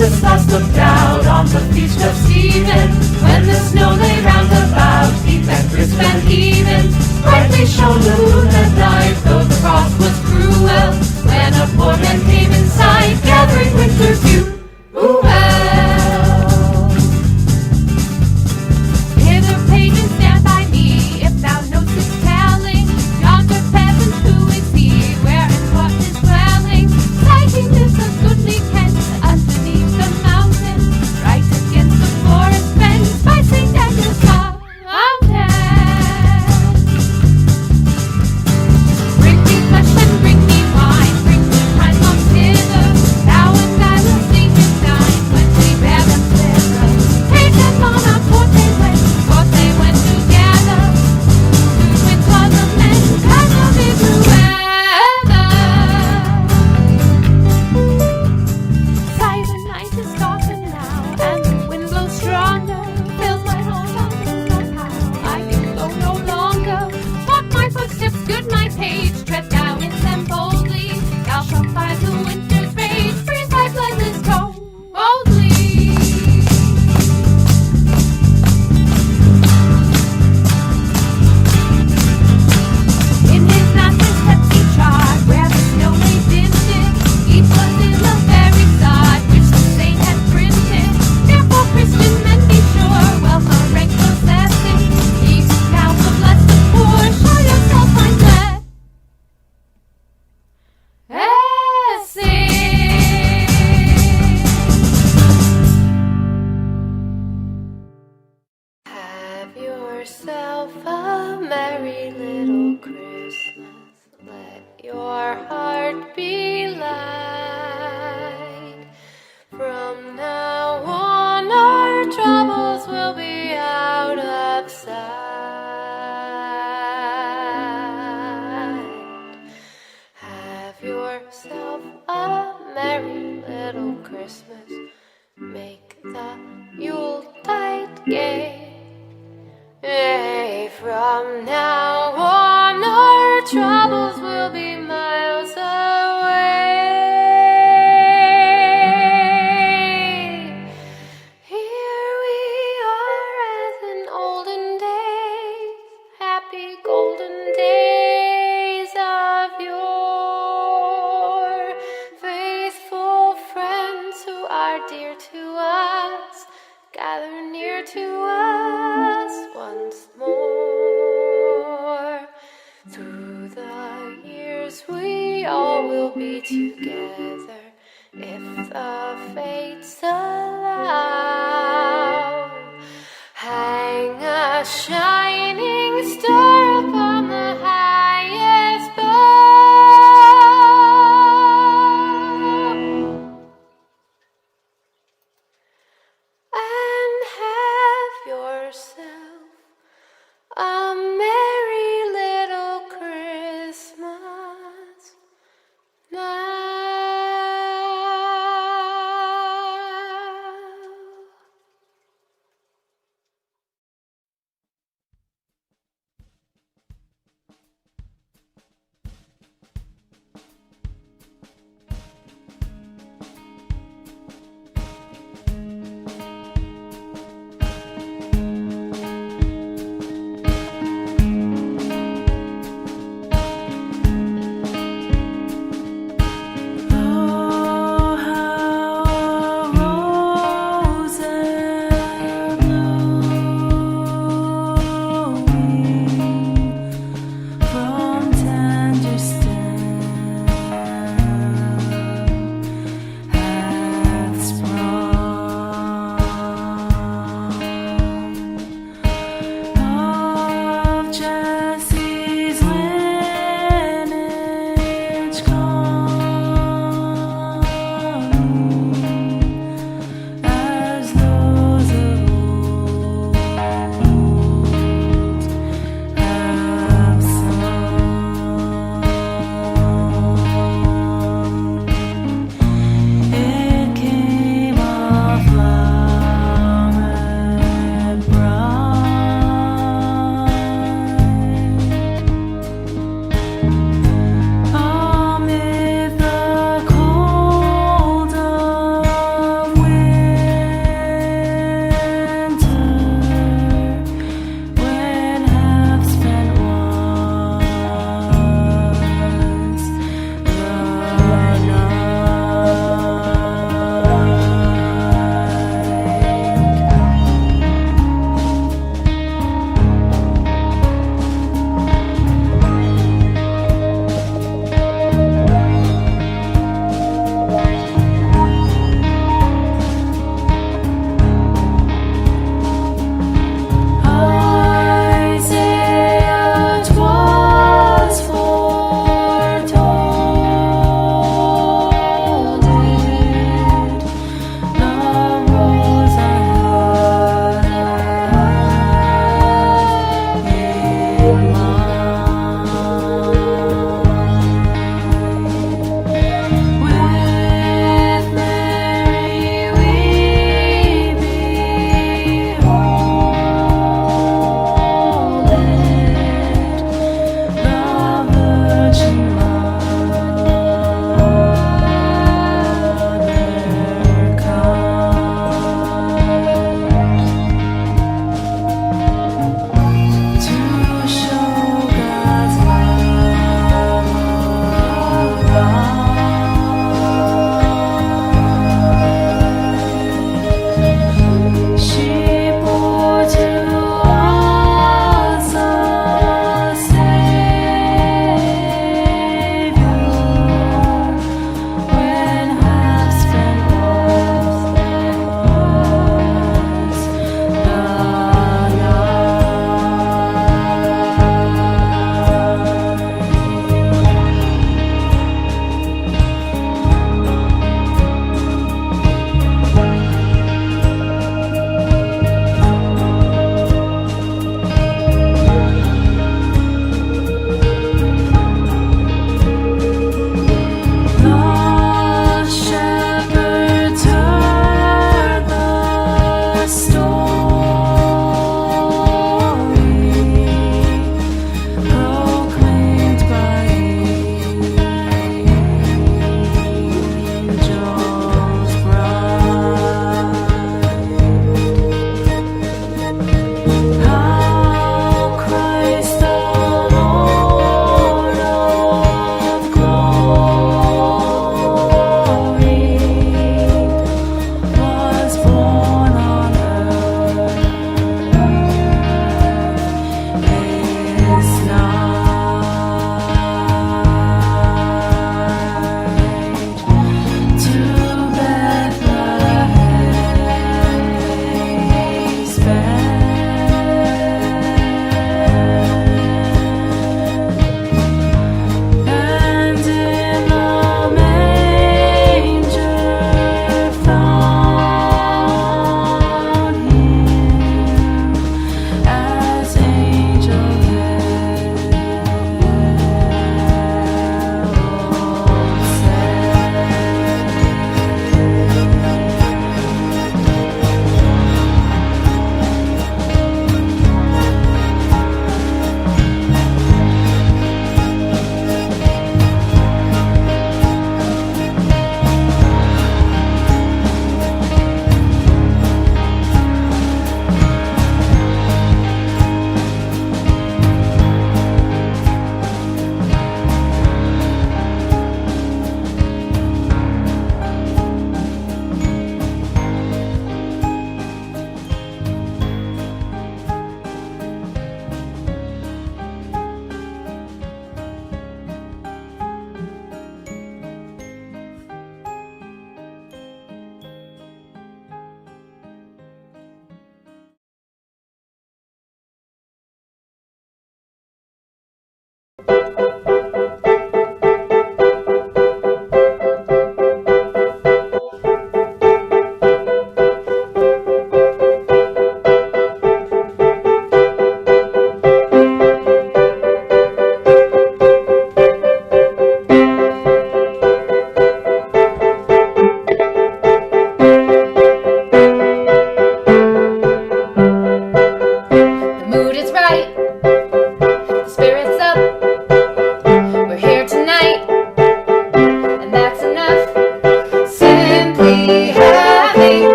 Wenceslas looked out on the feast of Stephen, when the snow lay round about, deep and crisp and even. Brightly shone the moon at night, though the frost was cruel, when a poor man came in sight, gathering winter's dew. Ooh, well. Hither, pages, stand by me, if thou know'st his telling. Yonder peasant, who is he? Where and what is dwelling? Sighting this of goodly Kent, underneath the mountain, right against the forest fence, by St. Daniel's fountain. Bring me flesh and bring me wine, bring me kind monks hither. Thou and I will sing and dine, when we bear them thither. Take them on our court they went together, to win Parliament, kind of every weather. Silent night is darkened now, and the wind blows stronger, fills my heart, I don't know how, I can go no longer. Walk my footsteps, good my page, tread thou in them boldly. Thou shalt find the winter's rage, freeze thy bloodless cold boldly. In his master's steps he trod, where the snow lay dinted. Each was in the very sod, which the saint had printed. Therefore, Christian men, be sure, wealth or rank possessing, ye who now will bless the poor, show yourself my blessing. Have yourself a merry little Christmas. Let your heart be light. From now on, our troubles will be out of sight. Have yourself a merry little Christmas. Make the Yuletide gay. Yea, from now on, our troubles will be miles away. Here we are as in olden days, happy golden days of yore. Faithful friends who are dear to us, gather near to us once more. Through the years we all will be together, if the fates allow. Hang a shining star upon the highest bough, and have yourself a merry little Christmas now.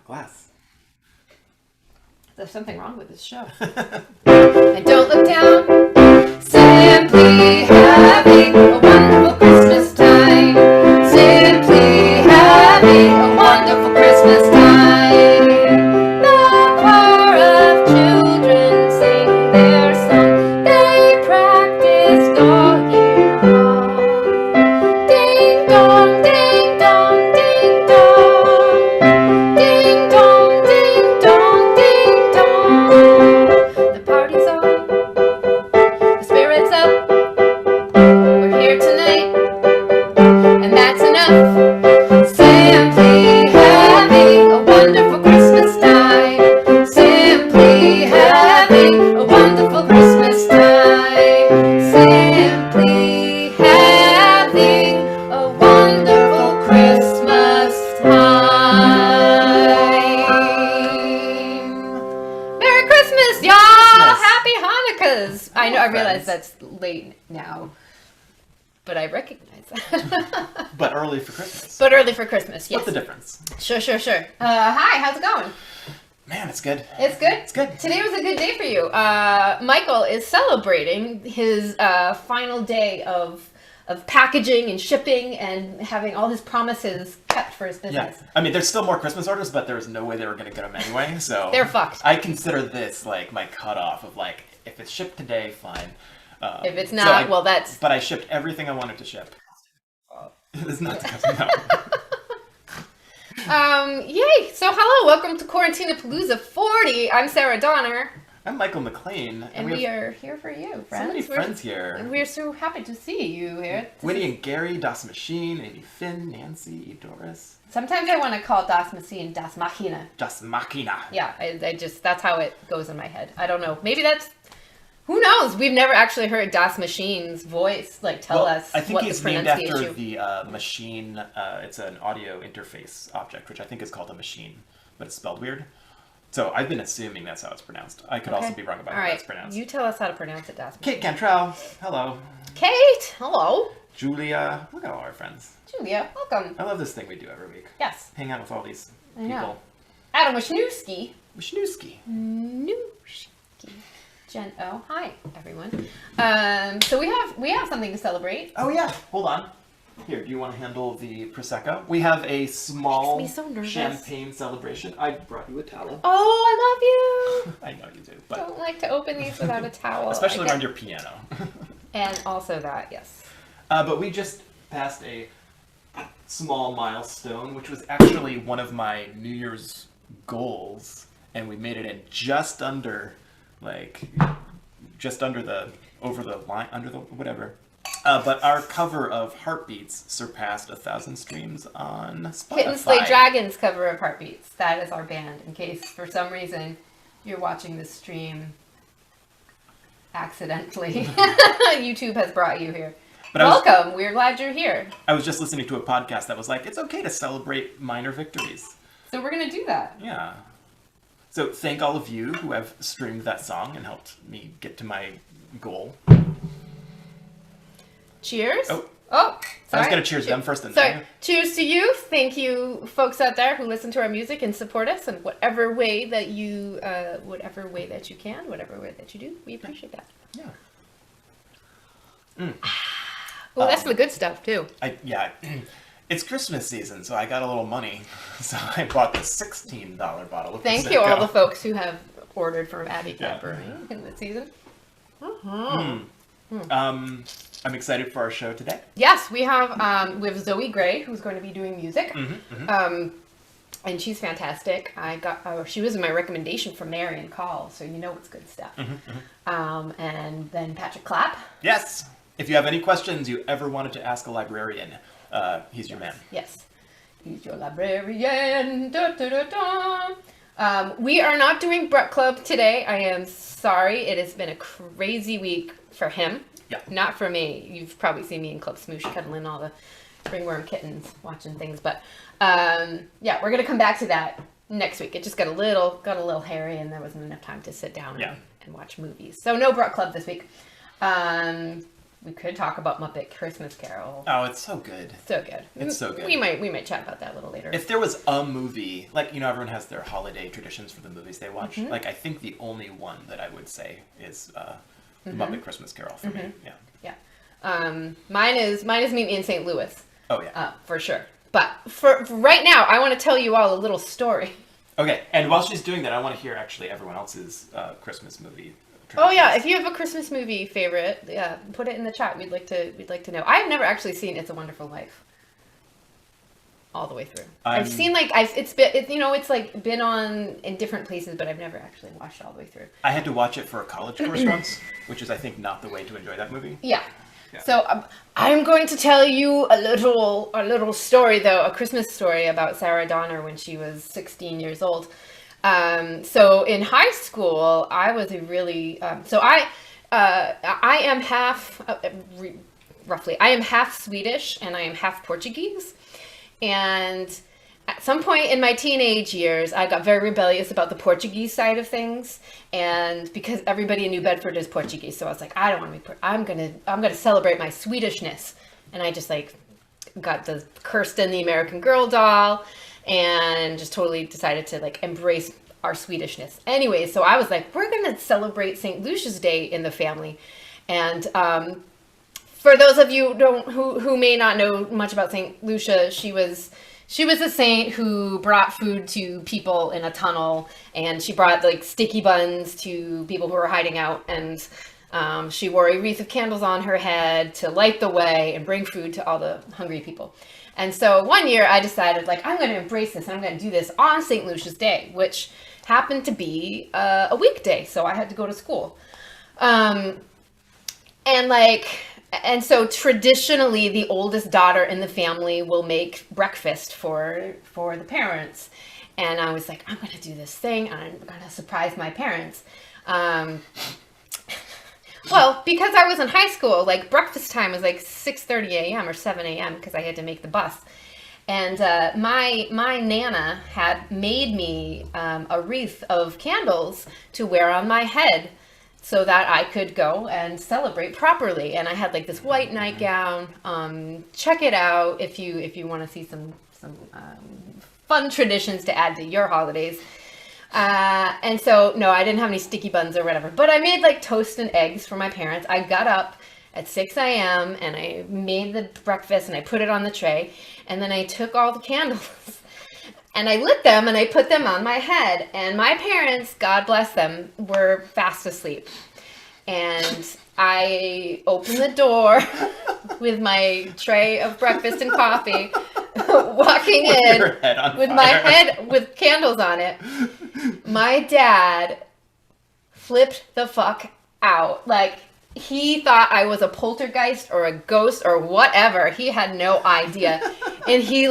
glass. There's something wrong with this show. And don't look down. Simply having a wonderful Christmas time. Simply having a wonderful Christmas time. The choir of children sing their song. They practiced all year long. Ding dong, ding dong, ding dong. Ding dong, ding dong, ding dong. The party's on. The spirit's up. We're here tonight. And that's enough. Simply having a wonderful Christmas time. Simply having a wonderful Christmas time. Simply having a wonderful Christmas time. Merry Christmas, y'all! Happy Hanukkahs! I know, I realize that's late now, but I recognize that. But early for Christmas. But early for Christmas, yes. What's the difference? Sure. Hi, how's it going? Man, it's good. It's good? It's good. Today was a good day for you. Michael is celebrating his final day of packaging and shipping and having all his promises kept for his business. Yeah. I mean, there's still more Christmas orders, but there's no way they were going to get them anyway, so... They're fucked. I consider this, like, my cutoff of, like, if it's shipped today, fine. If it's not, well, that's... But I shipped everything I wanted to ship. It's not no. Yay! So hello, welcome to Quarantinapalooza 40. I'm Sarah Donner. I'm Michael McLean. And we are here for you, friends. So many friends here. And we're so happy to see you here. Winnie and Gary, Das Machine, Amy Finn, Nancy, Doris. Sometimes I want to call Das Machine Das Machina. Das Machina. Yeah, I just, that's how it goes in my head. I don't know. Maybe that's, who knows? We've never actually heard Das Machine's voice, like, tell us I think what he's the named after pronunciation. the machine. It's an audio interface object, which I think is called a machine, but it's spelled weird. So I've been assuming that's how it's pronounced. I could also be wrong about how it's pronounced. You tell us how to pronounce it, Das Kate Cantrell, hello. Kate, hello. Julia, look at all our friends. Julia, welcome. I love this thing we do every week. Yes. Hang out with all these I know. people. Adam Wisniewski. Wisniewski. Jen O. Hi, everyone. So we have something to celebrate. Oh yeah, hold on. Here, do you want to handle the Prosecco? We have a small Makes me so nervous. champagne celebration. I brought you a towel. Oh, I love you. I know you do, I but don't like to open these without a towel. especially around your piano. And also that, yes. But we just passed a small milestone, which was actually one of my New Year's goals, and we made it in just under, over the line, under the whatever. But our cover of Heartbeats surpassed 1,000 streams on Spotify. Kittens Slay Dragons cover of Heartbeats. That is our band, in case for some reason you're watching this stream accidentally. YouTube has brought you here. But welcome. We're glad you're here. I was just listening to a podcast that was like, it's okay to celebrate minor victories. So we're going to do that. Yeah. So thank all of you who have streamed that song and helped me get to my goal. Cheers. Oh, sorry. I was going to cheers them first. Sorry. Cheers to you. Thank you, folks out there who listen to our music and support us in whatever way that you can, whatever way that you do. We appreciate that. Yeah. Well, that's the good stuff too. It's Christmas season, so I got a little money, so I bought the $16 bottle of Thank Prosecco. you, all the folks who have ordered from Abbey Cat Brewing in the season. I'm excited for our show today. Yes, we have Zoe Gray, who's going to be doing music. And she's fantastic. She was my recommendation from Marion Call, so you know it's good stuff. And then Patrick Clapp. Yes. If you have any questions you ever wanted to ask a librarian, he's your man. Yes. He's your librarian. Da, da, da, da. We are not doing Brett Club today. I am sorry. It has been a crazy week for him. Yeah. Not for me. You've probably seen me in Club Smoosh cuddling all the ringworm kittens, watching things. But yeah, we're gonna come back to that next week. It just got a little hairy, and there wasn't enough time to sit down and watch movies. So no Brett Club this week. We could talk about Muppet Christmas Carol. Oh, it's so good. So good. It's so good. We might chat about that a little later. If there was a movie, like, you know, everyone has their holiday traditions for the movies they watch. Like, I think the only one that I would say is The Muppet Christmas Carol for me. Yeah. Yeah. Mine is Meet Me in St. Louis. Oh, yeah. For sure. But for right now, I want to tell you all a little story. Okay, and while she's doing that, I want to hear actually everyone else's Christmas movie. Oh yeah, if you have a Christmas movie favorite, yeah, put it in the chat. We'd like to know. I've never actually seen It's a Wonderful Life all the way through. I've seen it's been on in different places, but I've never actually watched it all the way through. I had to watch it for a college course once, which is I think not the way to enjoy that movie. Yeah. So I'm going to tell you a little story though, a Christmas story about Sarah Donner when she was 16 years old. So in high school, I was a really, I am half, roughly, I am half Swedish and I am half Portuguese. And at some point in my teenage years, I got very rebellious about the Portuguese side of things. And because everybody in New Bedford is Portuguese, so I was like, I don't want to be, I'm going to celebrate my Swedishness. And I just got the Kirsten, the American Girl doll, and just totally decided to embrace our Swedishness. Anyway, so I was like, we're going to celebrate St. Lucia's Day in the family. And for those of you who may not know much about St. Lucia, she was a saint who brought food to people in a tunnel, and she brought sticky buns to people who were hiding out, and she wore a wreath of candles on her head to light the way and bring food to all the hungry people. And so one year I decided, I'm going to embrace this, and I'm going to do this on St. Lucia's Day, which happened to be a weekday, so I had to go to school. And so traditionally, the oldest daughter in the family will make breakfast for the parents. And I was like, I'm going to do this thing, and I'm going to surprise my parents. Well, because I was in high school, breakfast time was 6:30 a.m. or 7 a.m. because I had to make the bus. And my Nana had made me a wreath of candles to wear on my head so that I could go and celebrate properly. And I had this white nightgown. Check it out if you want to see some fun traditions to add to your holidays. And so, no, I didn't have any sticky buns or whatever, but I made toast and eggs for my parents. I got up at 6 a.m. and I made the breakfast and I put it on the tray, and then I took all the candles and I lit them and I put them on my head, and my parents, God bless them, were fast asleep. And I opened the door with my tray of breakfast and coffee, walking in with my head with candles on it. My dad flipped the fuck out. He thought I was a poltergeist or a ghost or whatever. He had no idea. And he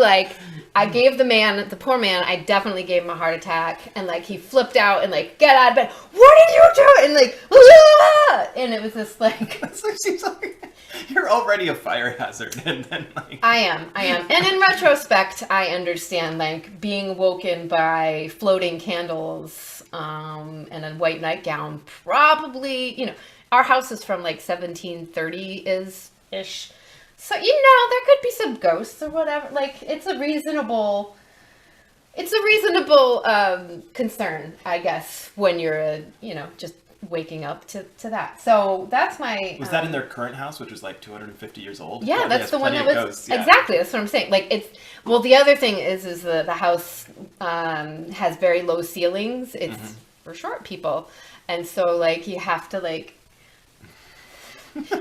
I gave the poor man, I definitely gave him a heart attack. And he flipped out and get out of bed. What did you do? And ah! And it was just It seems like you're already a fire hazard. And then I am. And in retrospect, I understand being woken by floating candles and a white nightgown. Probably, our house is from 1730-ish. So, there could be some ghosts or whatever. It's a reasonable concern, I guess, when you're, just waking up to that. So that's my... Was that in their current house, which was 250 years old? Yeah, that's the one that was... Ghosts, yeah. Exactly, that's what I'm saying. The other thing is the house has very low ceilings. It's for short people. And so, you have to,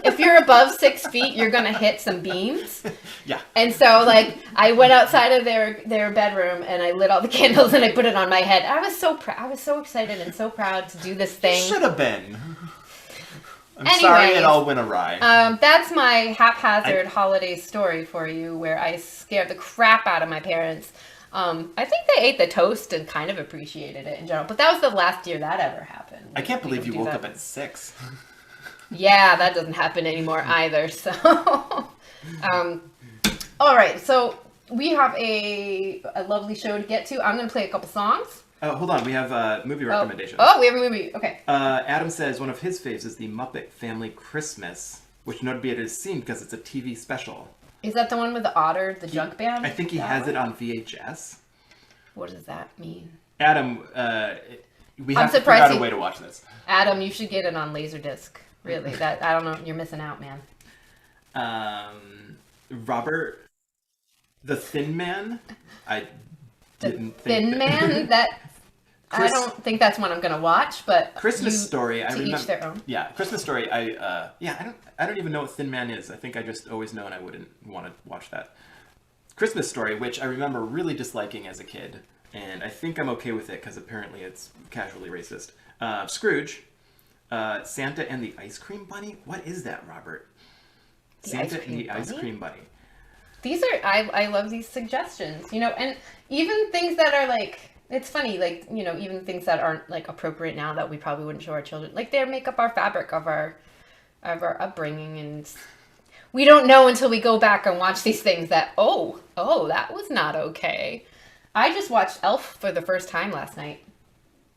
if you're above 6 feet, you're going to hit some beams. Yeah. And so, I went outside of their bedroom and I lit all the candles and I put it on my head. I was so excited and so proud to do this thing. Should have been. I'm sorry it all went awry. That's my haphazard holiday story for you, where I scared the crap out of my parents. I think they ate the toast and kind of appreciated it in general. But that was the last year that ever happened. I can't believe you woke up at 6. Yeah, that doesn't happen anymore either. So, all right. So we have a lovely show to get to. I'm going to play a couple songs. Hold on. We have a movie recommendation. Oh, we have a movie. Okay. Adam says one of his faves is the Muppet Family Christmas. which nobody has seen because it's a TV special. Is that the one with the otter, the junk band? I think he has it on VHS. What does that mean? Adam, we have to figure out a way to watch this. Adam, you should get it on Laserdisc. Really, I don't know. You're missing out, man. Robert, the Thin Man. I didn't think Thin Man. I don't think that's one I'm gonna watch. But Christmas Story. I remember. Each their own. Yeah, Christmas Story. I don't even know what Thin Man is. I think I just always known I wouldn't want to watch that. Christmas Story, which I remember really disliking as a kid, and I think I'm okay with it because apparently it's casually racist. Scrooge, Santa and the Ice Cream Bunny. What is that, Robert? Santa and the Ice Cream Bunny. These are I love these suggestions. And even things that are like. It's funny, like, even things that aren't, like, appropriate now that we probably wouldn't show our children. Like, they make up our fabric of our upbringing, and we don't know until we go back and watch these things that, oh, that was not okay. I just watched Elf for the first time last night.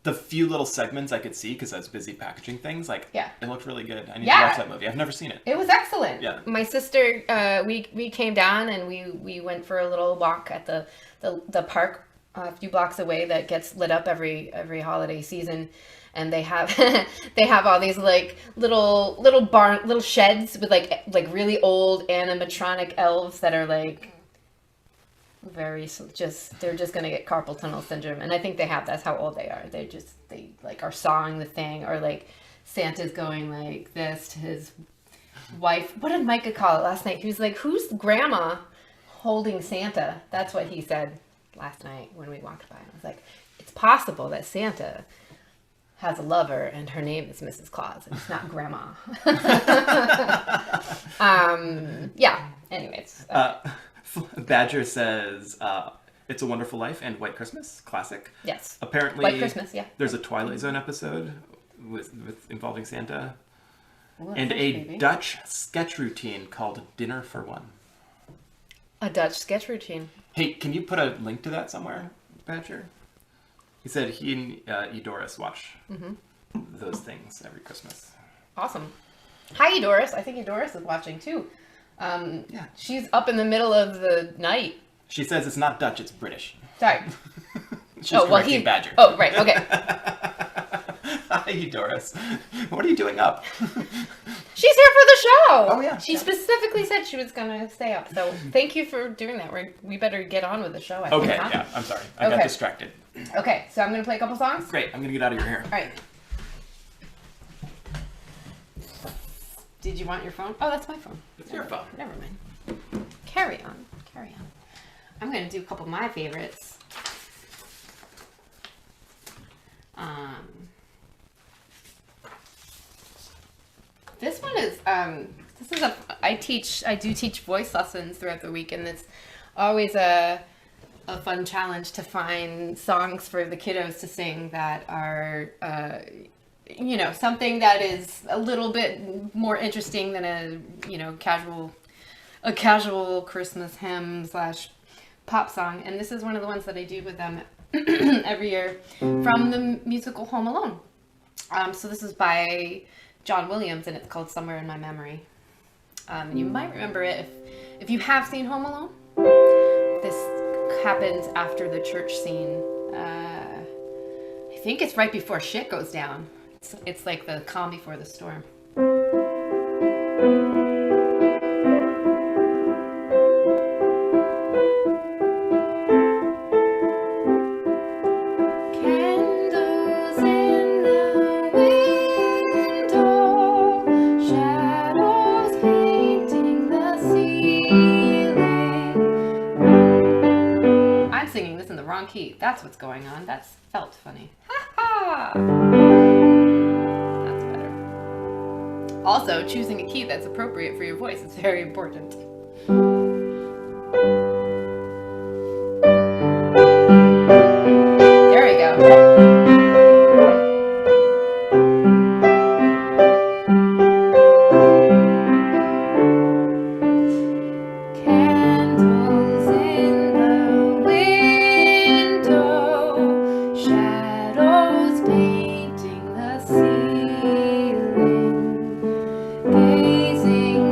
The few little segments I could see, because I was busy packaging things, it looked really good. I need to watch that movie. I've never seen it. It was excellent. Yeah. My sister, we came down, and we went for a little walk at the park a few blocks away that gets lit up every holiday season, and they have all these like little sheds with like really old animatronic elves that are like they're just gonna get carpal tunnel syndrome, and I think that's how old they are. They like are sawing the thing, or like Santa's going like this to his wife. What did Micah call it last night? He was like, "Who's grandma holding Santa?" That's what he said last night when we walked by. I was like, it's possible that Santa has a lover and her name is Mrs. Claus and it's not grandma. Anyways. Badger says, It's a Wonderful Life and White Christmas, classic. Yes. Apparently, White Christmas, yeah. There's a Twilight Zone episode with involving Santa. Ooh, and a Dutch sketch routine called Dinner for One. A Dutch sketch routine. Hey, can you put a link to that somewhere, Badger? He said he and Edoris watch those things every Christmas. Awesome. Hi, Edoris. I think Edoris is watching too. Yeah. She's up in the middle of the night. She says it's not Dutch, it's British. Sorry. She's correcting Badger. Oh, right. Okay. Hi, Doris. What are you doing up? She's here for the show. Oh, yeah. She specifically said she was going to stay up. So thank you for doing that. We better get on with the show. I think, huh? Yeah. I'm sorry. I got distracted. Okay, so I'm going to play a couple songs. Great. I'm going to get out of your hair. All right. Did you want your phone? Oh, that's my phone. It's your phone. Never mind. Carry on. I'm going to do a couple of my favorites. This one is, I do teach voice lessons throughout the week, and it's always a fun challenge to find songs for the kiddos to sing that are, something that is a little bit more interesting than a casual Christmas hymn / pop song. And this is one of the ones that I do with them every year from the musical Home Alone. So this is by John Williams, and it's called Somewhere in My Memory. You might remember it if you have seen Home Alone. This happens after the church scene. I think it's right before shit goes down. It's like the calm before the storm. Key. That's what's going on. That's felt funny. Ha ha! That's better. Also, choosing a key that's appropriate for your voice is very important. There we go. Gazing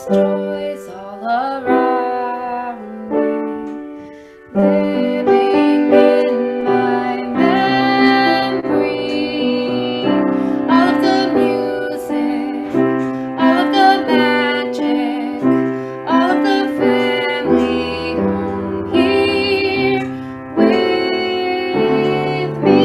joys all around me, living in my memory. All of the music, all of the magic, all of the family home here with me.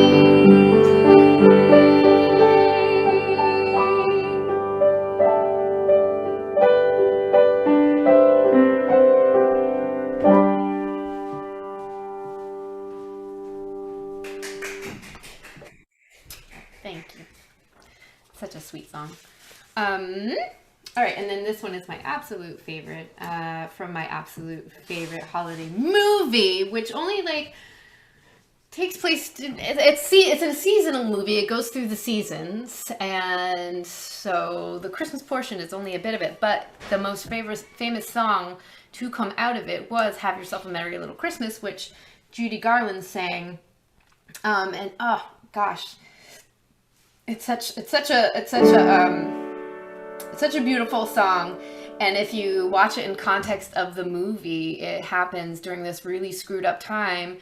Thank you. Such a sweet song. All right, and then this one is my absolute favorite from my absolute favorite holiday movie, which only like takes place. It's a seasonal movie. It goes through the seasons, and so the Christmas portion is only a bit of it. But the most famous song to come out of it was "Have Yourself a Merry Little Christmas," which Judy Garland sang. And oh gosh. It's such a beautiful song, and if you watch it in context of the movie, it happens during this really screwed up time.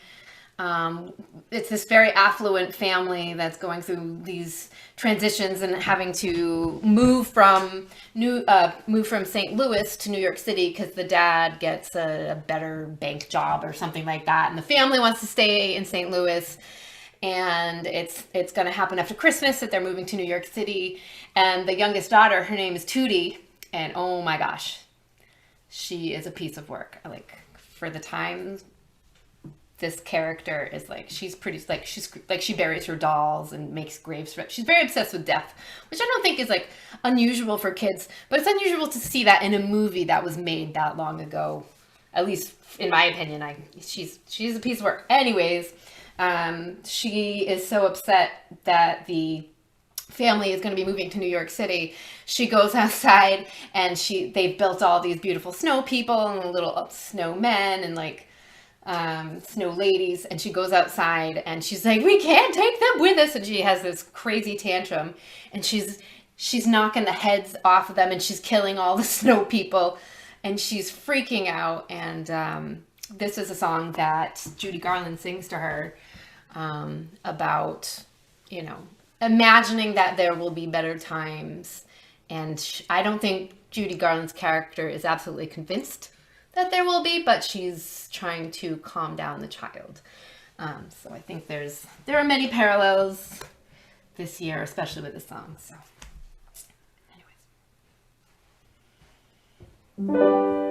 It's this very affluent family that's going through these transitions and having to move from St. Louis to New York City because the dad gets a better bank job or something like that, and the family wants to stay in St. Louis. And it's going to happen after Christmas that they're moving to New York City. And the youngest daughter, her name is Tootie. And oh my gosh, she is a piece of work. Like, for the time, this character is like, she buries her dolls and makes graves for it. She's very obsessed with death, which I don't think is like unusual for kids, but it's unusual to see that in a movie that was made that long ago. At least in my opinion, she's a piece of work. Anyways, she is so upset that the family is going to be moving to New York City. She goes outside and they've built all these beautiful snow people and little snowmen and like snow ladies, and she goes outside and she's like, we can't take them with us, and she has this crazy tantrum and she's knocking the heads off of them and she's killing all the snow people and she's freaking out. And this is a song that Judy Garland sings to her about, imagining that there will be better times. And I don't think Judy Garland's character is absolutely convinced that there will be, but she's trying to calm down the child. So I think there are many parallels this year, especially with the song. So anyways.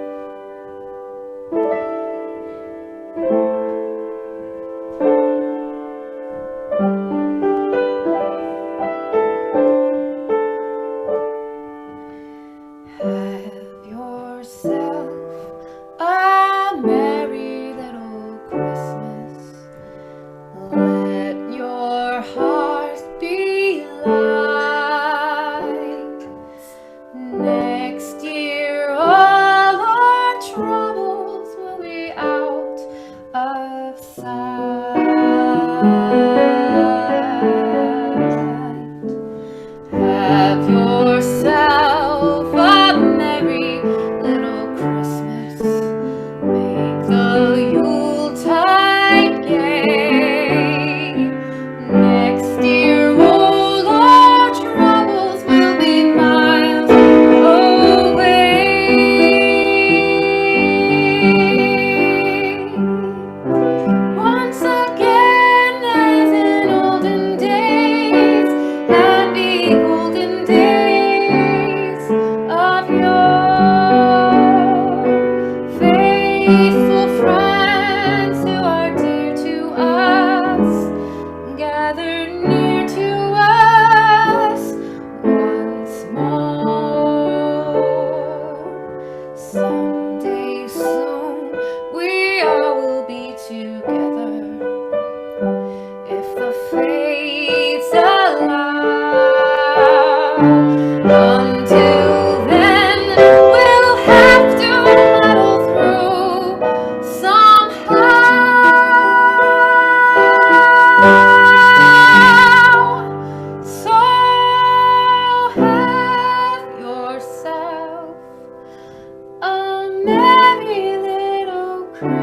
merry little Christmas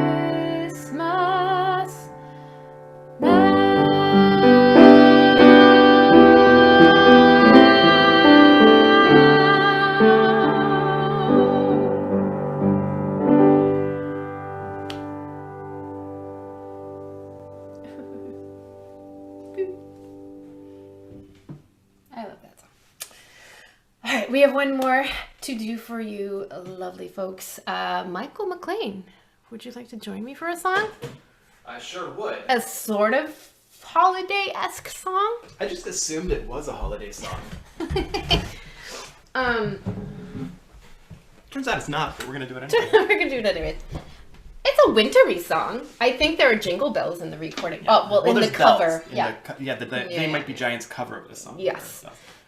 I love that song. All right, we have one more to do for you, lovely folks. Michael McLean, would you like to join me for a song? I sure would. A sort of holiday-esque song? I just assumed it was a holiday song. Turns out it's not, but we're gonna do it anyway. We're gonna do it anyways. It's a wintry song. I think there are jingle bells in the recording. Yeah. Oh, well, in the cover. They Might Be Giants cover of this song. Yes.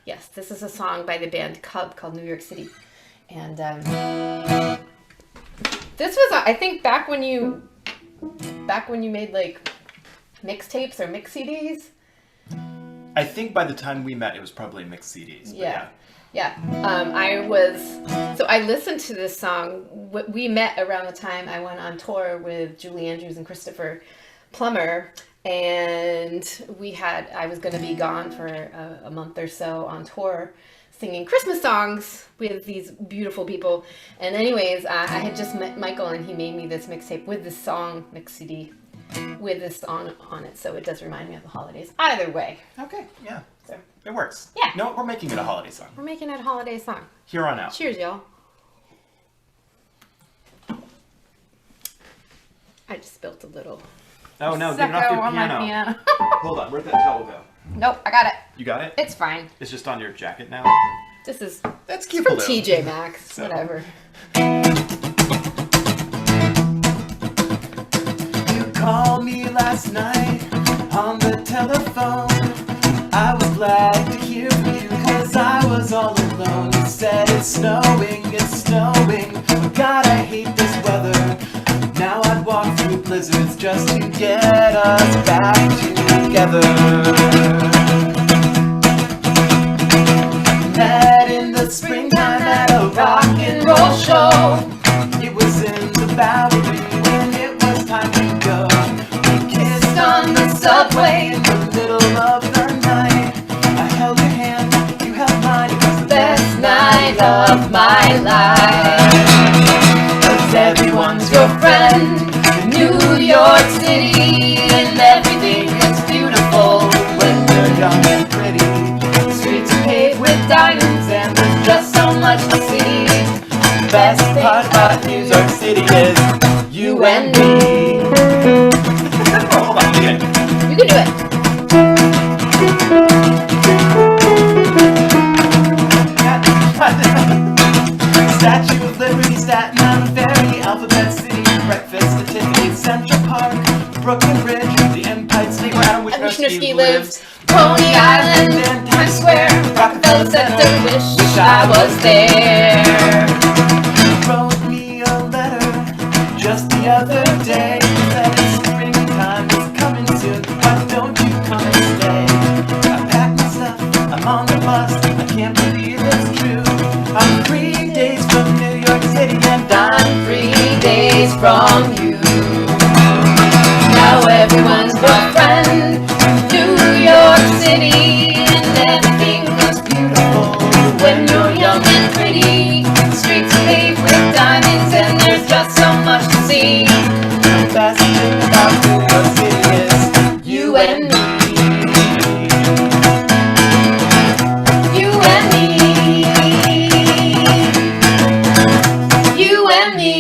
Yes, this is a song by the band Cub called New York City. And this was, I think, back when you made like mixtapes or mix CDs. I think by the time we met, it was probably mixed CDs. Yeah. I listened to this song. We met around the time I went on tour with Julie Andrews and Christopher Plummer, and I was going to be gone for a month or so on tour singing Christmas songs with these beautiful people. And anyways, I had just met Michael, and he made me this mixtape with this song, mix CD, with this song on it. So it does remind me of the holidays. Either way. Okay, yeah. So. It works. Yeah. No, we're making it a holiday song. We're making it a holiday song. Here on out. Cheers, y'all. I just spilled a little. Oh no, get it off your on my piano. Hold on, where'd that towel go? Nope, I got it. You got it? It's fine. It's just on your jacket now? That's cute. from TJ Maxx. So. Whatever. You called me last night on the telephone. I was glad to hear from you, cause I was all alone. You said it's snowing. Oh God, I hate this weather. Now I'd walk through blizzards just to get us back together. Met in the springtime at a rock and roll show. It was in the Bowery when it was time to go. We kissed on the subway in the middle of the night. I held your hand, you held mine. It was the best night of my life. Cause everyone's your friend in New York City, and everything is beautiful when you're young and pretty. The streets are paved with diamonds and there's just so much to see. The best part about New York City is you and me. Hold on, again. You can do it. Statue of Liberty, Staten Island Ferry, Alphabet City, breakfast at Tiffany's, Central Park, Brooklyn Bridge, the Empire State where Adam Wisniewski lives, Coney Island and Times Square, Rockefeller Center, wish I was there. You wrote me a letter just the other day. Said it's springtime, it's coming soon. Why don't you come and stay? I packed my stuff, I'm on the bus. I can't believe it's true. I'm 3 days from New York City and I'm 3 days from you. Now everyone's your friend in New York City, and everything looks beautiful when you're young and pretty. The streets are paved with diamonds and there's just so much to see. The best thing about New York City is You and me. You and me. You and me.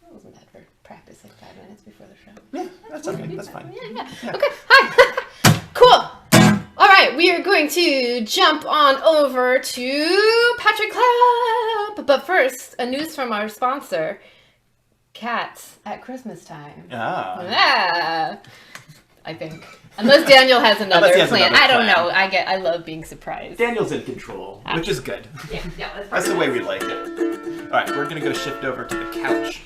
That wasn't bad for practice, like 5 minutes before the show. Yeah, that's okay. That's fine. Yeah. Okay, hi. Cool. All right, we are going to jump on over to Patrick Clapp. But first, a news from our sponsor, Cats at Christmas Time. Ah. Yeah. I think. Unless Daniel has another Unless he has plan. another I don't plan. know. I love being surprised. Daniel's in control, which is good. Yeah, That's the way we like it. All right, we're gonna go shift over to the couch.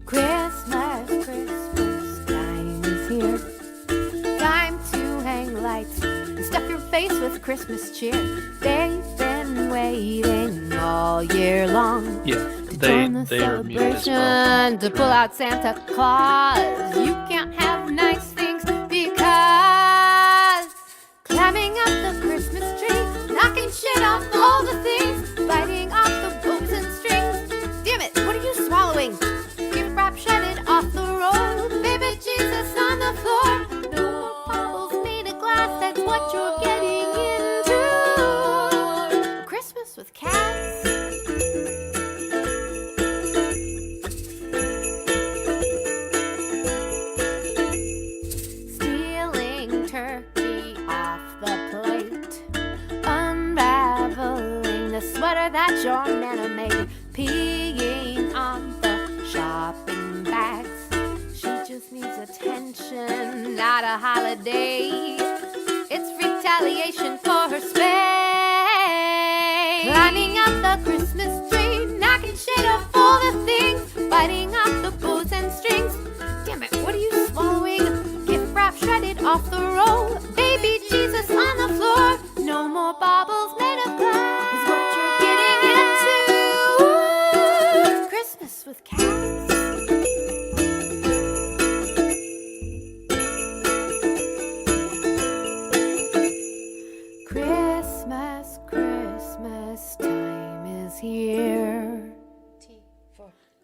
Christmas time is here. Time to hang lights face with Christmas cheer. They've been waiting all year long. Yeah, Join the they are muted as well. celebration to pull out Santa Claus. You can't have nice things because climbing up the Christmas tree, knocking shit off all the things, biting off the bows and strings. Damn it, what are you swallowing? Gift wrap shredded off the road, baby Jesus on the floor. No more bubbles made of glass, that's what you're getting into. Christmas with cats. Stealing turkey off the plate, unraveling the sweater that your nana made, peeing on the shopping bags. She just needs attention, not a holiday. It's retaliation for her spay. Climbing up the Christmas tree, knocking shade off all the things, biting off the bows and strings. Damn it, what are you swallowing? Gift wrap shredded off the roll, baby Jesus on the floor. No more baubles made of glass is what you're getting into. Christmas with cats. Christmas, Christmas time is here.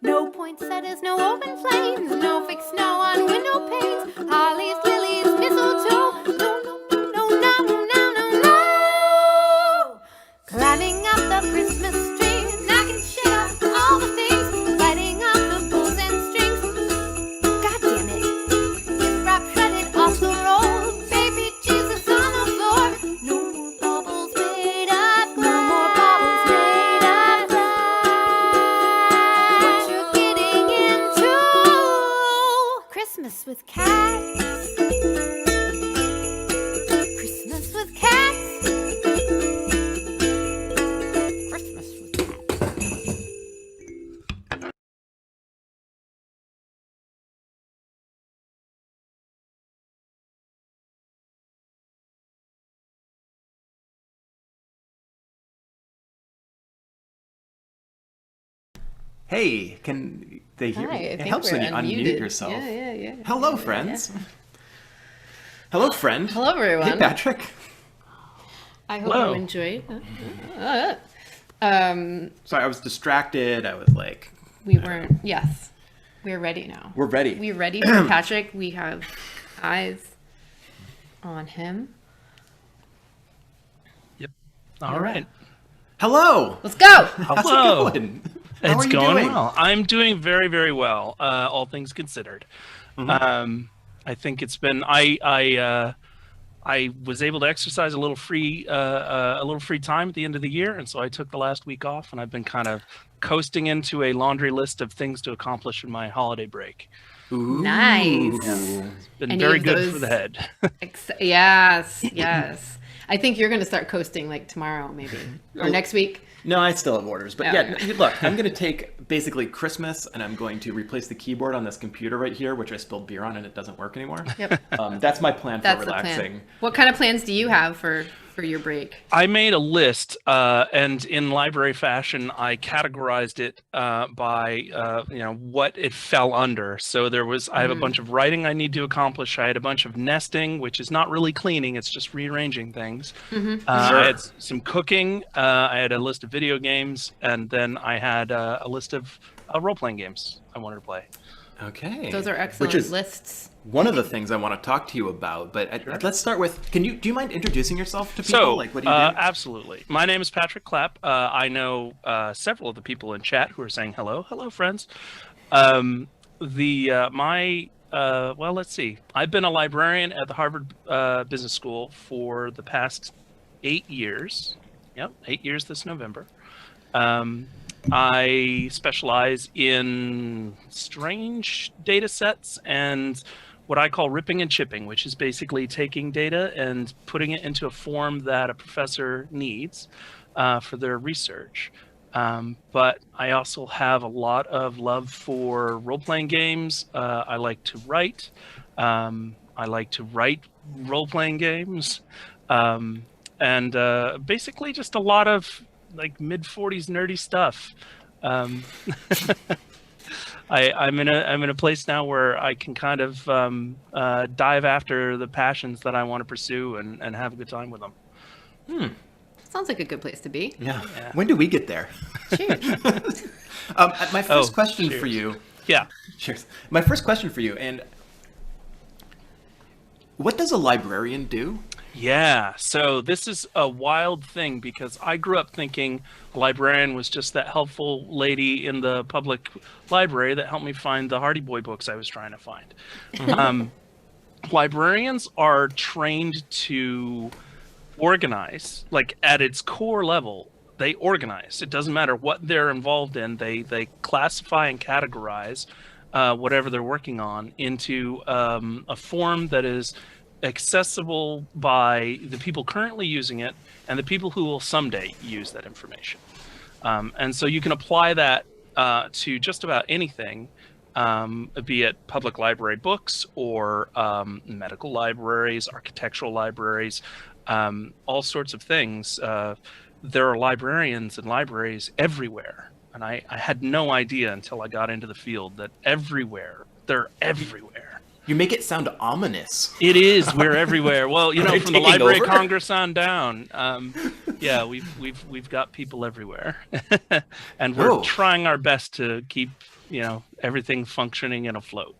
No poinsettias, no open flames, no fake snow on window panes, hollies, lilies, mistletoe. No, no, no, no, no, no, no, no. Climbing up the Christmas tree, knocking shit off all the things, biting off the bows and strings. God damn it, gift wrap shredded off the roll, baby Jesus on the floor. No more bubbles made of glass. No more bubbles made of glass. What you're getting into. Christmas with cats. Christmas with cats. Christmas with cats. Hey, can they hear Hi, me? I It think helps when you we're unmute unmuted. yourself. Yeah. Hello, friends. Hello, friend. Hello, everyone. Hey, Patrick. I hope Hello. you enjoyed. Sorry, I was distracted. I was like, We weren't. Yes, we're ready now. we're ready. We're ready for Patrick. We have eyes on him. Yep. All right. Hello. Let's go. How's Hello. it going? How It's are you going doing? well. I'm doing very, very well, all things considered. Mm-hmm. I think it's been. I was able to exercise a little free time at the end of the year, and so I took the last week off, and I've been kind of coasting into a laundry list of things to accomplish in my holiday break. Ooh. Nice. Been Any very of good those- for the head. Yes. I think you're going to start coasting like tomorrow, maybe, or next week. No, I still have orders, but Oh, yeah, okay. look, I'm going to take basically Christmas, and I'm going to replace the keyboard on this computer right here, which I spilled beer on, and it doesn't work anymore. Yep. That's my plan for That's the relaxing. plan. What kind of plans do you have for your break? I made a list, and in library fashion, I categorized it by what it fell under. So I have a bunch of writing I need to accomplish. I had a bunch of nesting, which is not really cleaning; it's just rearranging things. I had some cooking. I had a list of video games, and then I had a list of role-playing games I wanted to play. Okay. Those are excellent Which is lists. one of the things I want to talk to you about, but let's start with, do you mind introducing yourself to people? So, Like, what do you do? absolutely. My name is Patrick Clapp. I know several of the people in chat who are saying hello. Hello, friends. Let's see. I've been a librarian at the Harvard Business School for the past 8 years. Yep, 8 years this November. I specialize in strange data sets and what I call ripping and chipping, which is basically taking data and putting it into a form that a professor needs for their research. But I also have a lot of love for role-playing games. I like to write. I like to write role-playing games. and basically just a lot of like mid-40s nerdy stuff. I'm in a place now where I can kind of dive after the passions that I want to pursue and have a good time with them. Sounds like a good place to be. Yeah. When do we get there? Cheers. My first question for you. Yeah. Cheers. My first question for you, and what does a librarian do? Yeah, so this is a wild thing because I grew up thinking a librarian was just that helpful lady in the public library that helped me find the Hardy Boy books I was trying to find. Librarians are trained to organize, like at its core level, they organize. It doesn't matter what they're involved in. They classify and categorize whatever they're working on into a form that is accessible by the people currently using it and the people who will someday use that information. And so you can apply that to just about anything, be it public library books or medical libraries, architectural libraries, all sorts of things. There are librarians and libraries everywhere. And I had no idea until I got into the field that they're everywhere. You make it sound ominous. It is. We're everywhere. Well, you know, from the taking Library of over? Congress on down. Yeah, we've got people everywhere, and we're Whoa. trying our best to keep everything functioning and afloat.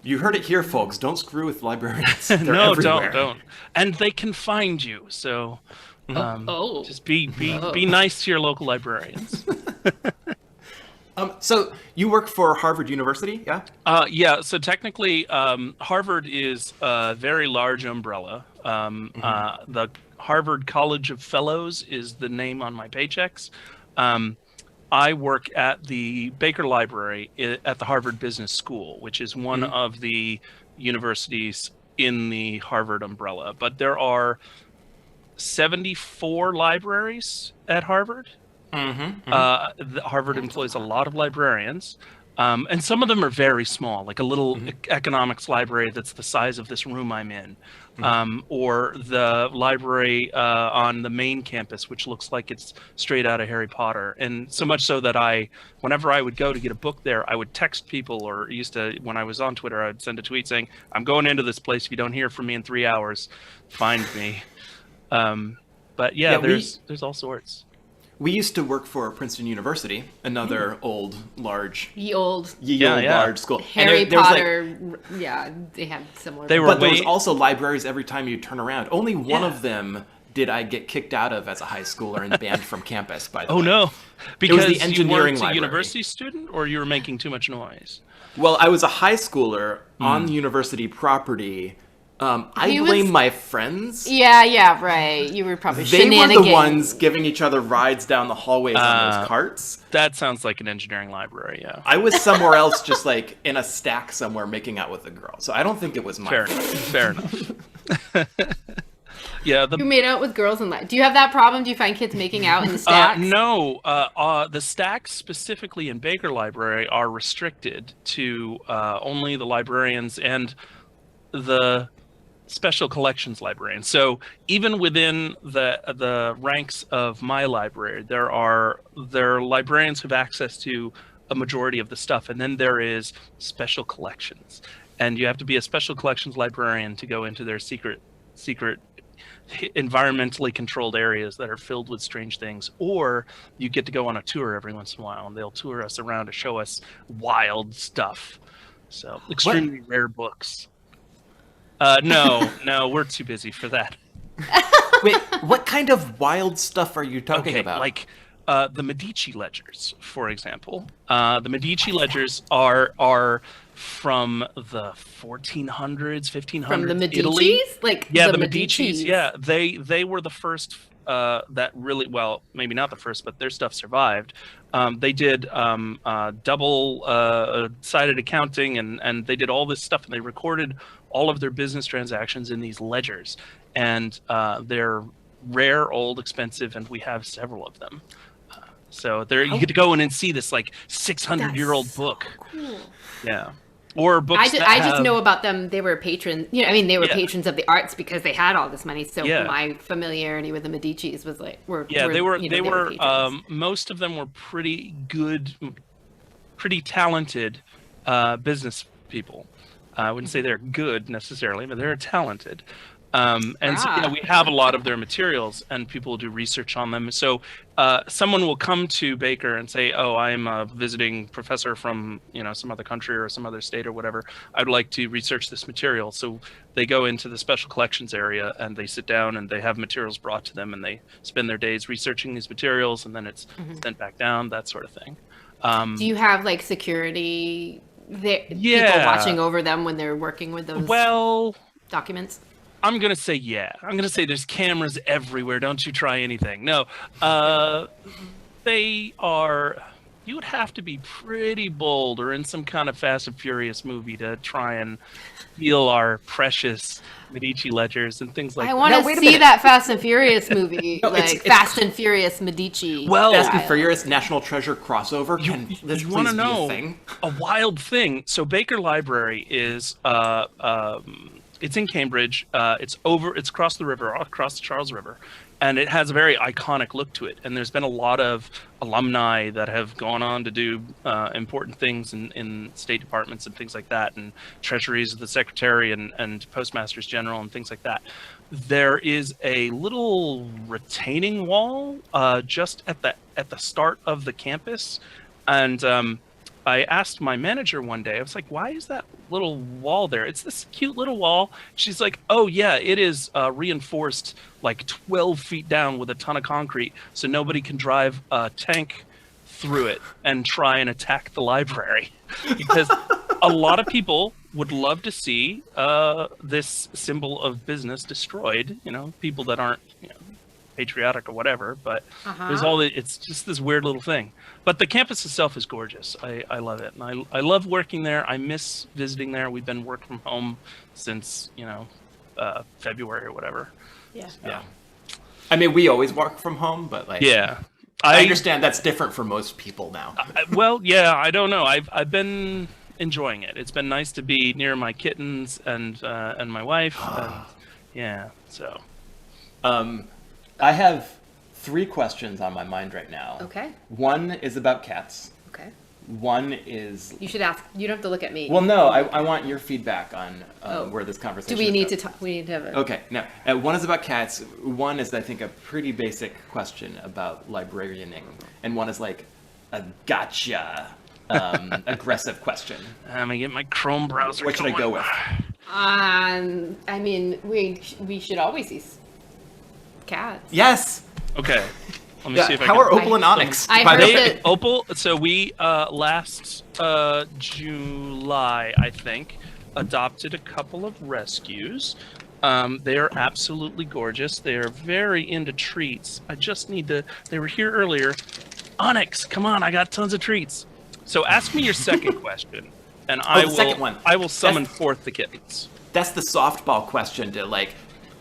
You heard it here, folks. Don't screw with librarians. They're No, everywhere. don't. And they can find you. So just be nice to your local librarians. So you work for Harvard University, yeah? Yeah, so technically, Harvard is a very large umbrella. The Harvard College of Fellows is the name on my paychecks. I work at the Baker Library at the Harvard Business School, which is one of the universities in the Harvard umbrella. But there are 74 libraries at Harvard. Harvard employs a lot of librarians, and some of them are very small, like a little economics library that's the size of this room I'm in, or the library on the main campus, which looks like it's straight out of Harry Potter. And so much so that whenever I would go to get a book there, I would text people, or when I was on Twitter, I'd send a tweet saying, "I'm going into this place. If you don't hear from me in 3 hours, find me." But yeah, there's all sorts. We used to work for Princeton University, another large Large school. Harry And there was, Potter. They had similar. But there was also libraries every time you turn around. Only one of them did I get kicked out of as a high schooler and banned from campus, by the way. Oh no, because the engineering you weren't a library. university student, or you were making too much noise. Well, I was a high schooler on university property. I blame my friends. Yeah, right. You were probably They were shenanigans. the ones giving each other rides down the hallways on those carts. That sounds like an engineering library, yeah. I was somewhere else, just like in a stack somewhere, making out with a girl. So I don't think it was my fault. Fair enough. Yeah. You made out with girls in life. Do you have that problem? Do you find kids making out in the stacks? No. The stacks specifically in Baker Library are restricted to only the librarians and the special collections librarian. So even within the ranks of my library, there are librarians who have access to a majority of the stuff, and then there is special collections, and you have to be a special collections librarian to go into their secret environmentally controlled areas that are filled with strange things, or you get to go on a tour every once in a while, and they'll tour us around to show us wild stuff. So extremely rare books. No, we're too busy for that. Wait, what kind of wild stuff are you talking about? Like the Medici ledgers, for example. The Medici ledgers are from the 1400s, 1500s. From the Medicis? Italy. Like Yeah, the Medicis. Medicis. Yeah, they were the first that really, well, maybe not the first, but their stuff survived. They did double-sided accounting, and they did all this stuff, and they recorded all of their business transactions in these ledgers. And they're rare, old, expensive, and we have several of them. So you get to go in and see this like 600-year-old book. Cool. Yeah. Or books. I just know about them. They were patrons. You know, I mean, they were patrons of the arts because they had all this money. So my familiarity with the Medicis was like, they were most of them were pretty good, pretty talented business people. I wouldn't say they're good necessarily, but they're talented. And so, you know, we have a lot of their materials, and people will do research on them. So someone will come to Baker and say, "Oh, I'm a visiting professor from, you know, some other country or some other state or whatever. I'd like to research this material." So they go into the special collections area and they sit down and they have materials brought to them, and they spend their days researching these materials, and then it's sent back down, that sort of thing. Do you have like security people watching over them when they're working with those documents? I'm going to say I'm going to say there's cameras everywhere. Don't you try anything. No. They are... You would have to be pretty bold or in some kind of Fast and Furious movie to try and steal our precious Medici ledgers and things like that. I want to see that Fast and Furious movie. Fast and Furious Medici. Well, Fast and Furious National Treasure crossover. You want to know a wild thing? So Baker Library is... it's in Cambridge. It's across the river, across the Charles River, and it has a very iconic look to it. And there's been a lot of alumni that have gone on to do important things in state departments and things like that, and treasuries of the secretary and postmasters general and things like that. There is a little retaining wall just at the start of the campus, and I asked my manager one day, I was like, "Why is that little wall there? It's this cute little wall." She's like, "Oh yeah, it is reinforced like 12 feet down with a ton of concrete, so nobody can drive a tank through it and try and attack the library." Because a lot of people would love to see this symbol of business destroyed, you know, people that aren't, you know, patriotic or whatever, but there's it's just this weird little thing. But the campus itself is gorgeous. I love it, and I love working there. I miss visiting there. We've been working from home since, you know, February or whatever. Yeah. I mean, we always work from home, but like, I understand that's different for most people now. I don't know. I've been enjoying it. It's been nice to be near my kittens and my wife. So. I have 3 questions on my mind right now. Okay. One is about cats. Okay. One is... You should ask. You don't have to look at me. Well, no, I want your feedback on where this conversation is. Do we need to talk? We need to have a... Okay, no. One is about cats. One is, I think, a pretty basic question about librarianing. And one is like a gotcha, aggressive question. I'm going to get my Chrome browser What should I go with? I mean, we should always see cats. Yes. Okay. Let me see if how are Opal and Onyx? I heard that Opal. So we last July, I think, adopted a couple of rescues. They are absolutely gorgeous. They are very into treats. I just need to. They were here earlier. Onyx, come on! I got tons of treats. So ask me your second question, and I will summon forth the kittens. That's the softball question to like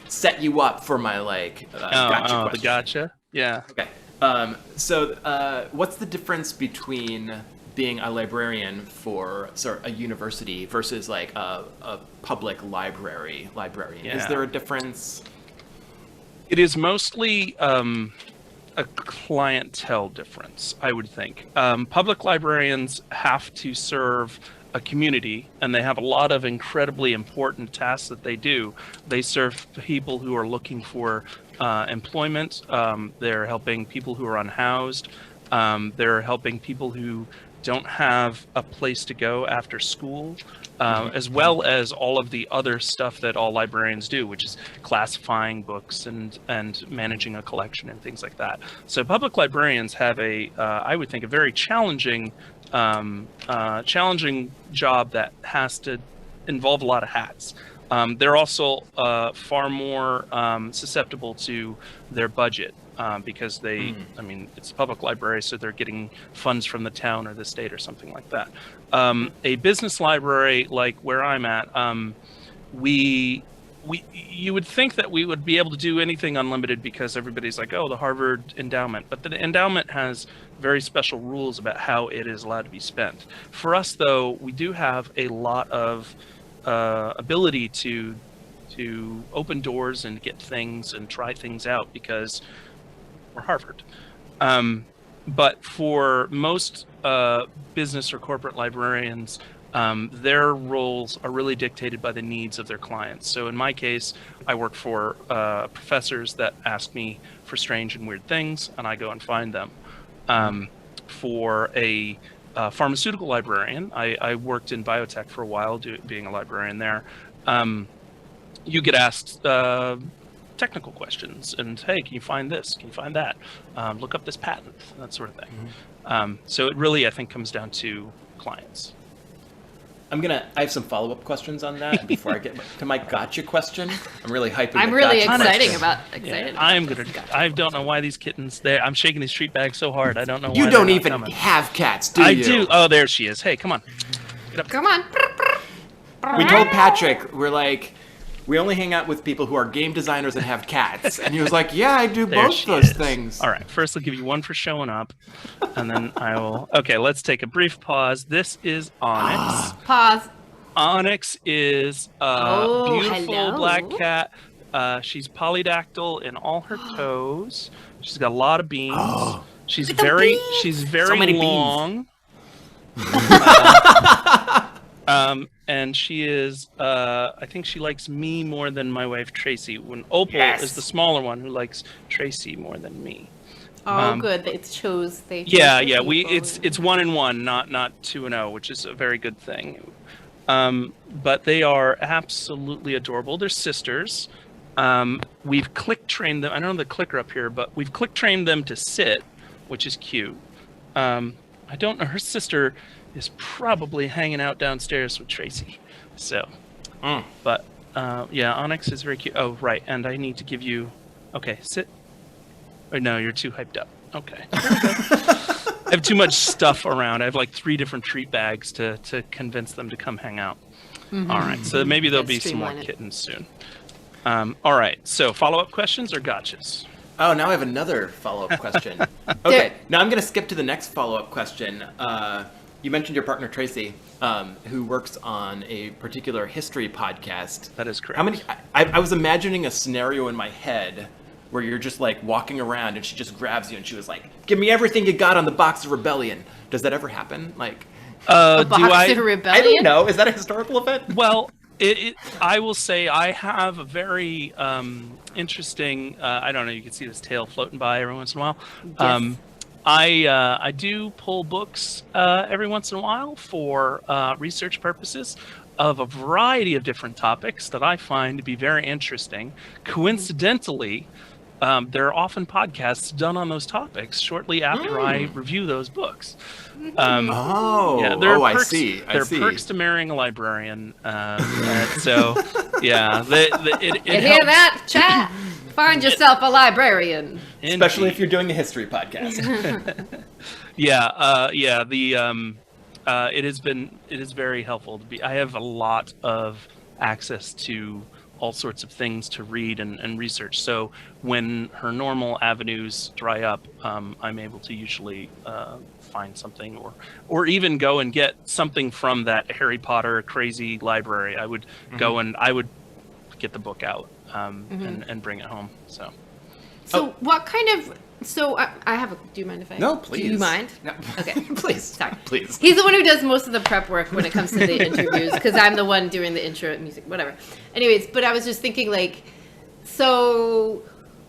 set you up for my like gotcha question. The gotcha. Yeah. Okay. So what's the difference between being a librarian for a university versus like a public librarian? Yeah. Is there a difference? It is mostly a clientele difference, I would think. Public librarians have to serve a community, and they have a lot of incredibly important tasks that they do. They serve people who are looking for employment. They're helping people who are unhoused. They're helping people who don't have a place to go after school, as well as all of the other stuff that all librarians do, which is classifying books and managing a collection and things like that. So public librarians have I would think, a very challenging job that has to involve a lot of hats. They're also far more susceptible to their budget because I mean, it's a public library, so they're getting funds from the town or the state or something like that. A business library, like where I'm at, we you would think that we would be able to do anything unlimited because everybody's like, oh, the Harvard endowment. But the endowment has very special rules about how it is allowed to be spent. For us, though, we do have a lot of ability to open doors and get things and try things out because we're Harvard. But for most business or corporate librarians, their roles are really dictated by the needs of their clients. So in my case, I work for professors that ask me for strange and weird things, and I go and find them. For a pharmaceutical librarian, I worked in biotech for a while, being a librarian there. You get asked technical questions, and hey, can you find this? Can you find that? Look up this patent, that sort of thing. So it really, I think, comes down to clients. I have some follow-up questions on that before I get to my gotcha question. I'm really hyping. I'm the really gotcha excited question. about I'm gonna. I don't know why these kittens. I'm shaking these treat bags so hard. I don't know why. You don't they're not even coming. have cats, do I you? do. Oh, there she is. Hey, come on. Come on. We told Patrick, we're like, we only hang out with people who are game designers and have cats. And he was like, yeah, I do There both she those is. things. All right. First, I'll give you one for showing up, and then I will. Okay, let's take a brief pause. This is Onyx. Pause. Onyx is a Oh, beautiful hello. black cat. She's polydactyl in all her toes. She's got a lot of beams. She's Look at the very beams. she's very So many beams. long. And she is I think she likes me more than my wife Tracy. When Opal is the smaller one who likes Tracy more than me. Oh, good. They chose Yeah, the yeah. people. It's 1-1, not 2-0, which is a very good thing. But they are absolutely adorable. They're sisters. We've click trained them. I don't know the clicker up here, but we've click trained them to sit, which is cute. I don't know. Her sister is probably hanging out downstairs with Tracy. So, but yeah, Onyx is very cute. Oh, right. And I need to give you. Okay, sit. Or no, you're too hyped up. Okay. I have too much stuff around. I have like 3 different treat bags to convince them to come hang out. All right, so maybe there'll be some more streamline it. kittens soon. All right, so follow-up questions or gotchas? Oh, now I have another follow-up question. Okay, now I'm going to skip to the next follow-up question. You mentioned your partner, Tracy, who works on a particular history podcast. That is correct. How many? I was imagining a scenario in my head where you're just like walking around and she just grabs you and she was like, "Give me everything you got on the Box of Rebellion." Does that ever happen? Like, A Box of Rebellion? I don't know. Is that a historical event? Well, I will say I have a very interesting. I don't know. You can see this tail floating by every once in a while. Yes. I do pull books every once in a while for research purposes of a variety of different topics that I find to be very interesting. Coincidentally, there are often podcasts done on those topics shortly after I review those books. Yeah, there are perks, there are perks to marrying a librarian. So, yeah, it You hear helps. that, chat? Find yourself a librarian. Especially if you're doing a history podcast. It is very helpful to be. I have a lot of access to all sorts of things to read and research. So when her normal avenues dry up, I'm able to usually find something or even go and get something from that Harry Potter crazy library. I would go and I would get the book out and bring it home. So what kind of... So I have a... Do you mind if I... No, please. Do you mind? No. Okay. Please. Sorry. Please. He's the one who does most of the prep work when it comes to the interviews, because I'm the one doing the intro music, whatever. Anyways, but I was just thinking, like, so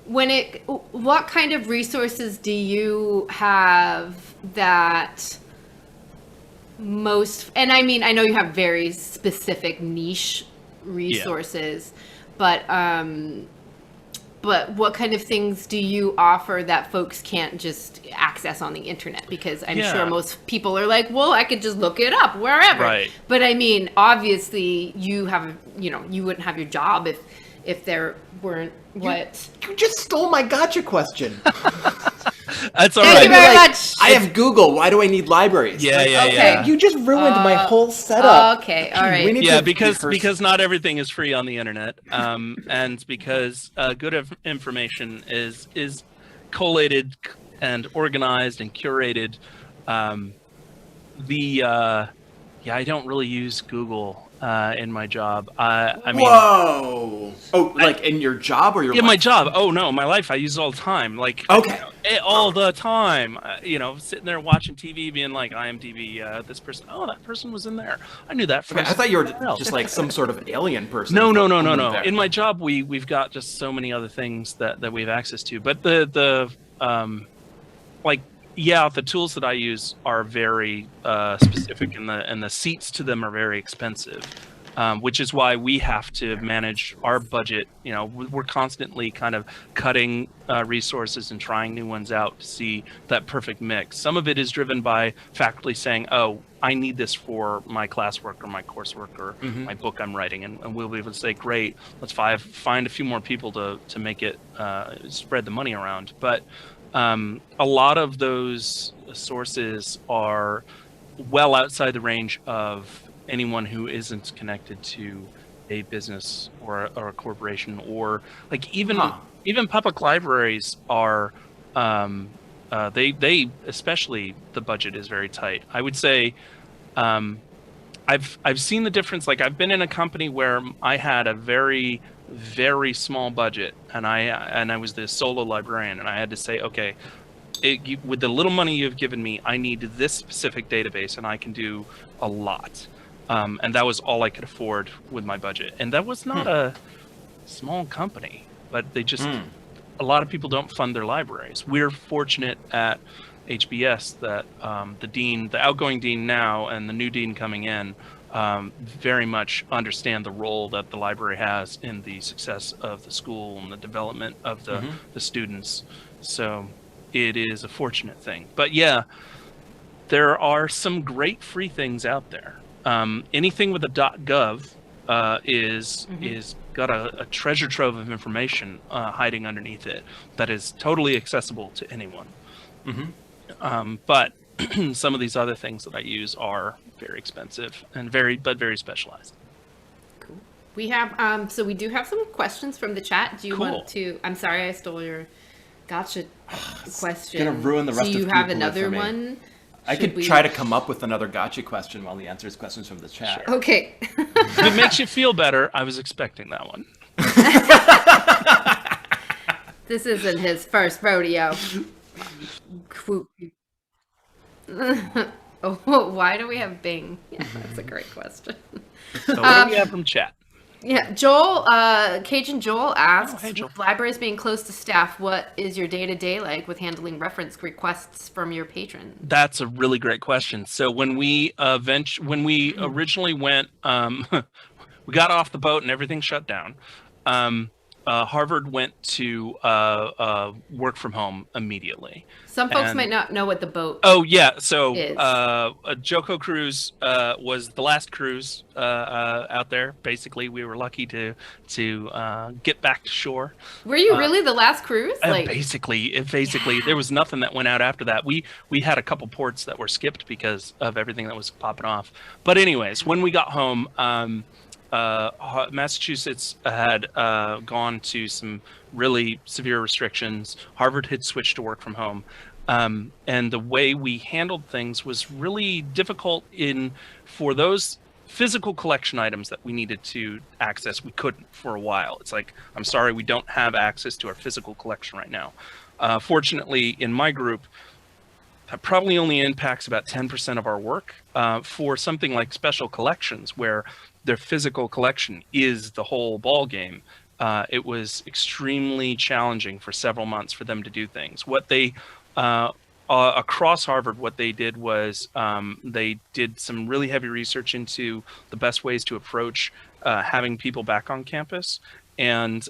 what kind of resources do you have that most, and I mean, I know you have very specific niche resources, but what kind of things do you offer that folks can't just access on the internet? Because I'm sure most people are like, well, I could just look it up wherever. Right. But I mean, obviously you have, you wouldn't have your job if there weren't what? You just stole my gotcha question. That's all Thank right. you very Like, much. I have Google. Why do I need libraries? Yeah, Like, yeah, okay, yeah. you just ruined my whole setup. Okay, all right. We need Yeah, to because not everything is free on the internet, and because good information is collated and organized and curated. Yeah, I don't really use Google in my job. I mean, Whoa! Oh, like in your job or your in my life? job. Oh no, my life. I use it all the time. Like Okay. all the time. Sitting there watching TV, being like, IMDb, this person. Oh, that person was in there. I knew that. Okay, I thought you were just like some sort of alien person. No. There. In my job, we've got just so many other things that we have access to. But the tools that I use are very specific, and the seats to them are very expensive, which is why we have to manage our budget. We're constantly kind of cutting resources and trying new ones out to see that perfect mix. Some of it is driven by faculty saying, "Oh, I need this for my classwork or my coursework or my book I'm writing," and we'll be able to say, "Great, let's find a few more people to make it spread the money around." But a lot of those sources are well outside the range of anyone who isn't connected to a business or a corporation, or like even public libraries are they especially the budget is very tight. I would say I've seen the difference. Like I've been in a company where I had a very small budget, and I was the solo librarian, and I had to say, okay, with the little money you've given me, I need this specific database, and I can do a lot. And that was all I could afford with my budget. And that was not a small company, but they just a lot of people don't fund their libraries. We're fortunate at HBS that the outgoing dean now, and the new dean coming in, very much understand the role that the library has in the success of the school and the development of the students. So it is a fortunate thing. But yeah, there are some great free things out there. Anything with a .gov is got a treasure trove of information hiding underneath it that is totally accessible to anyone. But some of these other things that I use are very expensive and very specialized. Cool. We have so we do have some questions from the chat. Do you Cool. want to? I'm sorry, I stole your gotcha question. Gonna ruin the rest Do you of have Google another for me. one? I could try to come up with another gotcha question while he answers questions from the chat. Sure. Okay. If it makes you feel better, I was expecting that one. This isn't his first rodeo. Oh, why do we have Bing? Yeah, that's a great question. So what do we have from chat? Yeah, Joel, Cajun Joel asks, hey, Joel. with libraries being close to staff, what is your day-to-day like with handling reference requests from your patrons? That's a really great question. So when we originally went, we got off the boat and everything shut down. Harvard went to work from home immediately. Some folks might not know what the boat Oh yeah, so is. a Joko cruise was the last cruise out there. Basically, we were lucky to get back to shore. Were you really the last cruise? Basically, there was nothing that went out after that. We had a couple ports that were skipped because of everything that was popping off. But anyways, when we got home, Massachusetts had gone to some really severe restrictions. Harvard had switched to work from home. And the way we handled things was really difficult for those physical collection items that we needed to access. We couldn't for a while. It's like, I'm sorry, we don't have access to our physical collection right now. Fortunately, in my group, that probably only impacts about 10% of our work. For something like special collections, where their physical collection is the whole ball game, it was extremely challenging for several months for them to do things. What they across Harvard, what they did was they did some really heavy research into the best ways to approach having people back on campus, and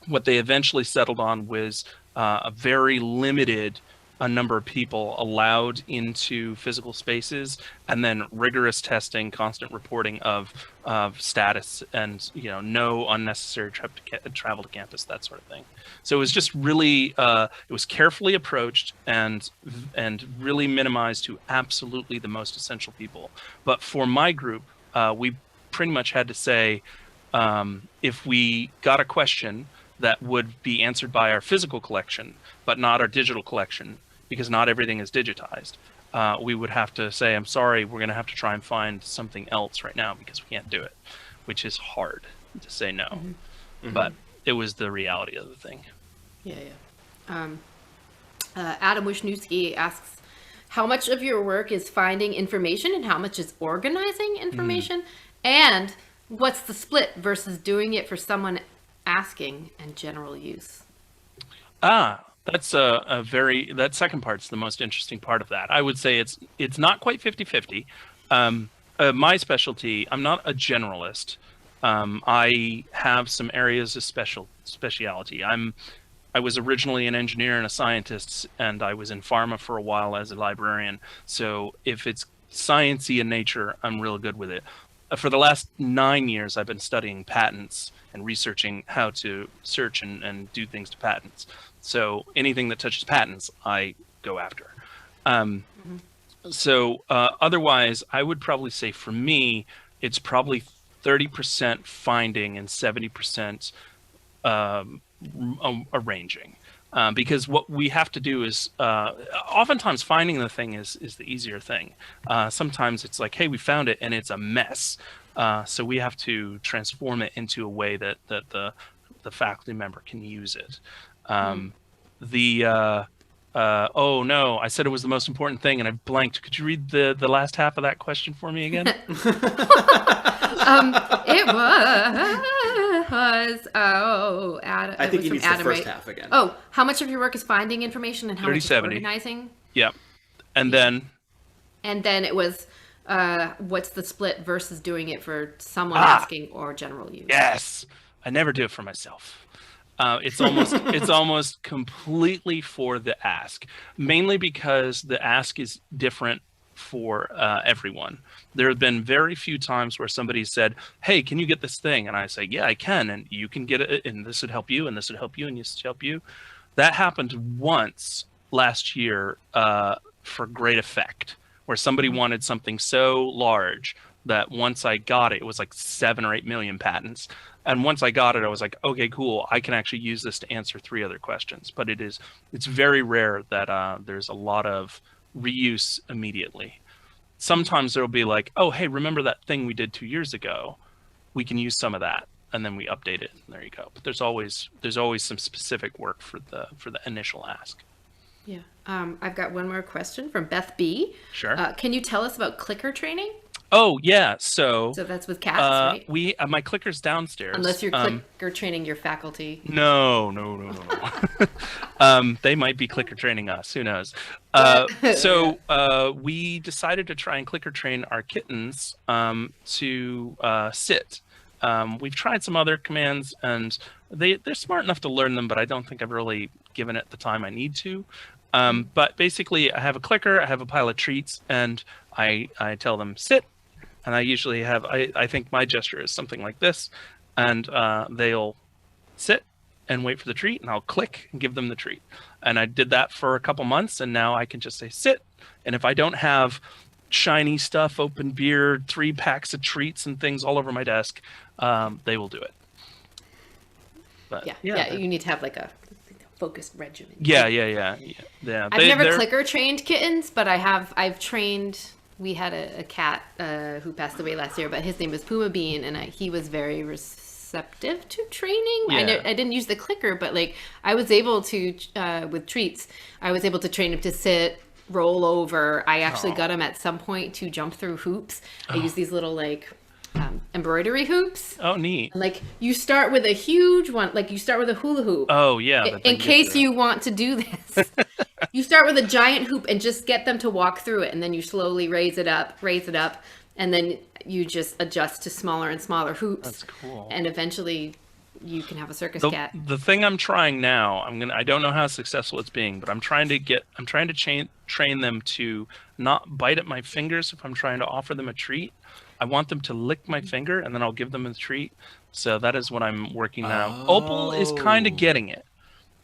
what they eventually settled on was a very limited a number of people allowed into physical spaces, and then rigorous testing, constant reporting of status, and no unnecessary travel to campus, that sort of thing. So it was just really it was carefully approached and really minimized to absolutely the most essential people. But for my group, we pretty much had to say, if we got a question that would be answered by our physical collection, but not our digital collection, because not everything is digitized, we would have to say, I'm sorry, we're going to have to try and find something else right now because we can't do it, which is hard to say no. Mm-hmm. But it was the reality of the thing. Yeah. Adam Wisniewski asks, how much of your work is finding information and how much is organizing information? And what's the split versus doing it for someone asking and general use? That's that second part's the most interesting part of that. I would say it's not quite 50-50. My specialty, I'm not a generalist. I have some areas of speciality. I was originally an engineer and a scientist, and I was in pharma for a while as a librarian. So if it's sciencey in nature, I'm real good with it. For the last 9 years, I've been studying patents and researching how to search and do things to patents. So anything that touches patents, I go after. So otherwise, I would probably say for me, it's probably 30% finding and 70% arranging. Because what we have to do is, oftentimes finding the thing is the easier thing. Sometimes it's like, hey, we found it and it's a mess. So we have to transform it into a way that the faculty member can use it. Oh no, I said it was the most important thing and I blanked. Could you read the last half of that question for me again? It was Adam. I think he needs the first right? half again. Oh, how much of your work is finding information and how much is organizing? Yeah. And then it was what's the split versus doing it for someone asking or general use? Yes. I never do it for myself. It's almost completely for the ask, mainly because the ask is different for everyone. There have been very few times where somebody said, hey, can you get this thing? And I say, yeah, I can. And you can get it. And this would help you. And this would help you. And this would help you. That happened once last year for great effect, where somebody wanted something so large that once I got it, it was like 7 or 8 million patents. And once I got it, I was like, okay, cool. I can actually use this to answer 3 other questions. But it's very rare that there's a lot of reuse immediately. Sometimes there'll be like, oh, hey, remember that thing we did 2 years ago? We can use some of that, and then we update it, and there you go. But there's always some specific work for the initial ask. Yeah. I've got one more question from Beth B. Sure. Can you tell us about clicker training? Oh yeah, so that's with cats, right? My clicker's downstairs. Unless you're clicker training your faculty. No. They might be clicker training us. Who knows? So we decided to try and clicker train our kittens to sit. We've tried some other commands, and they're smart enough to learn them, but I don't think I've really given it the time I need to. But basically, I have a clicker, I have a pile of treats, and I tell them sit. And I usually have, I think my gesture is something like this, and they'll sit and wait for the treat, and I'll click and give them the treat. And I did that for a couple months, and now I can just say sit. And if I don't have shiny stuff, open beer, 3 packs of treats and things all over my desk, they will do it. But, yeah, you need to have like a focused regimen. Yeah. I've never clicker trained kittens, but I've trained. We had a cat who passed away last year, but his name was Puma Bean, and he was very receptive to training. Yeah. I didn't use the clicker, but like I was able to with treats. I was able to train him to sit, roll over. I actually got him at some point to jump through hoops. I use these little like embroidery hoops. Oh, neat. And, like you start with a huge one, like you start with a hula hoop. Oh yeah. In case you want to do this. You start with a giant hoop and just get them to walk through it, and then you slowly raise it up, and then you just adjust to smaller and smaller hoops. That's cool. And eventually you can have a circus The, cat. the thing I'm trying now, I don't know how successful it's being, but I'm trying to train them to not bite at my fingers if I'm trying to offer them a treat. I want them to lick my finger, and then I'll give them a treat. So that is what I'm working now. Opal is kind of getting it.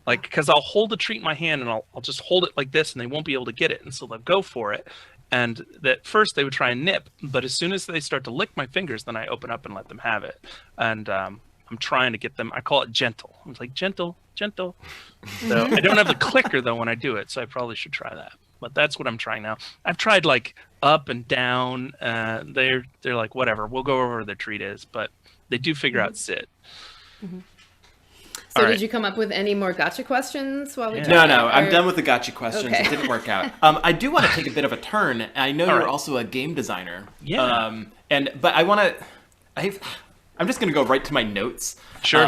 Like, because I'll hold the treat in my hand, and I'll just hold it like this, and they won't be able to get it, and so they'll go for it. And at first they would try and nip, but as soon as they start to lick my fingers, then I open up and let them have it. And I'm trying to get them. I call it gentle. I'm like, gentle, gentle. So I don't have the clicker though when I do it, so I probably should try that. But that's what I'm trying now. I've tried like up and down. They're like, whatever, we'll go over where the treat is, but they do figure out sit. So All did right. you come up with any more gotcha questions while we Yeah. talked? No, I'm Or- done with the gotcha questions. Okay. It didn't work out. I do want to take a bit of a turn. I know All you're right. also a game designer. Yeah. But I want to. I'm just gonna go right to my notes. Sure.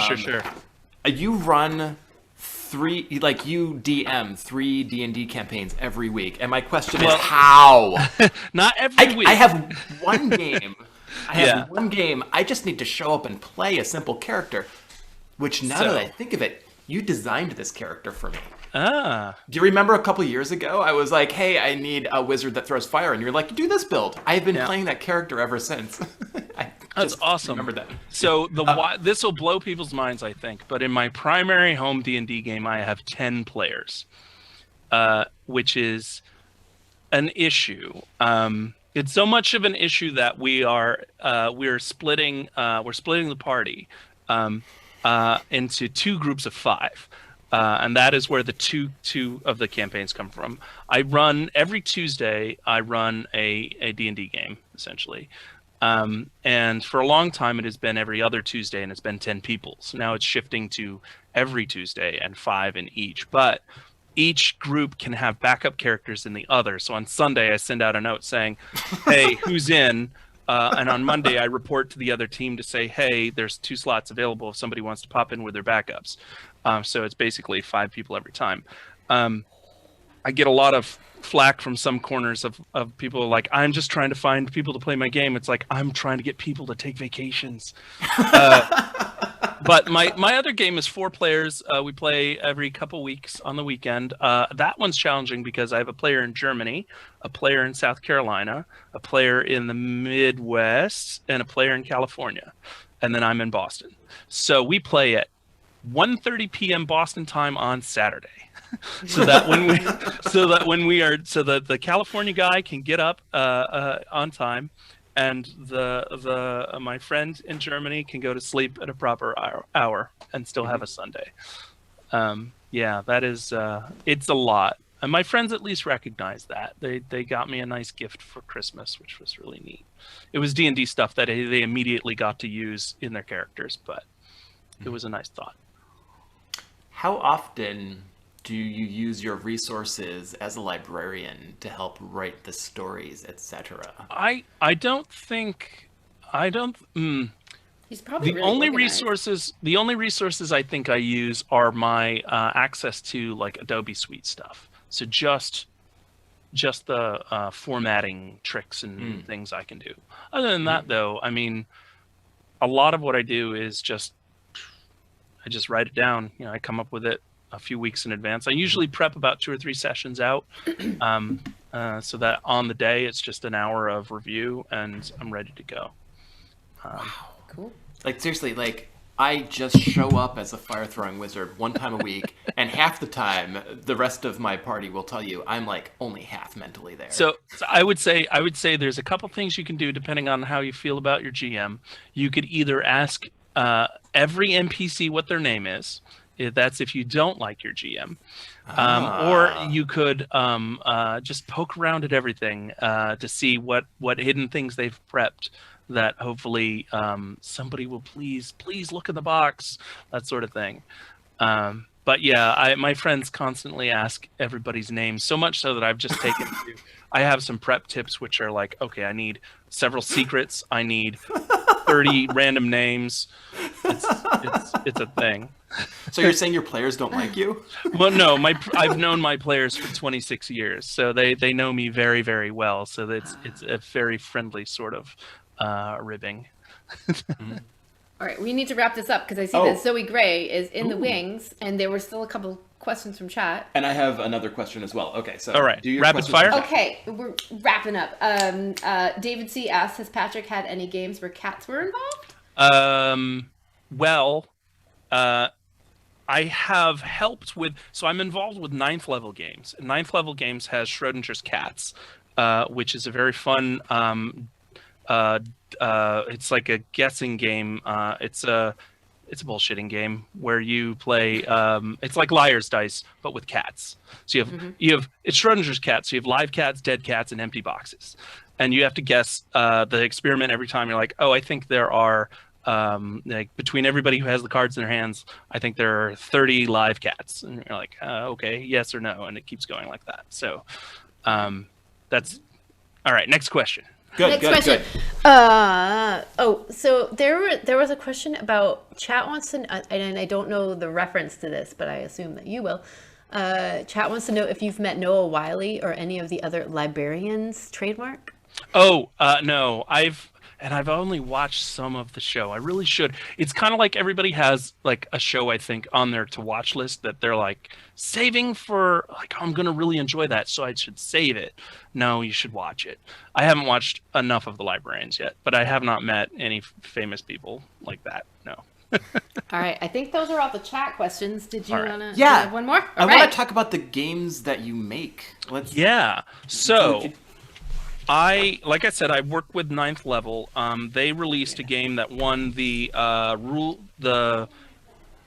You run you DM 3 D&D campaigns every week, and my question is how? Not every week. I have one game. Yeah. One game. I just need to show up and play a simple character. Which now that I think of it, you designed this character for me. Ah. Do you remember a couple years ago? I was like, "Hey, I need a wizard that throws fire," and you're like, "Do this build." I've been playing that character ever since. That's awesome. Remember that? So this will blow people's minds, I think. But in my primary home D&D game, I have 10 players, which is an issue. It's so much of an issue that we're splitting the party into 2 groups of 5. And that is where the two of the campaigns come from. I run every Tuesday. I run a D&D game essentially, and for a long time it has been every other Tuesday, and it's been 10 people. So now it's shifting to every Tuesday and 5 in each. But each group can have backup characters in the other. So on Sunday I send out a note saying, "Hey, who's in?" And on Monday, I report to the other team to say, "Hey, there's 2 slots available if somebody wants to pop in with their backups." So it's basically 5 people every time. I get a lot of flack from some corners of people like, "I'm just trying to find people to play my game." It's like, I'm trying to get people to take vacations. But my other game is 4 players. We play every couple weeks on the weekend. That one's challenging because I have a player in Germany, a player in South Carolina, a player in the Midwest, and a player in California. And then I'm in Boston. So we play at 1:30 p.m. Boston time on Saturday. so that the California guy can get up on time, and my friend in Germany can go to sleep at a proper hour and still have a Sunday. That is it's a lot. And my friends at least recognize that. They got me a nice gift for Christmas, which was really neat. It was D&D stuff that they immediately got to use in their characters, but it was a nice thought. How often do you use your resources as a librarian to help write the stories, etc.? He's probably The really only organized. the only resources I think I use are my access to like Adobe Suite stuff. So just the formatting tricks and things I can do. Other than that, though, I mean, a lot of what I do is I just write it down. I come up with it a few weeks in advance. I usually prep about 2 or 3 sessions out, so that on the day it's just an hour of review and I'm ready to go. Wow. Cool. Like, seriously, like, I just show up as a fire-throwing wizard one time a week, and half the time, the rest of my party will tell you I'm, like, only half mentally there. So I would say there's a couple things you can do depending on how you feel about your GM. You could either ask every NPC what their name is. That's if you don't like your GM. Or you could just poke around at everything to see what hidden things they've prepped that hopefully somebody will please look in the box, that sort of thing. But yeah, my friends constantly ask everybody's name, so much so that I've just taken I have some prep tips which are like, okay, I need several secrets, I need 30 random names. It's a thing. So you're saying your players don't like you? Well, no, I've known my players for 26 years, so they know me very, very well. So it's a very friendly sort of ribbing. All right, we need to wrap this up because I see Oh. that Zoe Gray is in the Ooh. wings, and there were still a couple questions from chat. And I have another question as well. Okay, so All right. do your Rapid questions fire? from chat. Okay, we're wrapping up. David C. asks, has Patrick had any games where cats were involved? Well, I have helped with, so I'm involved with ninth level games. Ninth level games has Schrodinger's Cats, which is a very fun, it's like a guessing game. It's a bullshitting game where you play, it's like Liar's Dice, but with cats. So you have, it's Schrodinger's Cats. So you have live cats, dead cats, and empty boxes. And you have to guess the experiment every time. You're like, oh, I think there are, like between everybody who has the cards in their hands, I think there are 30 live cats. And you're like, okay, yes or no. And it keeps going like that. So that's, all right, next question. Next question. So there was a question about chat wants to, and I don't know the reference to this, but I assume that you will. Chat wants to know if you've met Noah Wiley or any of the other librarians trademark. Oh, no, I've only watched some of the show. I really should. It's kind of like everybody has like a show, I think, on their to watch list that they're like saving for, like, I'm going to really enjoy that, so I should save it. No, you should watch it. I haven't watched enough of the librarians yet, but I have not met any famous people like that. No. All right. I think those are all the chat questions. Did you All right. want to Yeah. have one more? I All want right. to talk about the games that you make. Let's. Yeah. So like I said, I worked with ninth level. They released a game that won the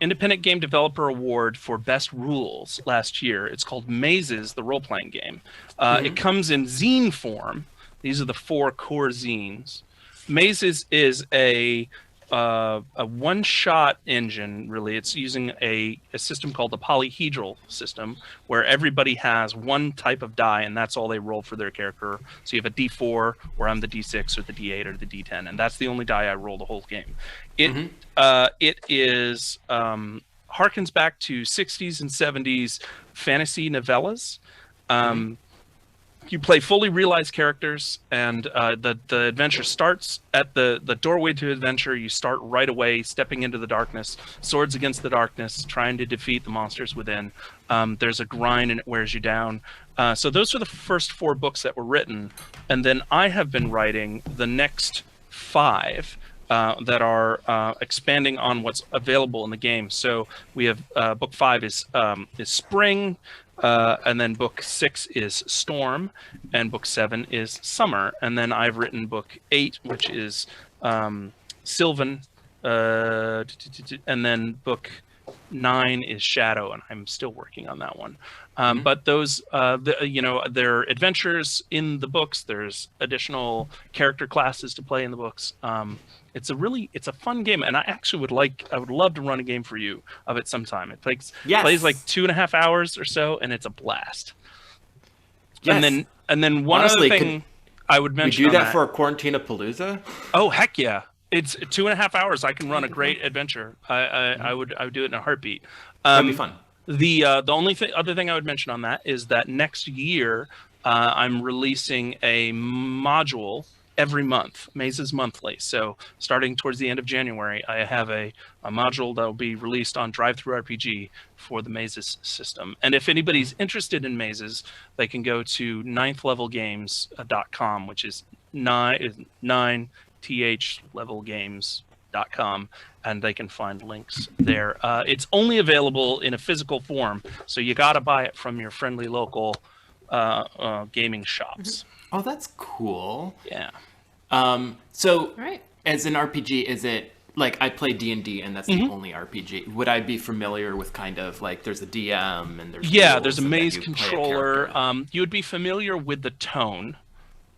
Independent Game Developer Award for Best Rules last year. It's called Mazes, the role-playing game. It comes in zine form. These are the 4 core zines. Mazes is a one-shot engine, really. It's using a system called the polyhedral system, where everybody has one type of die, and that's all they roll for their character. So you have a D4, where I'm the D6, or the D8, or the D10, and that's the only die I roll the whole game. It is harkens back to 60s and 70s fantasy novellas. You play fully realized characters, and the adventure starts at the doorway to adventure. You start right away, stepping into the darkness, swords against the darkness, trying to defeat the monsters within. There's a grind, and it wears you down. So those are the first 4 books that were written, and then I have been writing the next 5 that are expanding on what's available in the game. So we have book 5 is Spring. And then book 6 is Storm, and book 7 is Summer, and then I've written book 8, which is Sylvan, and then book 9 is Shadow, and I'm still working on that one. But those, there are adventures in the books. There's additional character classes to play in the books. It's a fun game, and I actually would love to run a game for you of it sometime. It plays like 2.5 hours or so, and it's a blast. Yes. And then one Honestly, other thing I would mention. We do that for a Quarantinapalooza? Oh, heck yeah. It's 2.5 hours. I can run a great adventure. I would do it in a heartbeat. That'd be fun. The only other thing I would mention on that is that next year I'm releasing a module every month, Mazes Monthly. So starting towards the end of January, I have a module that will be released on Drive-Thru-RPG for the Mazes system. And if anybody's interested in Mazes, they can go to ninthlevelgames.com, which is 9thlevelgames.com, and they can find links there. It's only available in a physical form, so you got to buy it from your friendly local gaming shops. Oh, that's cool. Yeah. So Right. as an RPG, is it like I play D&D and that's the only RPG? Would I be familiar with kind of like there's a DM and there's There's a rules and then maze you play a controller. character? You would be familiar with the tone.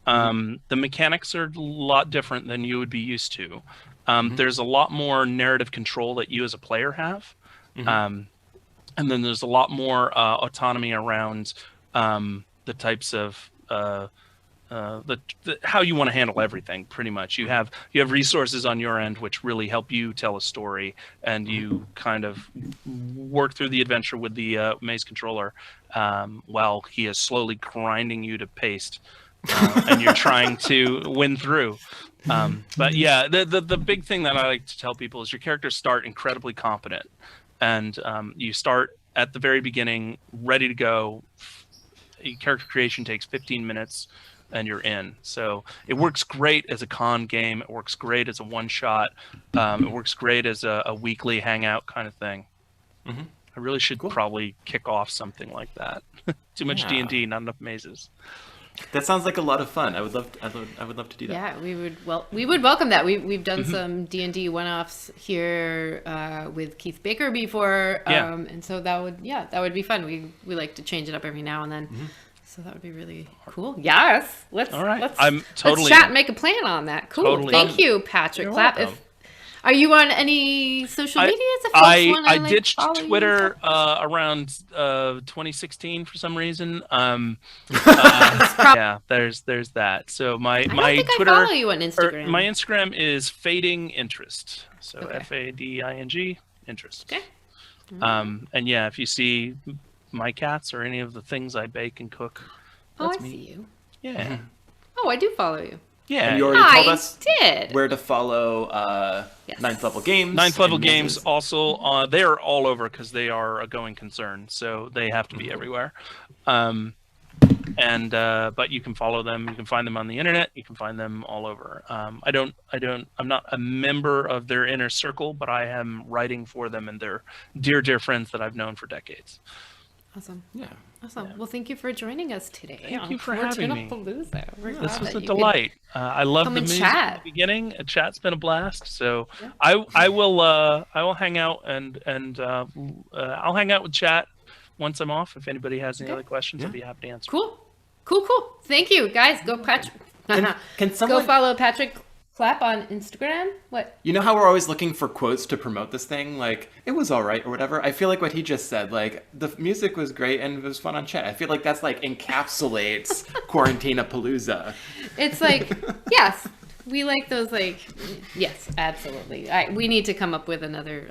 The mechanics are a lot different than you would be used to. There's a lot more narrative control that you as a player have. And then there's a lot more autonomy around the types of how you want to handle everything. Pretty much, you have resources on your end which really help you tell a story, and you kind of work through the adventure with the maze controller while he is slowly grinding you to paste, and you're trying to win through. But yeah, the big thing that I like to tell people is your characters start incredibly competent, and you start at the very beginning ready to go. Character creation takes 15 minutes and you're in. So it works great as a con game. It works great as a one shot. It works great as a weekly hangout kind of thing. Mm-hmm. I really should probably kick off something like that. Too much D&D, not enough mazes. That sounds like a lot of fun. I would love to do that. Yeah, we would welcome that. We've done some D&D one-offs here with Keith Baker before, and so that would be fun. We like to change it up every now and then, so that would be really cool. Yes, let's let's chat and make a plan on that. Cool. Totally. Thank you, Patrick Clapp. Are you on any social medias? I ditched Twitter around 2016 for some reason. Yeah, there's that. So my Twitter, I follow you on Instagram. My Instagram is Fading Interest. So FADING interest. Okay. And yeah, if you see my cats or any of the things I bake and cook, that's me. See you. Yeah. Oh, I do follow you. Yeah, and you already told us did. where to follow Ninth Level Games. Ninth Level Games also, they are all over because they are a going concern, so they have to be everywhere. But you can follow them. You can find them on the internet. You can find them all over. I'm not a member of their inner circle, but I am writing for them, and they're dear friends that I've known for decades. Awesome. Yeah. Awesome. Well, thank you for joining us today. Thank you for having me. This was a you delight. I love the music at the beginning. Chat's been a blast. So I will hang out and I'll hang out with chat once I'm off. If anybody has any other questions, I'll be happy to answer. Cool. Thank you, guys. Go Patrick. Can someone go follow Patrick Clapp on Instagram? What? You know how we're always looking for quotes to promote this thing? Like, it was all right or whatever. I feel like what he just said, like, the music was great and it was fun on chat. I feel like that's like encapsulates Quarantinapalooza. It's like, yes, we like those, like, yes, absolutely. We need to come up with another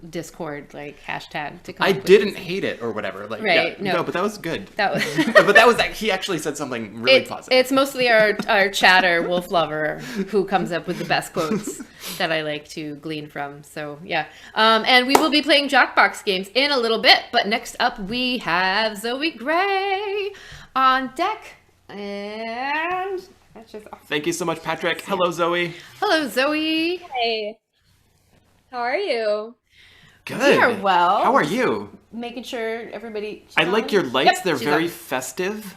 Discord, like, hashtag to come I up with didn't hate it or whatever. Like, right, no, but that was good. That was but that was like, he actually said something really positive. It's mostly our chatter, Wolf Lover, who comes up with the best quotes that I like to glean from. So, yeah. And we will be playing Jackbox games in a little bit. But next up, we have Zoe Gray on deck. And... Thank you so much, Patrick. Hello, Zoe. Hello, Zoe. Hey. How are you? Good. We are well. How are you? Making sure everybody... I like your lights. Yep, they're very on. festive.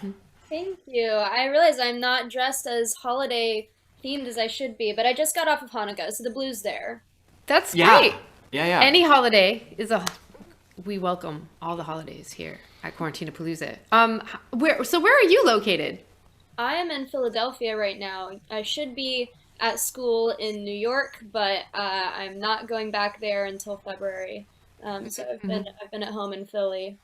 Thank you. I realize I'm not dressed as holiday themed as I should be, but I just got off of Hanukkah, so the blue's there. That's great. Yeah. Any holiday is we welcome all the holidays here at Quarantinapalooza. Where are you located? I am in Philadelphia right now. I should be at school in New York, but I'm not going back there until February. So I've been at home in Philly.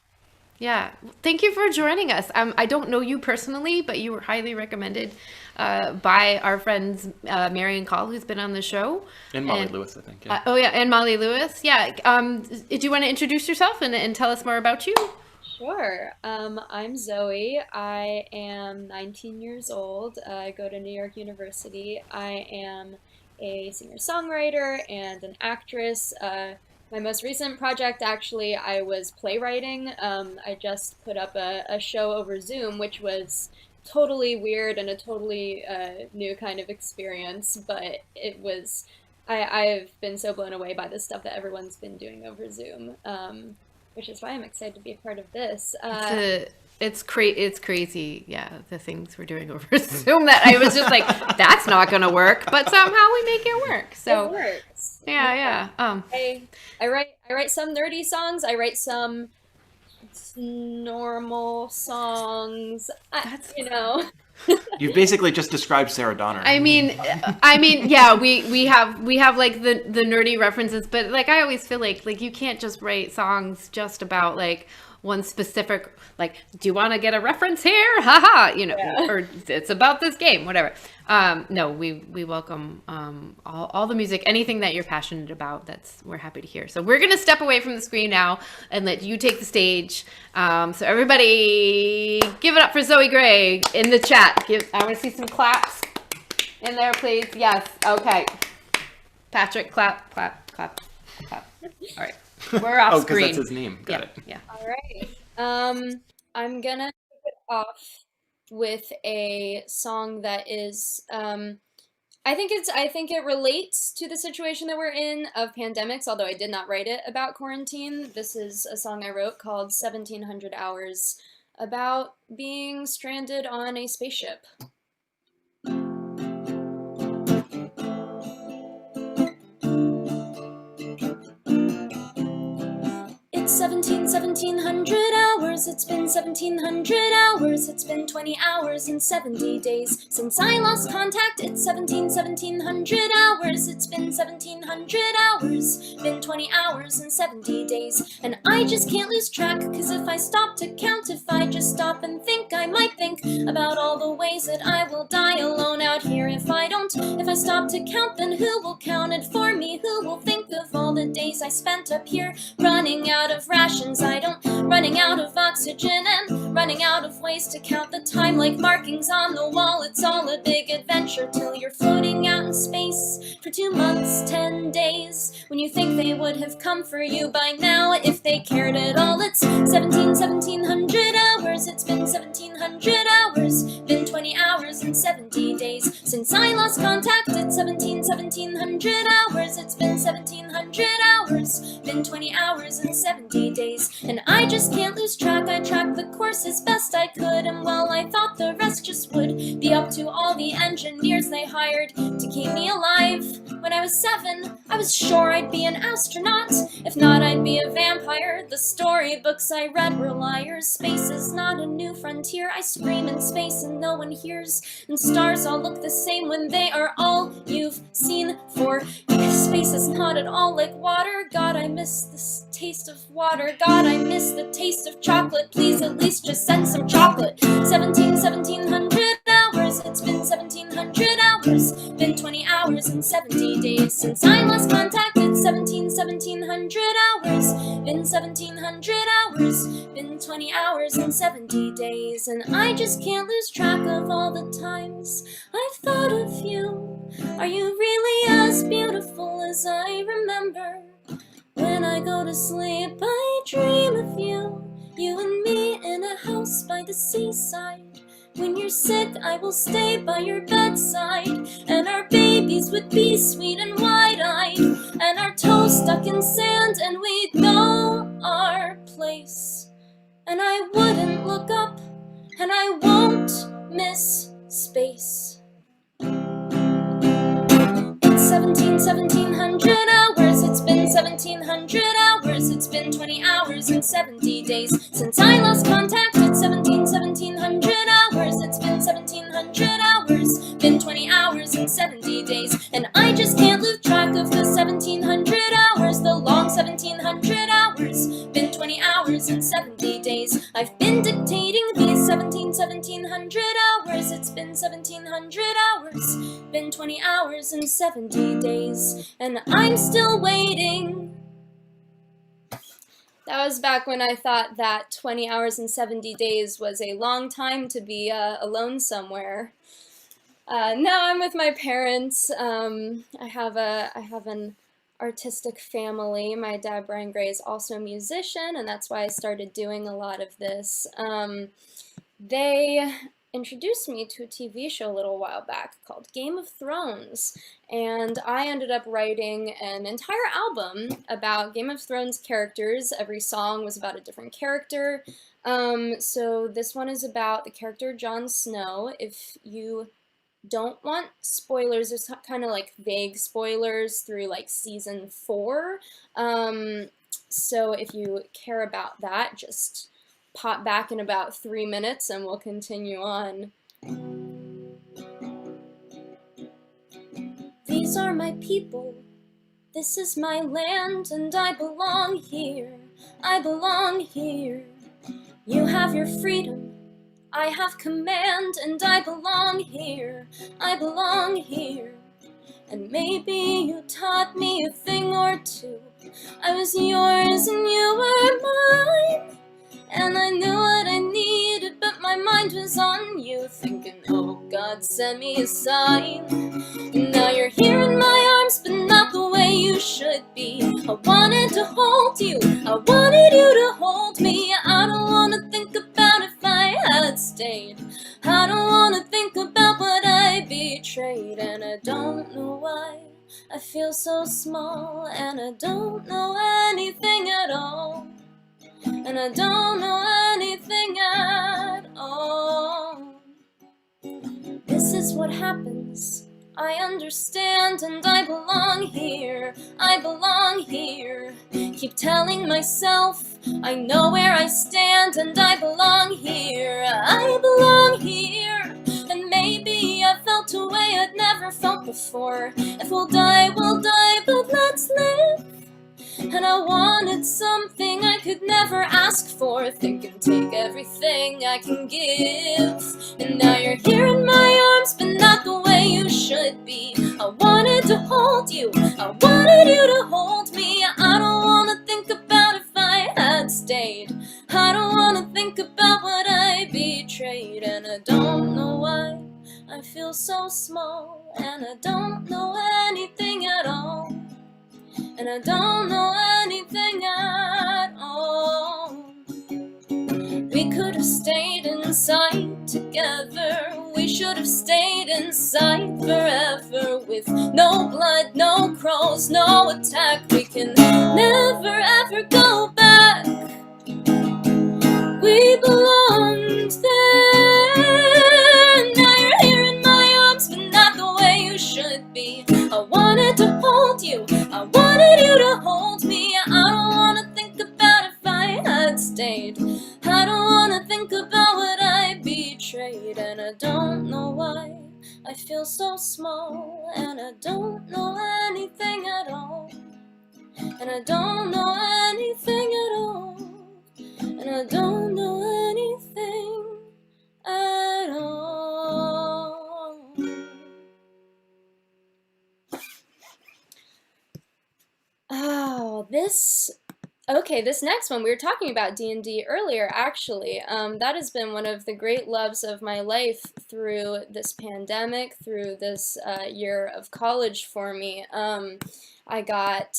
Yeah. Thank you for joining us. I don't know you personally, but you were highly recommended by our friends Mary and Call, who's been on the show. And Molly Lewis, I think. Yeah. And Molly Lewis. Yeah. Do you want to introduce yourself and tell us more about you? Sure. I'm Zoe. I am 19 years old. I go to New York University. I am a singer-songwriter and an actress. My most recent project, actually, I was playwriting. I just put up a show over Zoom, which was totally weird and a totally new kind of experience, but it was... I've been so blown away by the stuff that everyone's been doing over Zoom. Which is why I'm excited to be a part of this. It's crazy, yeah, the things we're doing over Zoom that I was just like, that's not going to work, but somehow we make it work. So it works. Yeah. I write some nerdy songs. I write some normal songs. You've basically just described Sarah Donner. I mean, yeah, we have like the nerdy references, but like I always feel like you can't just write songs just about like one specific, like, do you want to get a reference here? Haha, or it's about this game, whatever. No, we welcome all the music, anything that you're passionate about. We're happy to hear. So we're gonna step away from the screen now and let you take the stage. So everybody, give it up for Zoe Gray in the chat. I want to see some claps In there, please. Yes. Okay. Patrick, clap, clap, clap, clap. All right. We're off Oh, because screen. that's his name. Got it. Yeah. All right. I'm gonna kick it off with a song that is I think it relates to the situation that we're in of pandemics, although I did not write it about quarantine. This is a song I wrote called 1700 Hours about being stranded on a spaceship. It's 1700 hours, it's been 1700 hours, it's been 20 hours and 70 days since I lost contact. It's 1700 hours, it's been 1700 hours, been 20 hours and 70 days, and I just can't lose track, cause if I stop to count, if I just stop and think, I might think about all the ways that I will die alone out here. If I stop to count, then who will count it for me? Who will think of all the days I spent up here, running out of rations, running out of oxygen, and running out of ways to count the time like markings on the wall. It's all a big adventure till you're floating out in space for 2 months, 10 days, when you think they would have come for you by now if they cared at all. It's 1700 hours, it's been 1700 hours, been 20 hours and 70 days since I lost contact. It's 1700 hours, it's been 1700 hours, been 20 hours and 70 days, and I just can't lose track. I tracked the course as best I could, and well, I thought the rest just would be up to all the engineers they hired to keep me alive. When I was 7, I was sure I'd be an astronaut. If not, I'd be a vampire. The storybooks I read were liars. Space is not a new frontier. I scream in space and no one hears, and stars all look the same when they are all you've seen for. Space is not at all like water. God, I miss the taste of water. God, I miss the taste of chocolate. Please at least just send some chocolate. 1700 hours, it's been 1700 hours, been 20 hours and 70 days since I lost contact. It's 1700 hours, been 1700 hours, been 20 hours and 70 days, and I just can't lose track of all the times I've thought of you. Are you really as beautiful as I remember? When I go to sleep, I dream of you, you and me in a house by the seaside. When you're sick, I will stay by your bedside, and our babies would be sweet and wide-eyed, and our toes stuck in sand, and we'd know our place. And I wouldn't look up, and I won't miss space. It's 1700 hours, it's been 1700 hours, it's been 20 hours and 70 days since I lost contact. It's 1700 hours, it's been 1700 hours, been 20 hours and 70 days, and I just can't lose track of the 1700 hours, the long 1700 hours, been 20 hours and 70 days. I've been dictating these 1700 hours, it's been 1700 hours, been 20 hours and 70 days, and I'm still waiting. That was back when I thought that 20 hours and 70 days was a long time to be alone somewhere. Now I'm with my parents. I have an artistic family. My dad, Brian Gray, is also a musician, and that's why I started doing a lot of this. They introduced me to a TV show a little while back called Game of Thrones, and I ended up writing an entire album about Game of Thrones characters. Every song was about a different character. So this one is about the character Jon Snow. If you don't want spoilers, there's kind of like vague spoilers through like season 4. So if you care about that, just pop back in about 3 minutes and we'll continue on. These are my people, this is my land, and I belong here, I belong here. You have your freedom, I have command, and I belong here, I belong here. And maybe you taught me a thing or two. I was yours and you were mine, and I knew what I needed, but my mind was on you, thinking, oh God, sent me a sign. Now you're here in my arms, but not the way you should be. I wanted to hold you, I wanted you to hold me. I don't wanna think about if I had stayed. I don't wanna think about what I betrayed. And I don't know why I feel so small, and I don't know anything at all. And I don't know anything at all. This is what happens, I understand, and I belong here, I belong here. Keep telling myself I know where I stand, and I belong here, I belong here. And maybe I felt a way I'd never felt before. If we'll die, but let's live. And I wanted something I could never ask for. Think and take everything I can give. And now you're here in my arms, but not the way you should be. I wanted to hold you, I wanted you to hold me. I don't wanna think about if I had stayed. I don't wanna think about what I betrayed. And I don't know why I feel so small, and I don't know anything at all. And I don't know anything at all. We could have stayed inside together. We should have stayed inside forever. With no blood, no crows, no attack. We can never ever go back. We belonged there. Now you're here in my arms, but not the way you should be. I wanted to hold you, I wanted you to hold me. I don't wanna think about if I had stayed. I don't wanna think about what I betrayed. And I don't know why I feel so small, and I don't know anything at all. And I don't know anything at all. And I don't know anything at all. Oh, this next one, we were talking about D&D earlier, actually. That has been one of the great loves of my life through this pandemic, through this year of college for me. I got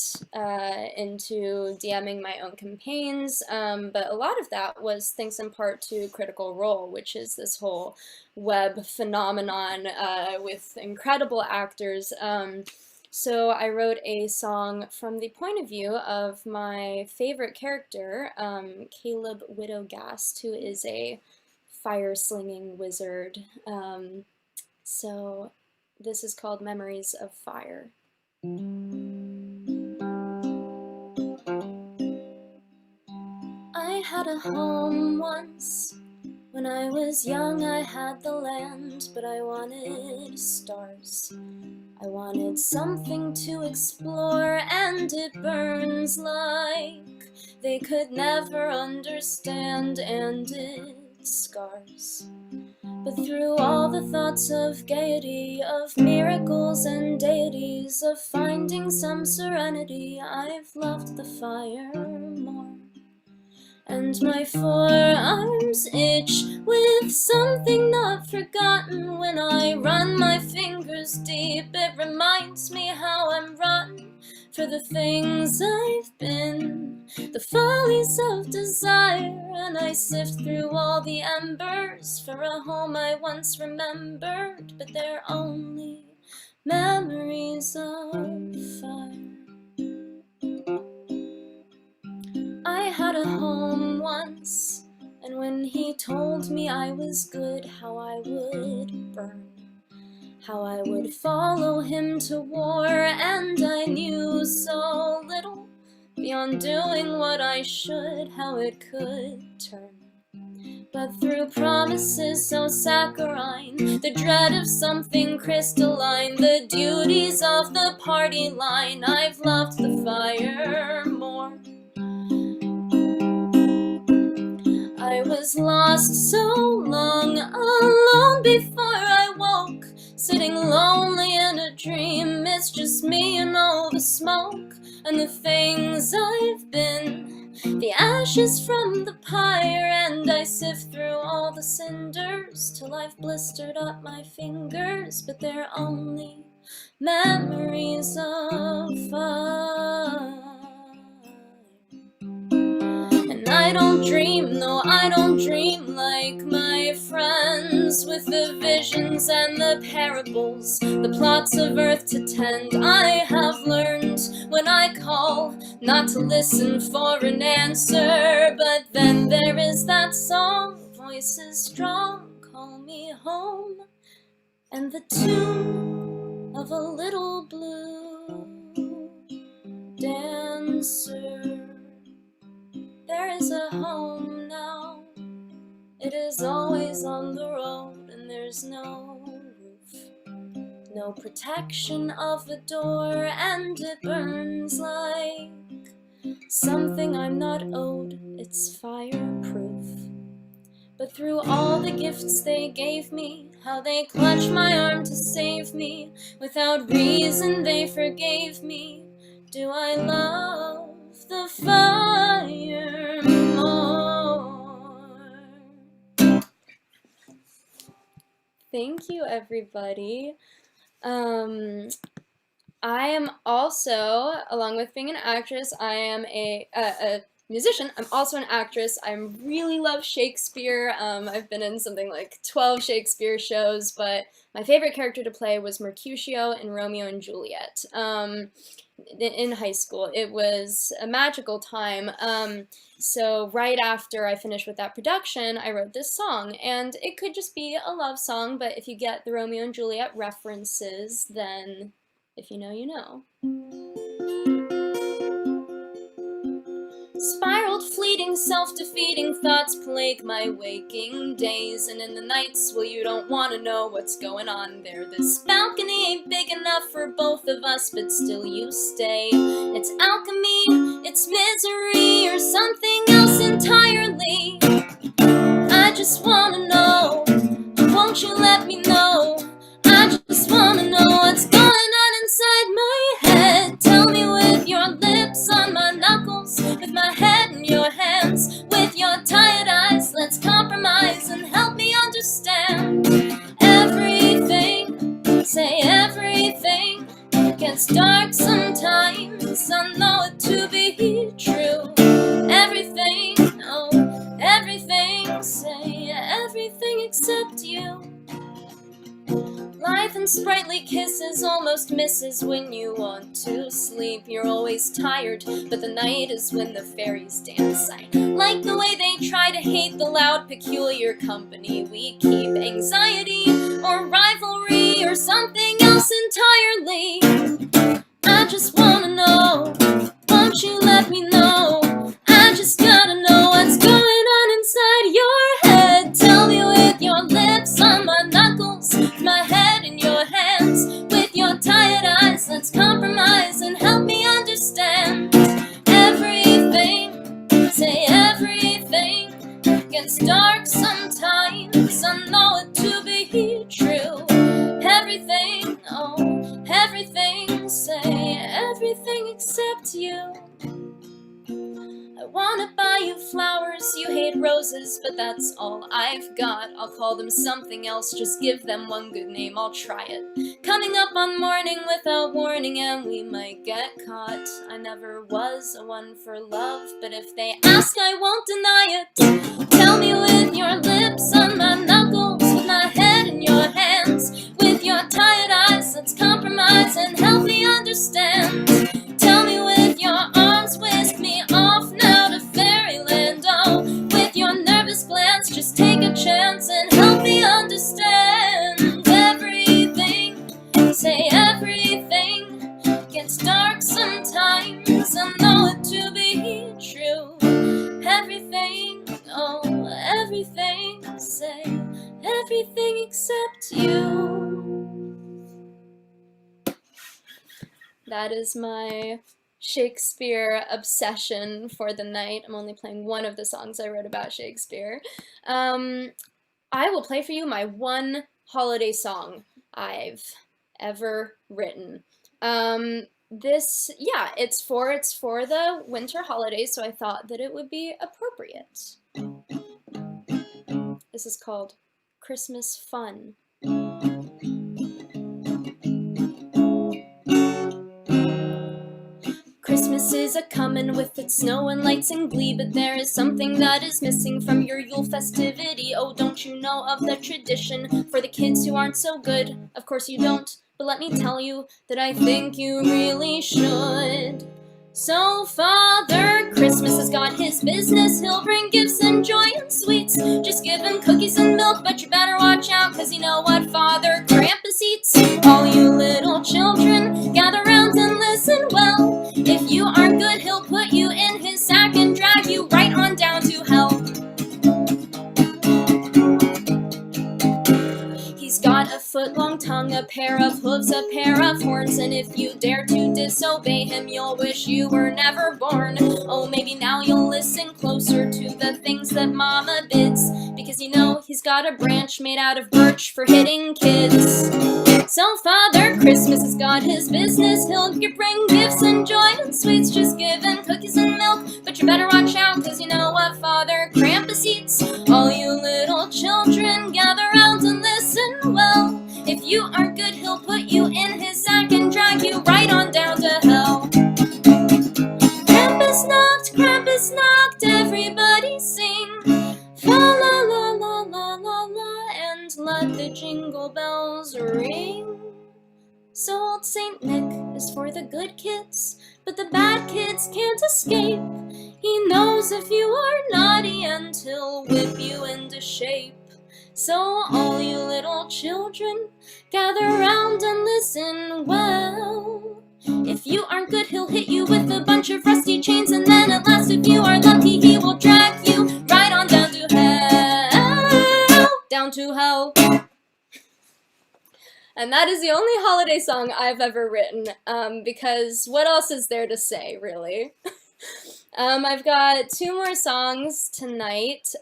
into DMing my own campaigns, but a lot of that was thanks in part to Critical Role, which is this whole web phenomenon with incredible actors. So I wrote a song from the point of view of my favorite character, Caleb Widowgast, who is a fire-slinging wizard. So this is called Memories of Fire. I had a home once. When I was young, I had the land, but I wanted stars. I wanted something to explore, and it burns like they could never understand, and it scars. But through all the thoughts of gaiety, of miracles and deities, of finding some serenity, I've loved the fire more. And my forearms itch with something not forgotten. When I run my fingers deep, it reminds me how I'm rotten for the things I've been, the follies of desire. And I sift through all the embers for a home I once remembered, but they're only memories of fire. I had a home once, and when he told me I was good, how I would burn, how I would follow him to war, and I knew so little beyond doing what I should, how it could turn. But through promises so saccharine, the dread of something crystalline, the duties of the party line, I've loved the fire more. I was lost so long, alone before I woke, sitting lonely in a dream. It's just me and all the smoke, and the things I've been, the ashes from am the pyre, and I sift through all the cinders till I've blistered up my fingers, but they're only memories of fire. And I don't dream, no, I don't dream like my friends, with the visions and the parables, the plots of earth to tend. I have learned when I call not to listen for an answer, but then there is that song, voices strong, call me home, and the tune of a little blue dancer. There is a home now, it is always on the road, and there's no roof, no protection of a door, and it burns like something I'm not owed, it's fireproof. But through all the gifts they gave me, how they clutched my arm to save me, without reason they forgave me, do I love the fire more? Thank you, everybody. I am also, along with being an actress, I am a musician. I'm also an actress. I really love Shakespeare. I've been in something like 12 Shakespeare shows, but my favorite character to play was Mercutio in Romeo and Juliet. In high school, it was a magical time. So right after I finished with that production, I wrote this song, and it could just be a love song, but if you get the Romeo and Juliet references, then if you know, you know. Spiraled, fleeting, self-defeating thoughts plague my waking days, and in the nights, well, you don't want to know what's going on there. This balcony ain't big enough for both of us, but still you stay. It's alchemy, it's misery, or something else entirely. I just want to know, won't you let me know? I just want to know what's going on inside my head. Tell me with your lips on my knuckles, with my head in your hands, with your tired eyes, let's compromise and help me understand. Everything, say everything, gets dark sometimes, I know it to be true. Everything, oh, everything, say everything except you. Lithe and sprightly kisses, almost misses when you want to sleep. You're always tired, but the night is when the fairies dance. I like the way they try to hate the loud, peculiar company we keep. Anxiety, or rivalry, or something else entirely. I just wanna know, won't you let me know? I just gotta know what's going on inside your head. Tell me with your lips on my knuckles, my head in your hands, with your tired eyes, let's compromise and help me understand. Everything, say everything, gets dark sometimes, I know it to be true. Everything, oh, everything, say everything except you. I wanna buy you flowers, you hate roses, but that's all I've got. I'll call them something else, just give them one good name, I'll try it. Coming up on morning without warning, and we might get caught. I never was a one for love, but if they ask, I won't deny it. Tell me with your lips on my knuckles, with my head in your hands, with your tired eyes, let's compromise and help me understand. Tell me with your arms, whisk me off now to fairyland, oh, with your nervous glance, just take a chance and help me understand. Everything, say everything, gets dark sometimes, I know it to be true. Everything, oh, everything, say everything except you. That is my Shakespeare obsession for the night. I'm only playing one of the songs I wrote about Shakespeare. I will play for you my one holiday song I've ever written. it's for the winter holidays, so I thought that it would be appropriate. This is called Christmas Fun. Christmas is a-comin' with its snow and lights and glee, but there is something that is missing from your Yule festivity. Oh, don't you know of the tradition for the kids who aren't so good? Of course you don't, but let me tell you that I think you really should. So Father Christmas has got his business, he'll bring gifts and joy and sweets. Just give him cookies and milk, but you better watch out, 'cause you know what Father Krampus eats. All you little children, gather round and listen well. If you aren't good, he'll put you in his sack and drag you right on down to hell. He's got a foot-long tongue, a pair of hooves, a pair of horns, and if you dare to disobey him, you'll wish you were never born. Oh, maybe now you'll listen closer to the things that Mama bids, because you know he's got a branch made out of birch for hitting kids. So Father Christmas has got his business, he'll bring gifts and joy and sweets. Just give him cookies and milk, but you better watch out, 'cause you know what Father Krampus eats. All you little children, gather round and listen well. If you aren't good, he'll put you in his sack and drag you right on down to hell. Krampus knocked, everybody sing. Fa la la la la la la, and let the jingle bells ring. So old Saint Nick is for the good kids, but the bad kids can't escape. He knows if you are naughty and he'll whip you into shape. So all you little children, gather round and listen well. If you aren't good, he'll hit you with a bunch of rusty chains, and then at last, if you are lucky, he will drag you right on down to hell. Down to hell. And that is the only holiday song I've ever written, because what else is there to say, really? I've got 2 more songs tonight.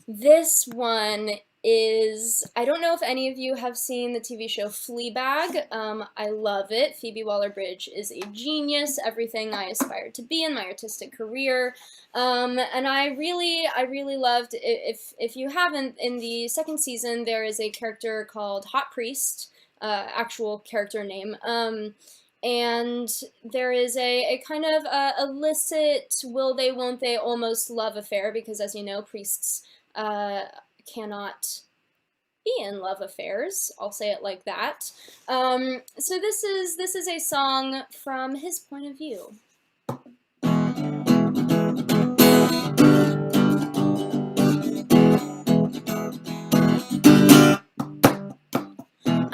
This one is, I don't know if any of you have seen the TV show Fleabag. I love it. Phoebe Waller-Bridge is a genius, everything I aspired to be in my artistic career. And I really loved, if you haven't, in the 2nd season, there is a character called Hot Priest, actual character name. And there is a kind of illicit will they, won't they, almost love affair, because as you know, priests cannot be in love affairs. I'll say it like that. So this is a song from his point of view.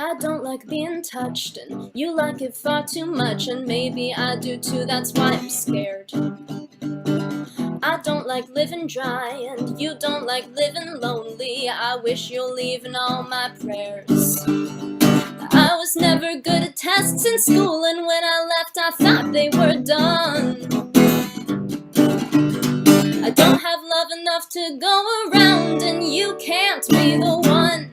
I don't like being touched, and you like it far too much, and maybe I do too, that's why I'm scared. I don't like living dry, and you don't like living lonely. I wish you'll leave in all my prayers. I was never good at tests in school, and when I left I thought they were done. I don't have love enough to go around, and you can't be the one.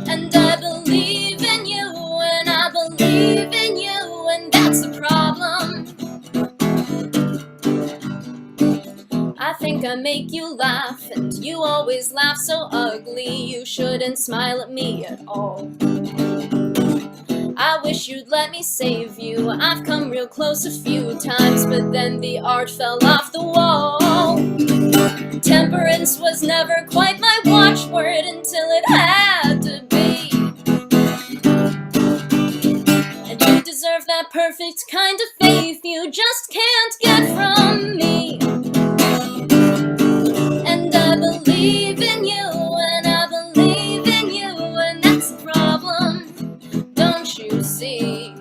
And I believe in you, and I believe in you, and that's the problem. I think I make you laugh, and you always laugh so ugly. You shouldn't smile at me at all. I wish you'd let me save you. I've come real close a few times, but then the art fell off the wall. Temperance was never quite my watchword until it had to be. And you deserve that perfect kind of faith you just can't get from me. And I believe in you, and I believe in you, and that's the problem, don't you see?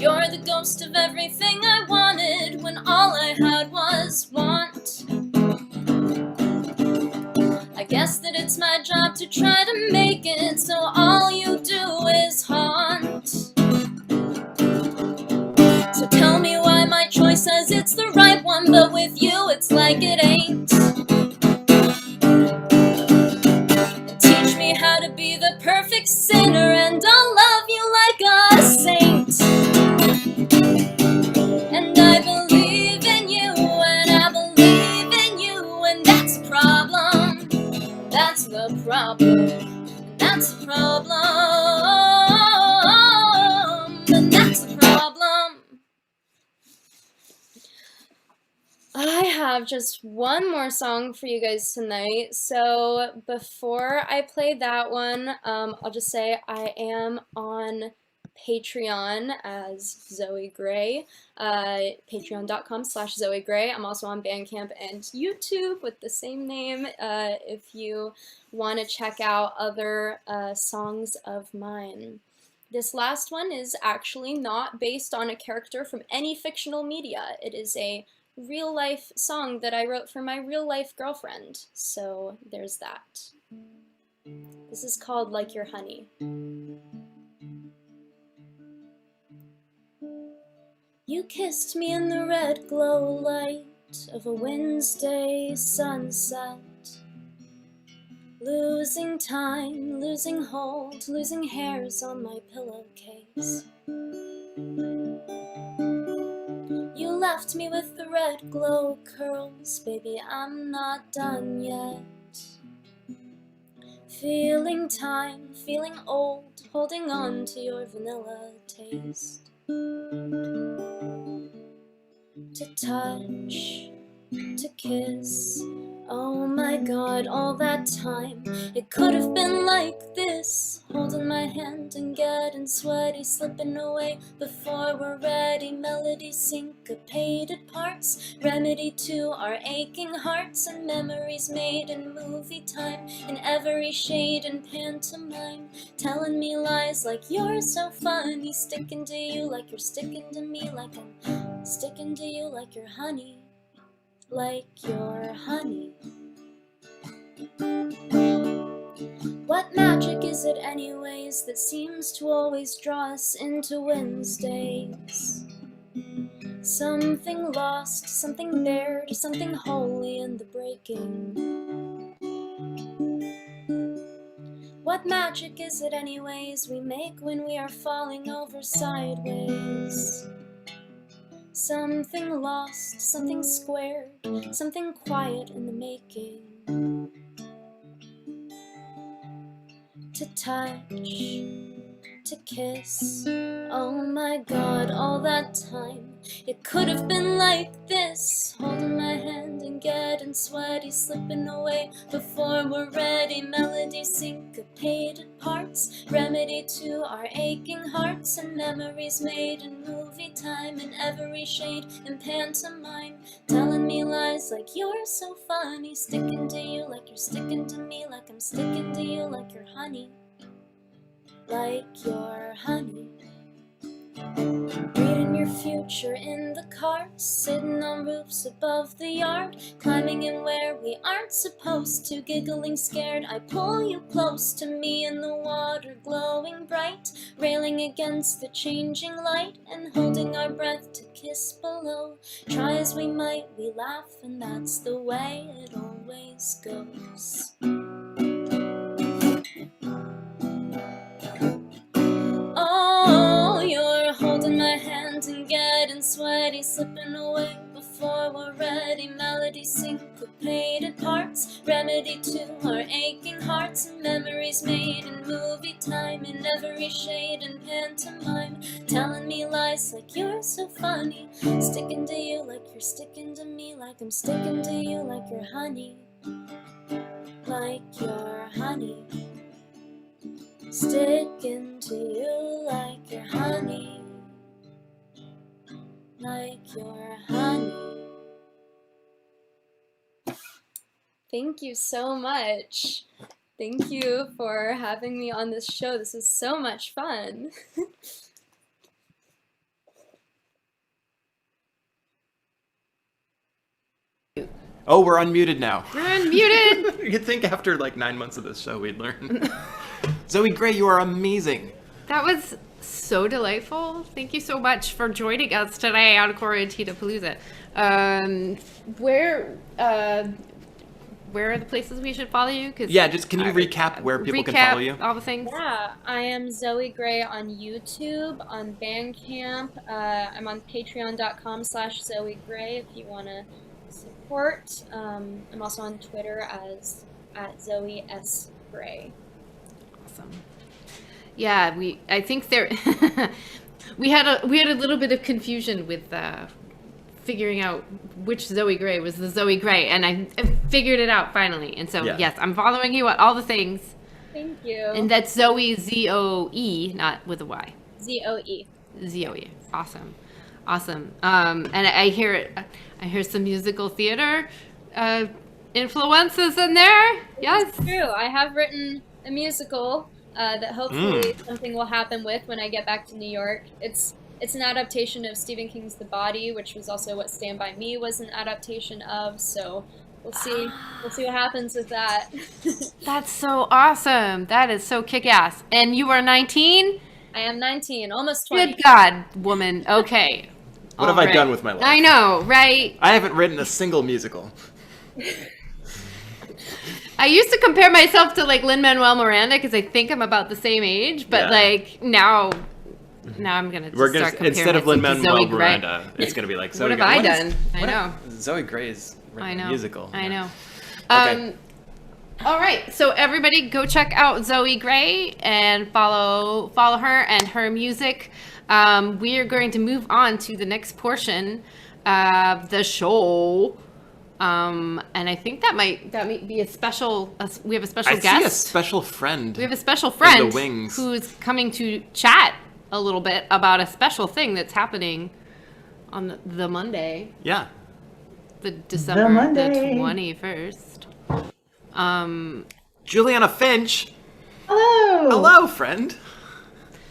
You're the ghost of everything I wanted when all I had was want. I guess that it's my job to try to make it, so all you do is haunt. So tell me why my choice says it's the right one, but with you it's like it ain't. have just one more song for you guys tonight. So before I play that one, I'll just say I am on Patreon as Zoe Gray, patreon.com/Zoe Gray. I'm also on Bandcamp and YouTube with the same name if you want to check out other songs of mine. This last one is actually not based on a character from any fictional media. It is a real-life song that I wrote for my real-life girlfriend. So there's that. This is called Like Your Honey. You kissed me in the red glow light of a Wednesday sunset. Losing time, losing hold, losing hairs on my pillowcase. You left me with the red glow curls, baby, I'm not done yet. Feeling time, feeling old, holding on to your vanilla taste. To touch, to kiss, oh my god, all that time. It could have been like this, holding my hand and getting sweaty, slipping away before we're ready. Melody syncopated parts, remedy to our aching hearts, and memories made in movie time, in every shade and pantomime. Telling me lies like you're so funny, sticking to you like you're sticking to me, like I'm sticking to you like you're honey, like you're honey. What magic is it anyways that seems to always draw us into Wednesdays? Something lost, something bared, something holy in the breaking. What magic is it anyways we make when we are falling over sideways? Something lost, something squared, something quiet in the making. To touch, to kiss, oh my god, all that time. It could have been like this, holding my hand and getting sweaty, slipping away before we're ready. Melody syncopated parts, remedy to our aching hearts, and memories made in movie time, in every shade and pantomime. Telling me lies like you're so funny, sticking to you like you're sticking to me, like I'm sticking to you like you're honey, like you're honey. Reading your future in the cars, sitting on roofs above the yard, climbing in where we aren't supposed to, giggling scared. I pull you close to me in the water, glowing bright, railing against the changing light, and holding our breath to kiss below. Try as we might, we laugh, and that's the way it always goes. Oh, you're holding my hand and getting sweaty, slipping away before we're ready. Melody syncopated parts, remedy to our aching hearts, and memories made in movie time, in every shade and pantomime. Telling me lies like you're so funny, sticking to you like you're sticking to me, like I'm sticking to you like you're honey, like you're honey. Sticking to you like you're honey, like you're honey. Thank you so much. Thank you for having me on this show. This is so much fun. Oh, we're unmuted now. We're unmuted! You'd think after like 9 months of this show we'd learn. Zoe Gray, you are amazing. That was so delightful. Thank you so much for joining us today on Quarantinapalooza. Where are the places we should follow you? Yeah, just can you recap where people can follow you? All the things. Yeah, I am Zoe Gray on YouTube, on Bandcamp. I'm on patreon.com/Zoe Gray if you want to support. I'm also on Twitter as @Zoe S. Gray. Awesome. Yeah, I think there we had a little bit of confusion with figuring out which Zoe Gray was the Zoe Gray, and I figured it out finally. And so, yes, I'm following you on all the things. Thank you. And that's Zoe, Z-O-E, not with a Y. Z-O-E. Z-O-E. Awesome. And I hear some musical theater influences in there. Yes. It's true. I have written a musical that hopefully something will happen with when I get back to New York. It's an adaptation of Stephen King's The Body, which was also what Stand By Me was an adaptation of. So we'll see what happens with that. That's so awesome. That is so kick-ass. And you are 19? I am 19, almost 20. Good God, woman. Okay. What have I done with my life? I know, right? I haven't written a single musical. I used to compare myself to like Lin-Manuel Miranda because I think I'm about the same age, but like now I'm gonna start comparing instead of myself to Lin-Manuel Zoe Gray. Miranda, it's gonna be like Zoe What have Gray. I done? I know. Zoe Gray's written a musical. I know. Okay. All right, so everybody go check out Zoe Gray and follow her and her music. We are going to move on to the next portion of the show. And I think that might be a special. We have a special guest. I see a special friend. We have a special friend in the wings. who's coming to chat a little bit about a special thing that's happening on the Monday. Yeah. The December the 21st. Juliana Finch. Hello. Hello, friend.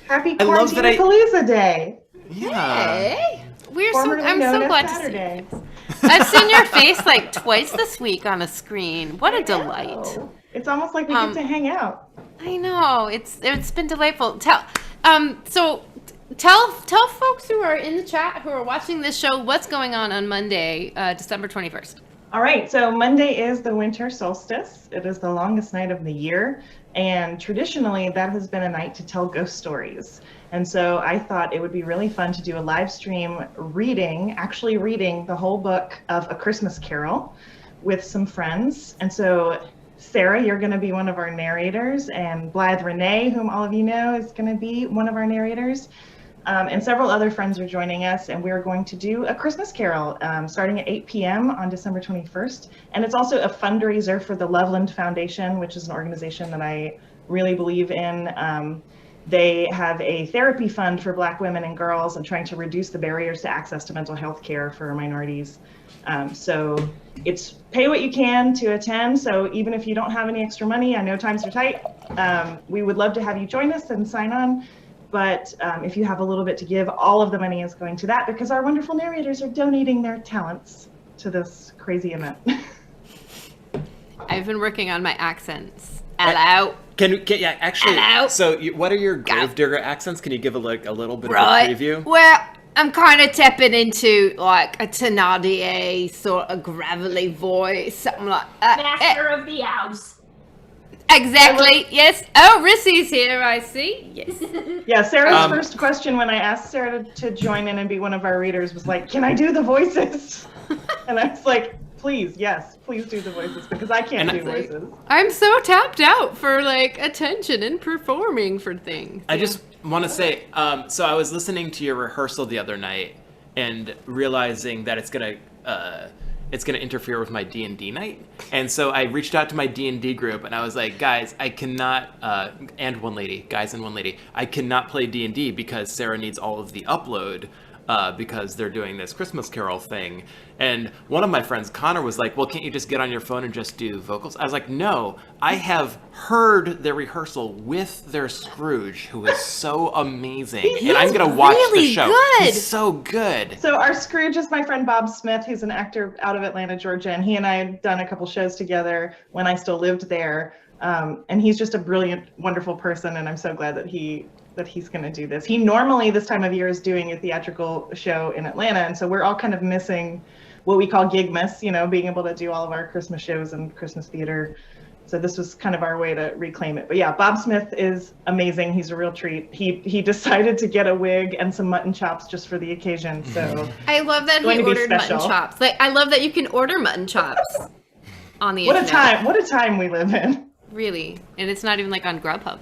Happy I love that Quarantinapalooza Day. Yeah. Hey, Formerly I'm known so as glad Saturday. to see you. I've seen your face like twice this week on a screen. What a delight. Oh, it's almost like we get to hang out. I know. It's been delightful. Tell folks who are in the chat who are watching this show what's going on Monday, December 21st. All right, so Monday is the winter solstice. It is the longest night of the year, and traditionally that has been a night to tell ghost stories. And so I thought it would be really fun to do a live stream actually reading the whole book of A Christmas Carol with some friends. And so Sarah, you're going to be one of our narrators, and Blythe Renee, whom all of you know, is going to be one of our narrators. And several other friends are joining us, and we're going to do A Christmas Carol starting at 8 p.m. on December 21st. And it's also a fundraiser for the Loveland Foundation, which is an organization that I really believe in. They have a therapy fund for Black women and girls and trying to reduce the barriers to access to mental health care for minorities. So it's pay what you can to attend. So even if you don't have any extra money, I know times are tight, we would love to have you join us and sign on. But if you have a little bit to give, all of the money is going to that because our wonderful narrators are donating their talents to this crazy event. I've been working on my accents. Hello. Hello. So what are your Gravedigger accents? Can you give a little bit of a preview? Well, I'm kind of tapping into like a Thénardier sort of gravelly voice, something like that. Master of the house. Exactly. Yes. Oh, Rissy's here. I see. Yes. Yeah. Sarah's first question when I asked Sarah to join in and be one of our readers was like, "Can I do the voices?" And I was like, "Please, yes, please do the voices because I can't do voices." I'm so tapped out for like attention and performing for things. I just want to say, so I was listening to your rehearsal the other night and realizing that it's gonna interfere with my D&D night. And so I reached out to my D&D group and I was like, guys, I cannot, and one lady, guys and one lady, I cannot play D&D because Sarah needs all of the upload because they're doing this Christmas Carol thing. And one of my friends, Connor, was like, well, can't you just get on your phone and just do vocals? I was like, no, I have heard their rehearsal with their Scrooge, who is so amazing. And I'm going to watch the show. Good. He's so good. So our Scrooge is my friend Bob Smith, who's an actor out of Atlanta, Georgia, and he and I had done a couple shows together when I still lived there. And he's just a brilliant, wonderful person, and I'm so glad that he's going to do this. He normally this time of year is doing a theatrical show in Atlanta, and so we're all kind of missing what we call Gigmas, being able to do all of our Christmas shows and Christmas theater. So this was kind of our way to reclaim it. But yeah, Bob Smith is amazing. He's a real treat. He decided to get a wig and some mutton chops just for the occasion. So I love that he ordered mutton chops. Like I love that you can order mutton chops on the internet. What a time we live in. Really, and it's not even like on Grubhub.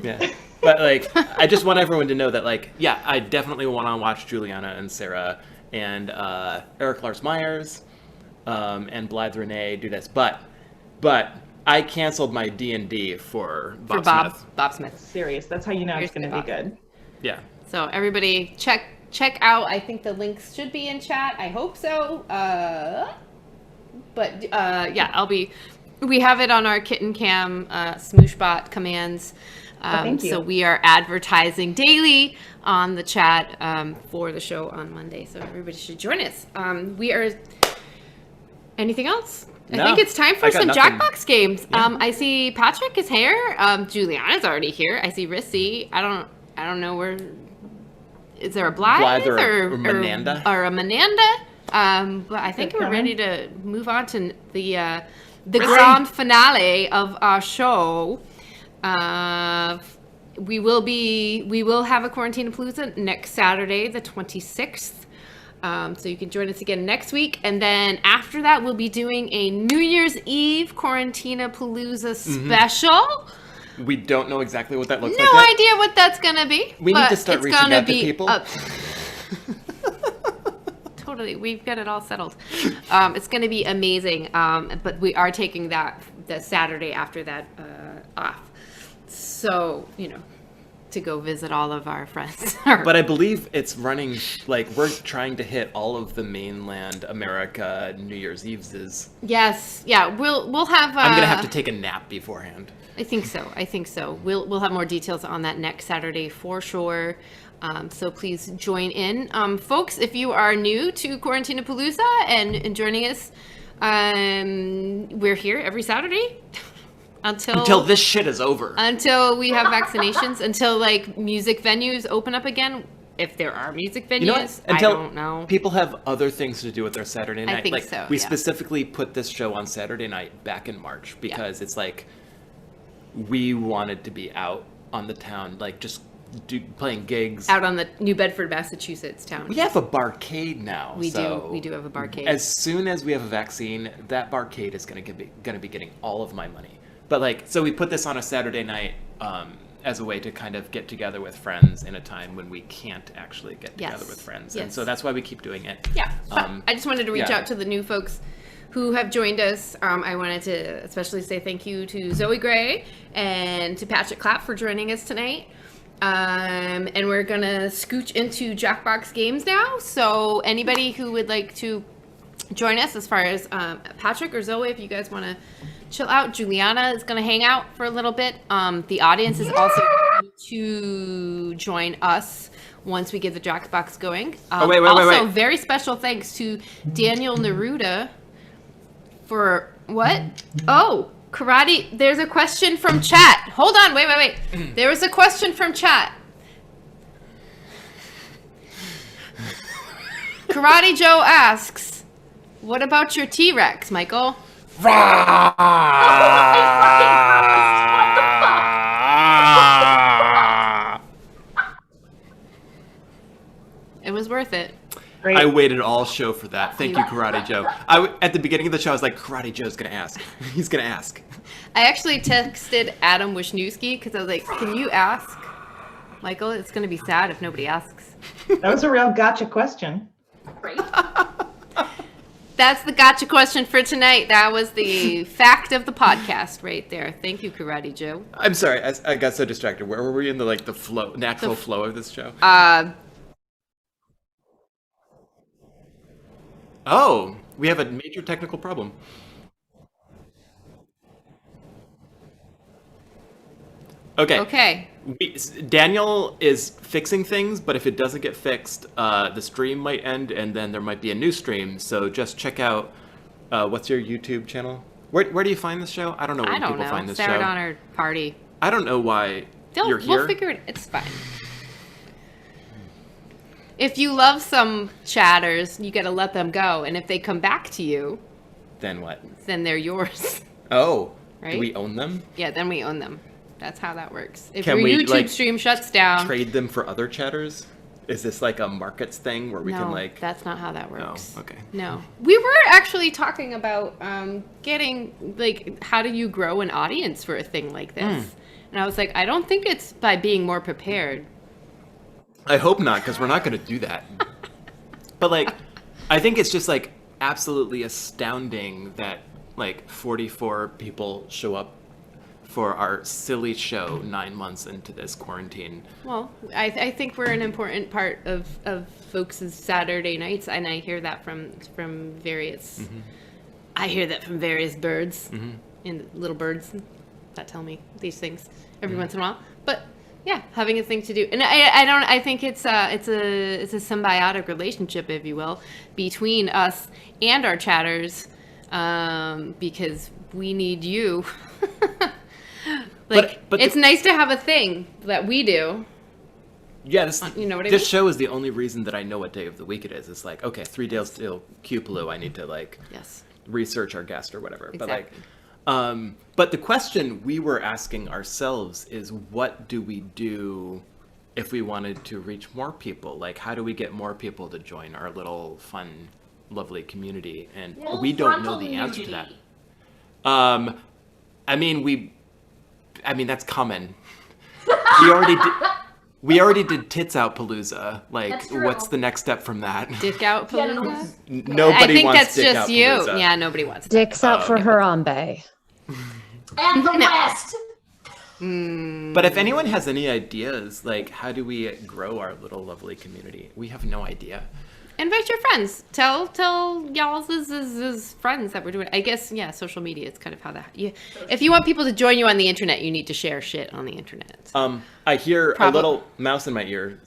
Yeah. But like, I just want everyone to know that like, yeah, I definitely want to watch Juliana and Sarah. and Eric Lars Myers, and Blythe Renee do this. But I canceled my D&D for Bob Smith. Bob Smith. Serious. That's how you know it's going to be good. Yeah. So everybody check out. I think the links should be in chat. I hope so. We have it on our Kitten Cam Smooshbot commands. Thank you. So we are advertising daily on the chat for the show on Monday. So everybody should join us. Anything else? No, I think it's time for I got some nothing. Jackbox games. Yeah. I see Patrick is here. Juliana's already here. I see Rissy. I don't know where. Is there a Blythe or Mananda? or a Mananda? But I think we're ready to move on to the grand finale of our show. We will have a Quarantinapalooza next Saturday, the 26th. So you can join us again next week. And then after that, we'll be doing a New Year's Eve Quarantinapalooza special. We don't know exactly what that looks like No yet. idea what that's going to be. We need to start it's reaching gonna out to be people. Totally. We've got it all settled. It's going to be amazing. But we are taking the Saturday after that off. So, to go visit all of our friends. But I believe it's running, like, we're trying to hit all of the mainland America New Year's Eve's. Yes. Yeah. We'll have. I'm going to have to take a nap beforehand. I think so. We'll have more details on that next Saturday for sure. So please join in. Folks, if you are new to Quarantinapalooza and joining us, we're here every Saturday until this shit is over. Until we have vaccinations, until like music venues open up again. If there are music venues, You know what? Until I don't know. people have other things to do with their Saturday night. I think like, so, we yeah. specifically put this show on Saturday night back in March because it's like we wanted to be out on the town, like just playing gigs. Out on the New Bedford, Massachusetts town. We have a barcade now. We do have a barcade. As soon as we have a vaccine, that barcade is going to be getting all of my money. But so we put this on a Saturday night as a way to kind of get together with friends in a time when we can't actually get together with friends. And so that's why we keep doing it. Yeah. I just wanted to reach out to the new folks who have joined us. I wanted to especially say thank you to Zoe Gray and to Patrick Clapp for joining us tonight. And we're going to scooch into Jackbox games now. So anybody who would like to join us, as far as Patrick or Zoe, if you guys want to chill out, Juliana is going to hang out for a little bit. The audience is also going to join us once we get the Jackbox going. Wait. Very special thanks to Daniel Neruda for what? Oh, karate. There's a question from chat. Hold on. Wait. There was a question from chat. Karate Joe asks, what about your T-Rex, Michael? It was worth it. Great. I waited all show for that. Thank you, Karate Joe. At the beginning of the show, I was like, Karate Joe's going to ask. He's going to ask. I actually texted Adam Wisniewski because I was like, can you ask Michael? It's going to be sad if nobody asks. That was a real gotcha question. Right? That's the gotcha question for tonight. That was the fact of the podcast right there. Thank you, Karate Joe. I'm sorry. I got so distracted. Where were we in the natural flow of this show? Oh, we have a major technical problem. Okay. Daniel is fixing things, but if it doesn't get fixed, the stream might end, and then there might be a new stream. So just check out, what's your YouTube channel? Where do you find this show? I don't know where people find this show. Sarah Donner Party. I don't know why you're here. We'll figure it. It's fine. If you love some chatters, you got to let them go, and if they come back to you, Then what? then they're yours. Oh, Right? do we own them? Yeah, then we own them. That's how that works. If Can your we, YouTube stream shuts down, Trade them for other chatters? Is this like a markets thing where we can like? that's not how that works. Oh, okay. No, we were actually talking about getting like, how do you grow an audience for a thing like this? And I was like, I don't think it's by being more prepared. I hope not, because we're not going to do that. But like, I think it's just like absolutely astounding that like 44 people show up for our silly show 9 months into this quarantine. Well, I think we're an important part of folks' Saturday nights, and I hear that from various. Mm-hmm. I hear that from various birds and little birds that tell me these things every once in a while. But yeah, having a thing to do, and I think it's a symbiotic relationship, if you will, between us and our chatters, because we need you. Like, but it's nice to have a thing that we do. Yeah, this, you know what I this mean? show is the only reason that I know what day of the week it is. It's like, okay, 3 days till Cupaloo, I need to like research our guest or whatever. Exactly. But the question we were asking ourselves is, what do we do if we wanted to reach more people? Like, how do we get more people to join our little fun, lovely community? And we don't know the answer to that. I mean, that's common. We already did Tits Out Palooza. Like, what's the next step from that? Dick Out Palooza? Nobody I think wants that's Dick just Out you. Palooza. Yeah, nobody wants Dicks out for Harambe. And the West. But if anyone has any ideas, like, how do we grow our little lovely community? We have no idea. Invite your friends. Tell y'all's friends that we're doing. I guess, yeah, social media is kind of how that. Yeah. If you want people to join you on the internet, you need to share shit on the internet. I hear a little mouse in my ear.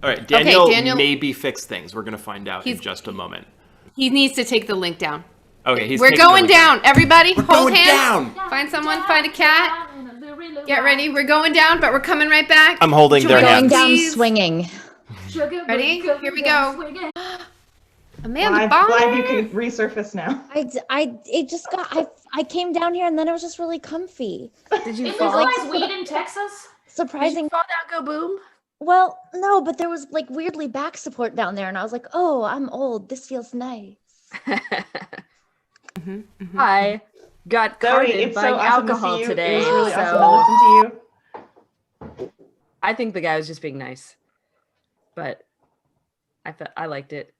All right, Daniel maybe fix things. We're gonna find out in just a moment. He needs to take the link down. Okay, we're going down. Everybody, hold hands. Down. Find someone. Find a cat. Get ready. We're going down, but we're coming right back. I'm holding their hands. Going down swinging. Ready? Here we go. Amanda, I'm glad you can resurface now. I came down here and then it was just really comfy. Did you fall? Like weed in Texas? Surprising. Did you fall down, go boom? Well, no, but there was like weirdly back support down there, and I was like, oh, I'm old. This feels nice. I got carded by alcohol today. It was really awesome to listen to you. I think the guy was just being nice, but I liked it.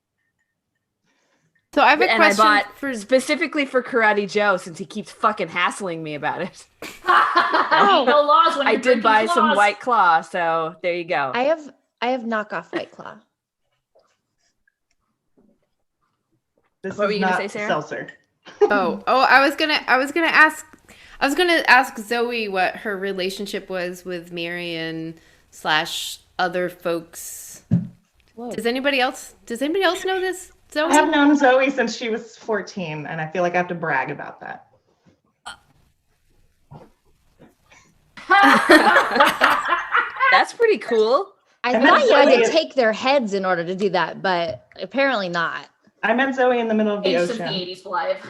So I have a question I bought specifically for Karate Joe, since he keeps fucking hassling me about it. No laws when I did buy some White Claw, so there you go. I have knockoff White Claw. This what were you not gonna say, Sarah? Seltzer. I was gonna ask Zoe what her relationship was with Marion / other folks. Whoa. Does anybody else know this? Zoe? I have known Zoe since she was 14, and I feel like I have to brag about that. That's pretty cool. I thought you had to take their heads in order to do that, but apparently not. I met Zoe in the middle of the Ace ocean. of the 80s live.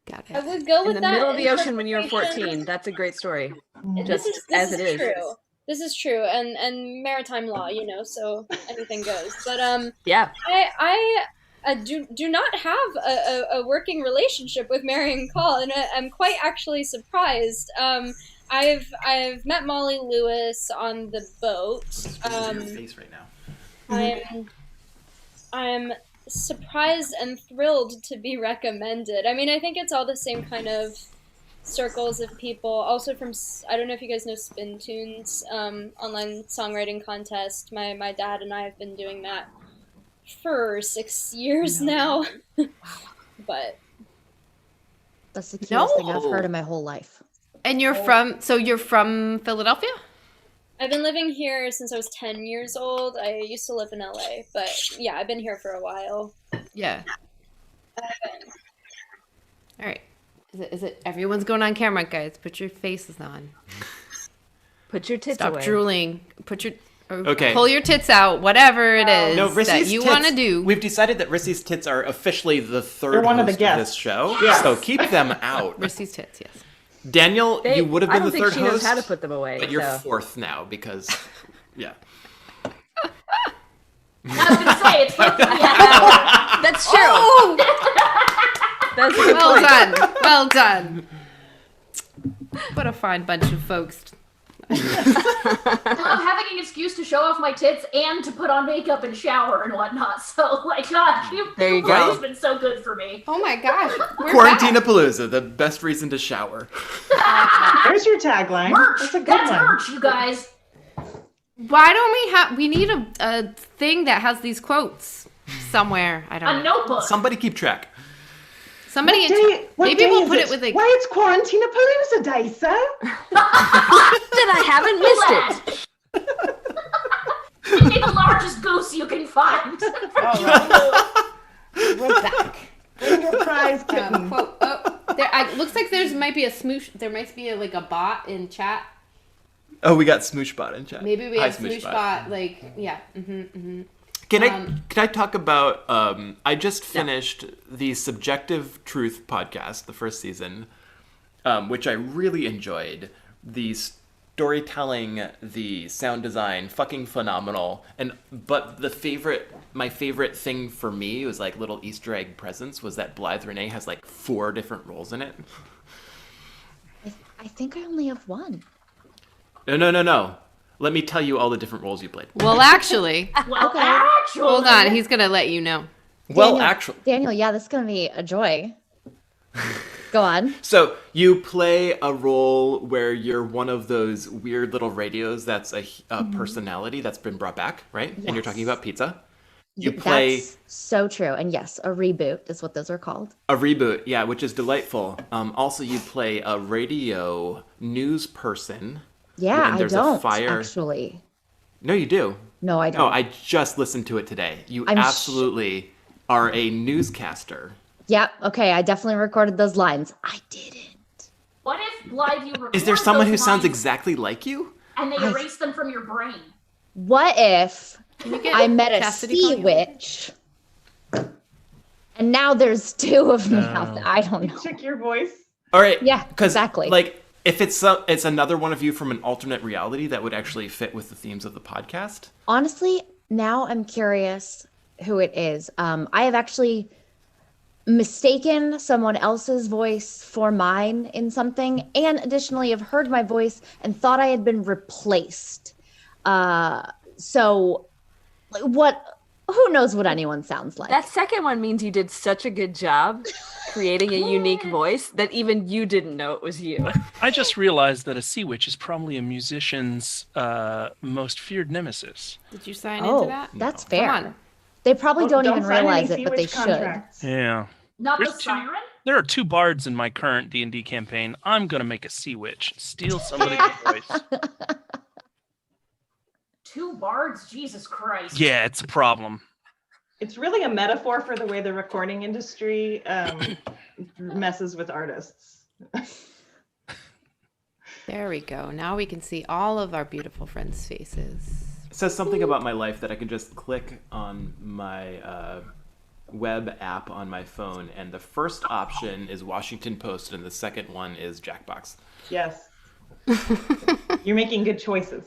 Got I it. would go with In that. the middle of the ocean when you were 14. That's a great story. Just This as it is. True. This is true, and maritime law, so anything goes. But Yeah. I do not have a working relationship with Marion Call, and I'm quite actually surprised. I've met Molly Lewis on the boat. Your face right now. I'm surprised and thrilled to be recommended. I mean, I think it's all the same kind of circles of people. Also from, I don't know if you guys know Spin Tunes, online songwriting contest. My dad and I have been doing that for 6 years now. But That's the cutest thing I've heard in my whole life. And you're from Philadelphia? I've been living here since I was 10 years old. I used to live in LA, but yeah, I've been here for a while. Yeah. All right. Is it everyone's going on camera, guys? Put your faces on. Put your tits Stop away. drooling. Pull your tits out. Whatever it is that you want to do. We've decided that Rissy's tits are officially the third They're one of host the of guests. this show. Yes. So keep them out. Rissy's tits, yes. Daniel, you would have been the third I don't think she knows host, how to put them away. but you're so. fourth now because, yeah. I was gonna say it's That's true. Oh! That's a good Well point. done. Well done. What a fine bunch of folks. I love having taking an excuse to show off my tits and to put on makeup and shower and whatnot. So, like, God, There you Quarantine go. has been so good for me. Oh my gosh. We're back. Quarantinapalooza, the best reason to shower. There's your tagline. Merch! That's a good That's one. merch, you guys. Why don't we need a thing that has these quotes somewhere? I don't A know. notebook. Somebody keep track. Somebody, What maybe day we'll is put it with like. Why, it's Quarantinapalooza Day, sir. Then I haven't missed it. Give me the largest goose you can find. We're back. Bring your prize kitten. Quote. Oh, looks like might be a smoosh. There might be like a bot in chat. Oh, we got Smooshbot in chat. Maybe we Hi, have Smooshbot. Like, yeah. Mm-hmm. Can I talk about? I just finished the Subjective Truth podcast, the first season, which I really enjoyed. The storytelling, the sound design, fucking phenomenal. But my favorite thing for me was like little Easter egg presents. Was that Blythe Renee has like 4 different roles in it? I think I only have one. No. Let me tell you all the different roles you played. Well, actually, Actually. hold on. He's gonna let you know. Daniel, yeah, this is gonna be a joy. Go on. So you play a role where you're one of those weird little radios that's a personality that's been brought back, right? And you're talking about pizza. You play That's so true. And yes, a reboot is what those are called. a reboot, yeah, which is delightful. Also, you play a radio news person. Yeah, and I there's a don't fire. actually. No, you do. No, I don't. No, I just listened to it today. You I'm absolutely are a newscaster. Yep. Okay, I definitely recorded those lines. I didn't. What if Blythe you record Is there someone who those sounds lines exactly like you? and they erase them from your brain? What if I met a Cassidy sea call you? witch, and now there's 2 of me out there? I don't know. Check your voice. All right. Yeah, 'cause, exactly. Like, if it's another one of you from an alternate reality, that would actually fit with the themes of the podcast. Honestly, now I'm curious who it is. I have actually mistaken someone else's voice for mine in something, and additionally have heard my voice and thought I had been replaced. So, like, who knows what anyone sounds like? That second one means you did such a good job creating a unique voice that even you didn't know it was you. I just realized that a sea witch is probably a musician's most feared nemesis. Did you sign into that? That's Come fair. on. They probably don't even sign any realize it, Sea but they Witch should. contracts. Yeah. Not There's the 2 siren? There are 2 bards in my current D&D campaign. I'm gonna make a sea witch, steal somebody's voice. 2 bards? Jesus Christ. Yeah, it's a problem. It's really a metaphor for the way the recording industry messes with artists. There we go. Now we can see all of our beautiful friends' faces. It says something about my life that I can just click on my web app on my phone, and the first option is Washington Post, and the second one is Jackbox. Yes. You're making good choices.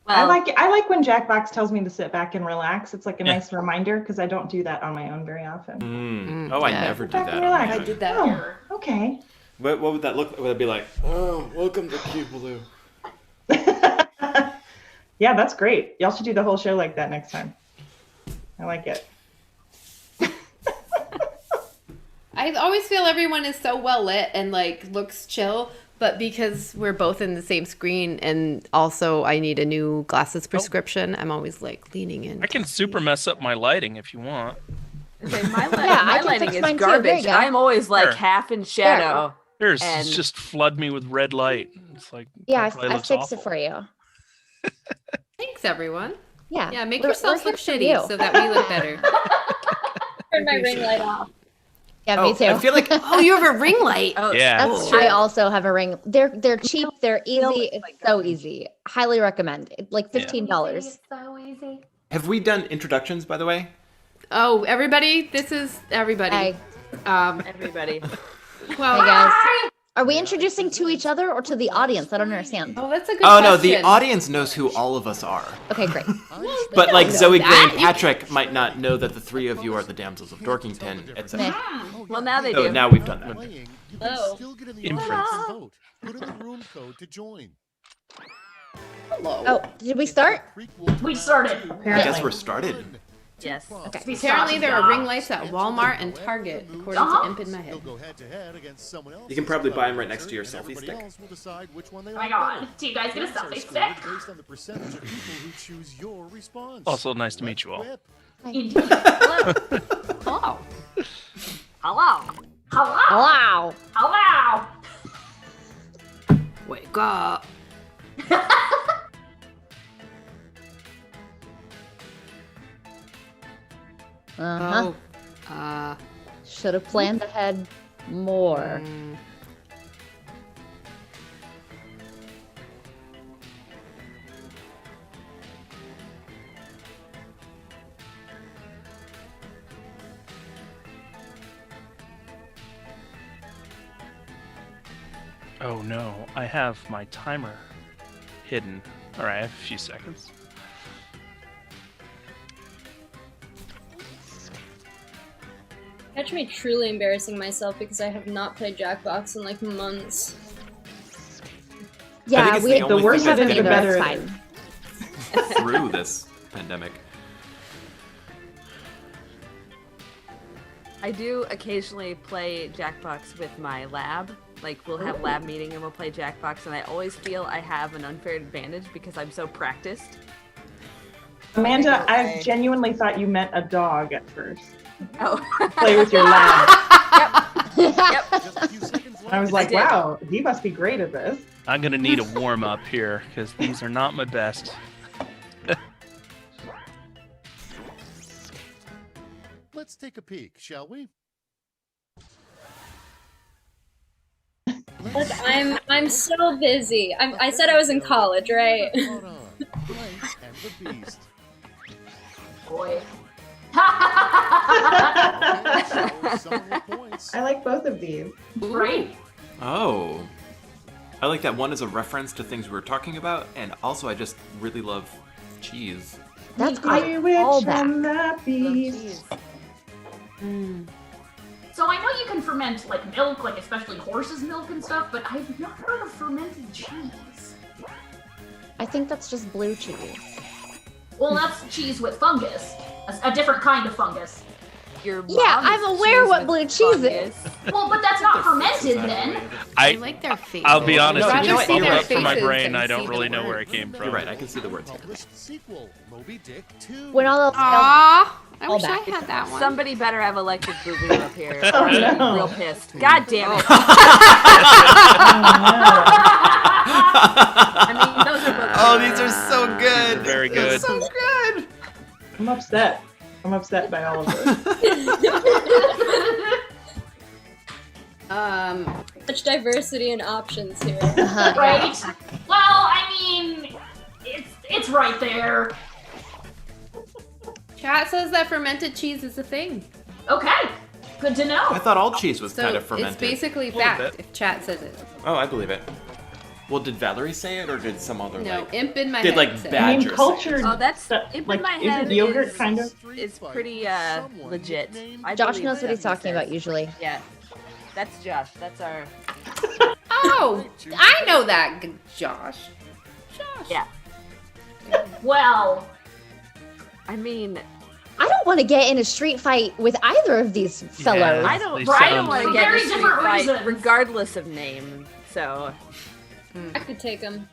I like when Jackbox tells me to sit back and relax. It's like a nice reminder because I don't do that on my own very often. I never do Back and that. relax. I did that. Oh, okay. What would that look like? Would it be like, oh, welcome to Cubaloo? Yeah, that's great. Y'all should do the whole show like that next time. I like it. I always feel everyone is so well lit and like looks chill, but because we're both in the same screen and also I need a new glasses prescription, I'm always like leaning in. I can super mess up my lighting if you want. Okay, my I can lighting fix is mine too. There you garbage. go. I'm always like There. half in shadow. Here's And- just flood me with red light. It's like Yeah, that probably I looks fixed it awful. for you. Thanks, everyone. Yeah. Yeah, make We're yourselves here look for shitty you. so that we look better. Turn my ring light off. Yeah, me too. I feel like Oh, you have a ring light. Oh, Yeah. That's true. I also have a ring. They're cheap. They're easy. It's so easy. Highly recommend. It's like $15. So easy. have we done introductions, by the way? Oh, everybody, this is everybody. Hi. everybody. Well, Hey guys. Are we introducing to each other or to the audience? I don't understand. oh, that's a good Oh question. no, the audience knows who all of us are. Okay, great. But like know Zoe Gray that. and Patrick might not know that the 3 of you are the Damsels of Dorkington, etc. Meh. Well, now they So do. now we've done that. Playing, you can Oh. still get in the Inference. audience and vote. Put in the room code to join. Hello. Oh, did we start? We started. I Apparently. guess we're started. Yes. Okay. Apparently there are ring lights at Walmart and Target, according to Imp in my head. You can probably buy them right next to your selfie stick. Oh my god. Do you guys get a selfie stick? Also, nice to meet you all. Indeed. Hello. Hello. Hello. Wow. Hello. Wake up. Uh-huh. Oh. Should have planned ahead more. Oh no, I have my timer hidden. Alright, I have a few seconds. Catch me truly embarrassing myself because I have not played Jackbox in like months. Yeah, it's we the only worse thing that's of it, the getting better That's it fine. is. through this pandemic. I do occasionally play Jackbox with my lab. Like, we'll have lab meeting and we'll play Jackbox, and I always feel I have an unfair advantage because I'm so practiced. Amanda, I genuinely thought you meant a dog at first. Oh. Play with your lab. Yep. I was like, did. wow, he must be great at this. I'm gonna need a warm up here because these are not my best. Let's take a peek, shall we? Look, I'm so busy. I said I was in college, right? Hold on. Blank and the Beast. Boy. Some points. I like both of these. Right? Oh. I like that one as a reference to things we were talking about, and also I just really love cheese. That's I great. wish All that. I'm the beast. So I know you can ferment like milk, like especially horse's milk and stuff, but I've not heard of fermented cheese. I think that's just blue cheese. Well, that's cheese with fungus. A different kind of fungus. Your Yeah, mom I'm is aware cheese what with blue cheese is. fungus. Well, but that's not fermented then. I like their faces. I'll be honest, No, if you know you what? spell You're it right. out for my Faces brain, and I see don't the really know word. where it came from. You're right, I can see the words here. Published sequel, Moby Dick 2. When all else fails, Aww. I All wish back. I had that one. Somebody better have electric boogaloo up here. Oh, or I'm gonna no. be real pissed. God damn it. I mean, those are both Oh, these are so good. Very They're good. so good. I'm upset. I'm upset by all of this. Such diversity and options here. uh-huh, Right? Well, I mean, it's right there. Chat says that fermented cheese is a thing. Okay. Good to know. I thought all cheese was So kind of it's fermented. basically little fact bit. if chat says it. Oh, I believe it. Well, did Valerie say it, or did some other No, like? imp in my Did head. like said it. bad- I mean, Badger say cultured. Oh, that's stuff- in like, my head. isn't yogurt is, kind of? It's pretty legit. I Josh believe knows what he's he talking says. about usually. Yeah, that's Josh. That's our. Oh, I know that, Josh. Josh. Yeah. Well, I mean, I don't want to get in a street fight with either of these fellows. I don't. They I sound- don't want to For get in very a street different fight, reasons. regardless of name. So I could take him.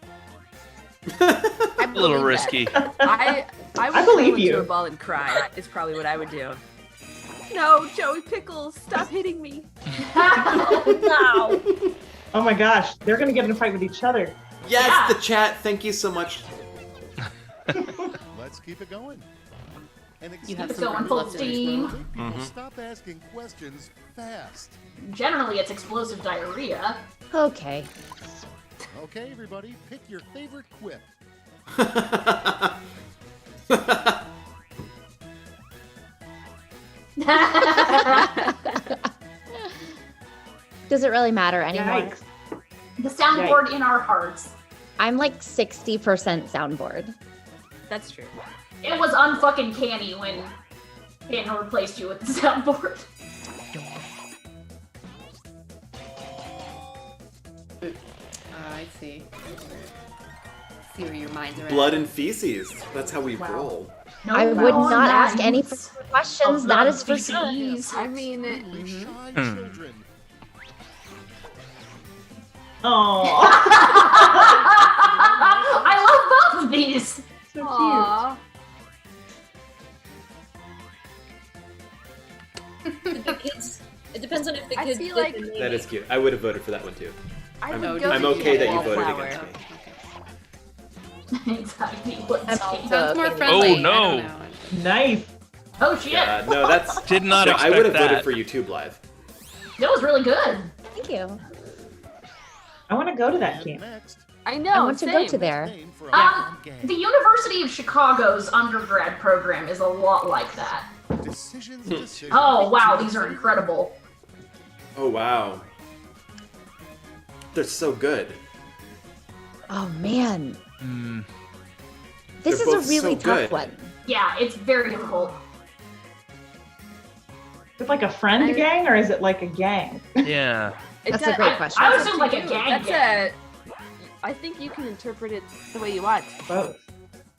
I A little believe risky. that. I I would believe throw into you. a ball and cry. Is probably what I would do. No, Joey Pickles, stop hitting me. No. Oh my gosh, they're gonna get in a fight with each other. Yes, Yeah. the chat. Thank you so much. Let's keep it going. And You have it's some going friends full left in this steam. world. people stop asking questions fast. Generally, it's explosive diarrhea. Okay. Okay, everybody, pick your favorite quip. Does it really matter anymore? Yikes. The soundboard in our hearts. I'm like 60% soundboard. That's true. It was unfucking canny when Daniel replaced you with the soundboard. I see. see where your minds are Blood at. and feces. That's how we roll. No I would more not ask any names further questions. of That the is for sure. species. I mean, Shy children. Oh, I love both of these. so cute. aw. The kids. It depends on if the I kids feel did like- the naming. That is cute. I would have voted for that one too. I I'm, would go I'm to okay that you Wallflower. voted against me. Exactly. What's Sounds Sounds more more friendly. Oh, no. I don't know. Nice. Oh shit! Yeah, no, that's. Did not No, expect I would have that. voted for you too, Blythe. That was really good. Thank you. I want to go to that And camp. next, I know. I want to go same. to there. name for a The gang. University of Chicago's undergrad program is a lot like that. Decisions. Oh wow, these are incredible. Oh wow. They're so good. Oh man, Hmm. this They're is a both really so tough good. one. Yeah, it's very difficult. Is it like a friend gang or is it like a gang? Yeah. It That's does- a great I question. would That's assume up like to a you. gang. That's gang. I think you can interpret it the way you want. Both.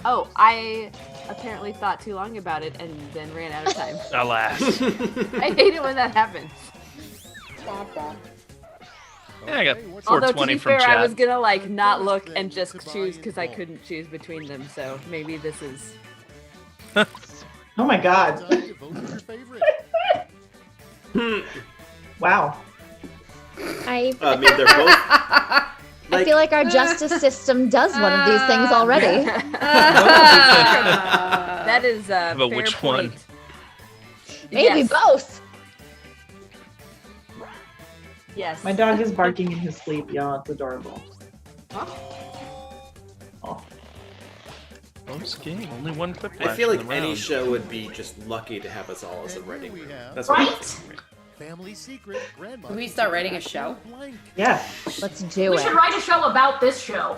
Oh, I apparently thought too long about it and then ran out of time. Alas. I hate it when that happens. Yeah, I got Okay, what's- Although to 420 be from fair, chat. I was gonna like not look and just Goodbye choose and because I go. couldn't choose between them. So maybe this is. Oh my god. Time to vote for your favorite. Wow. I I mean, they're both. I feel like our justice system does one of these things already. That is a But fair which point. one? Maybe Yes. both. Yes. My dog is barking in his sleep, y'all. It's adorable. Oh. Close game. Only one quick I flash feel in like the any round. show would be just lucky to have us all as a And here writing we group. have- That's what Right? Family secret. Grandma. Can we start writing a show? Blank. Yeah. Let's do We it. should write a show about this show.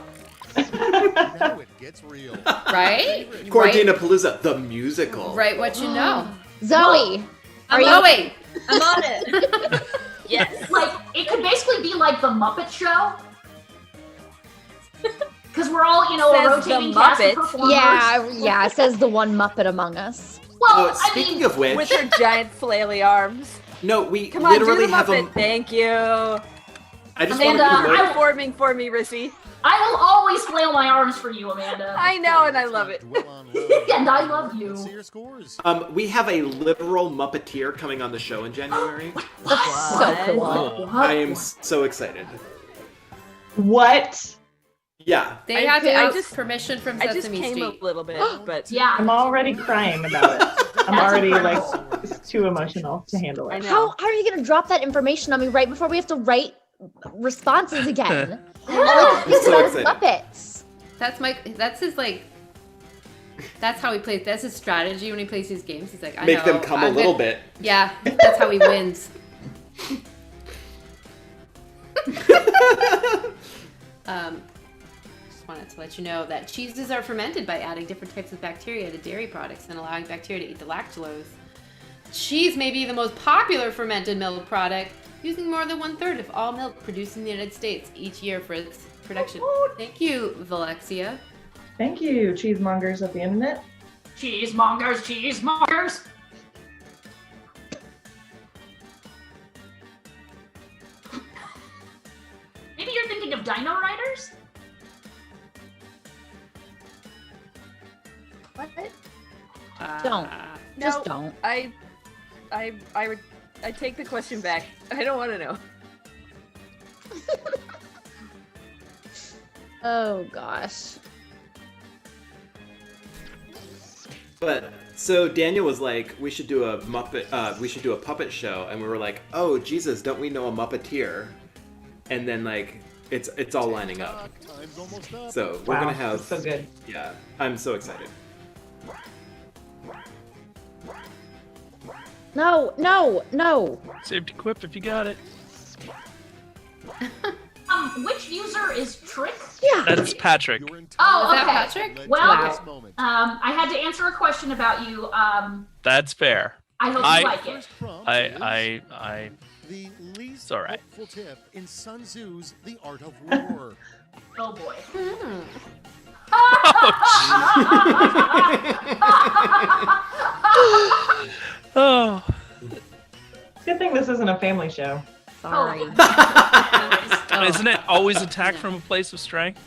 Now it gets real. Right? Quarantinapalooza, the musical. Write what you know. Zoe, are you? Zoe! I'm on it. Yes. Like, it could basically be like the Muppet Show. Because we're all, you know, a Says the rotating cast of Muppet. performers. Yeah, says the one Muppet among us. Well, Oh, I speaking mean, of which, With her giant flaily arms. no, we Come on, do literally the have Muppet. a. Thank you. I just Amanda, want to promote. Performing for me, Rissy. I will always flail my arms for you, Amanda. I know, and I love it. Dwell on love. And I love you. Let's see your scores. We have a literal Muppeteer coming on the show in January. So cool. Oh, I am so excited. What? Yeah. They I had to could- I ask just- permission from I just Sesame came Street. a little bit, but Yeah. I'm already crying about it. I'm That's already incredible. like, it's too emotional to handle I it. know. How are you gonna drop that information on me right before we have to write responses again? I All I know. can think So about is excited. Muppets. That's his like. That's how he plays. That's his strategy when he plays these games. He's like, I Make know, them come I'm a little gonna- bit. Yeah, that's how he wins. Just wanted to let you know that cheeses are fermented by adding different types of bacteria to dairy products and allowing bacteria to eat the lactulose. Cheese may be the most popular fermented milk product, using more than 1/3 of all milk produced in the United States each year for its production. Thank you, Valexia. Thank you, cheesemongers of the internet. Cheesemongers, cheesemongers. Maybe you're thinking of Dino Riders? What? Don't. No, Just don't. I take the question back. I don't want to know. Oh gosh. But so Daniel was like, we should do a Muppet, we should do a puppet show, and we were like, oh Jesus, don't we know a Muppeteer? And then like, it's all lining up. Time's almost up. So we're Wow, gonna have. that's so good. Yeah, I'm so excited. No, no, no. Safety quip if you got it. Which user is Trick? Yeah. That's Patrick. Your entire Oh, Is that okay. Patrick? led to Well, this moment. I had to answer a question about you. That's fair. I hope I- you like it. First prompt is I the least It's all right. helpful tip in Sun Tzu's The Art of War. Oh boy. Oh. Good thing this isn't a family show. Sorry. Isn't it always attack from a place of strength?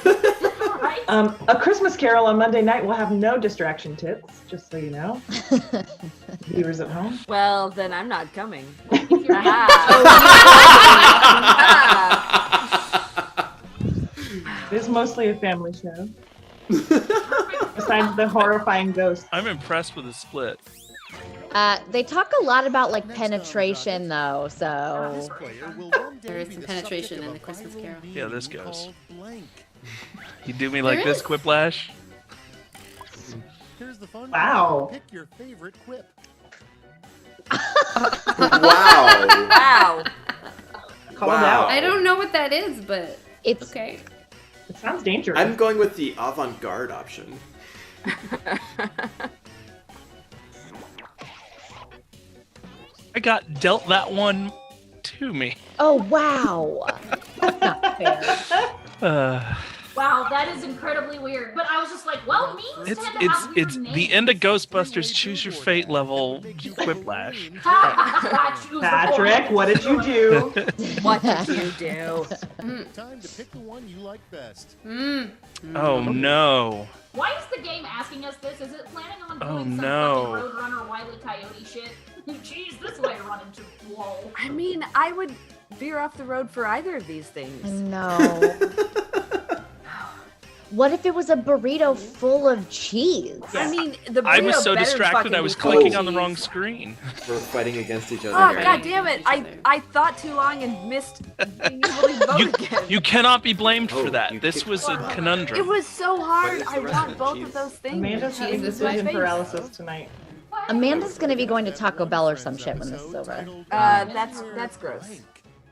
Right? A Christmas Carol on Monday night will have no distraction tips, just so you know. Viewers at home. Well, then I'm not coming. It is mostly a family show. Besides the horrifying ghosts. I'm impressed with the split. They talk a lot about like penetration though, so There is some penetration in the Christmas Carol. Yeah, this goes. You do me like this, Quiplash? Here's the fun. Wow. Pick your favorite quip. Wow. Wow. Called Wow. out. I don't know what that is, but it's okay. It sounds dangerous. I'm going with the avant-garde option. I got dealt that one to me. oh wow. That's not fair. Wow, that is incredibly weird. But I was just like, well, memes It's tend to have weird it's names. the end of Ghostbusters Choose Your Fate level Quiplash. Choose the Patrick, one. what did you do? What did you do? Time to pick the one you like best. Oh no. Why is the game asking us this? Is it planning on doing Oh, some no. fucking Roadrunner Wile E. Coyote shit? Jeez, this way to run into wall. I mean, I would veer off the road for either of these things. No. What if it was a burrito full of cheese? I mean, the I was burrito so better distracted fucking I was be clicking full on the cheese. wrong screen. We're fighting against each other. Oh here. god damn it! I thought too long and missed being able to vote again. You cannot be blamed for Oh, that. you This kicked was a me. conundrum. It was so hard. What is the I rest want of both cheese? of those things. Amanda's having Jesus, my decision face. paralysis tonight. Amanda's gonna be going to Taco Bell or some shit when this is over. That's gross.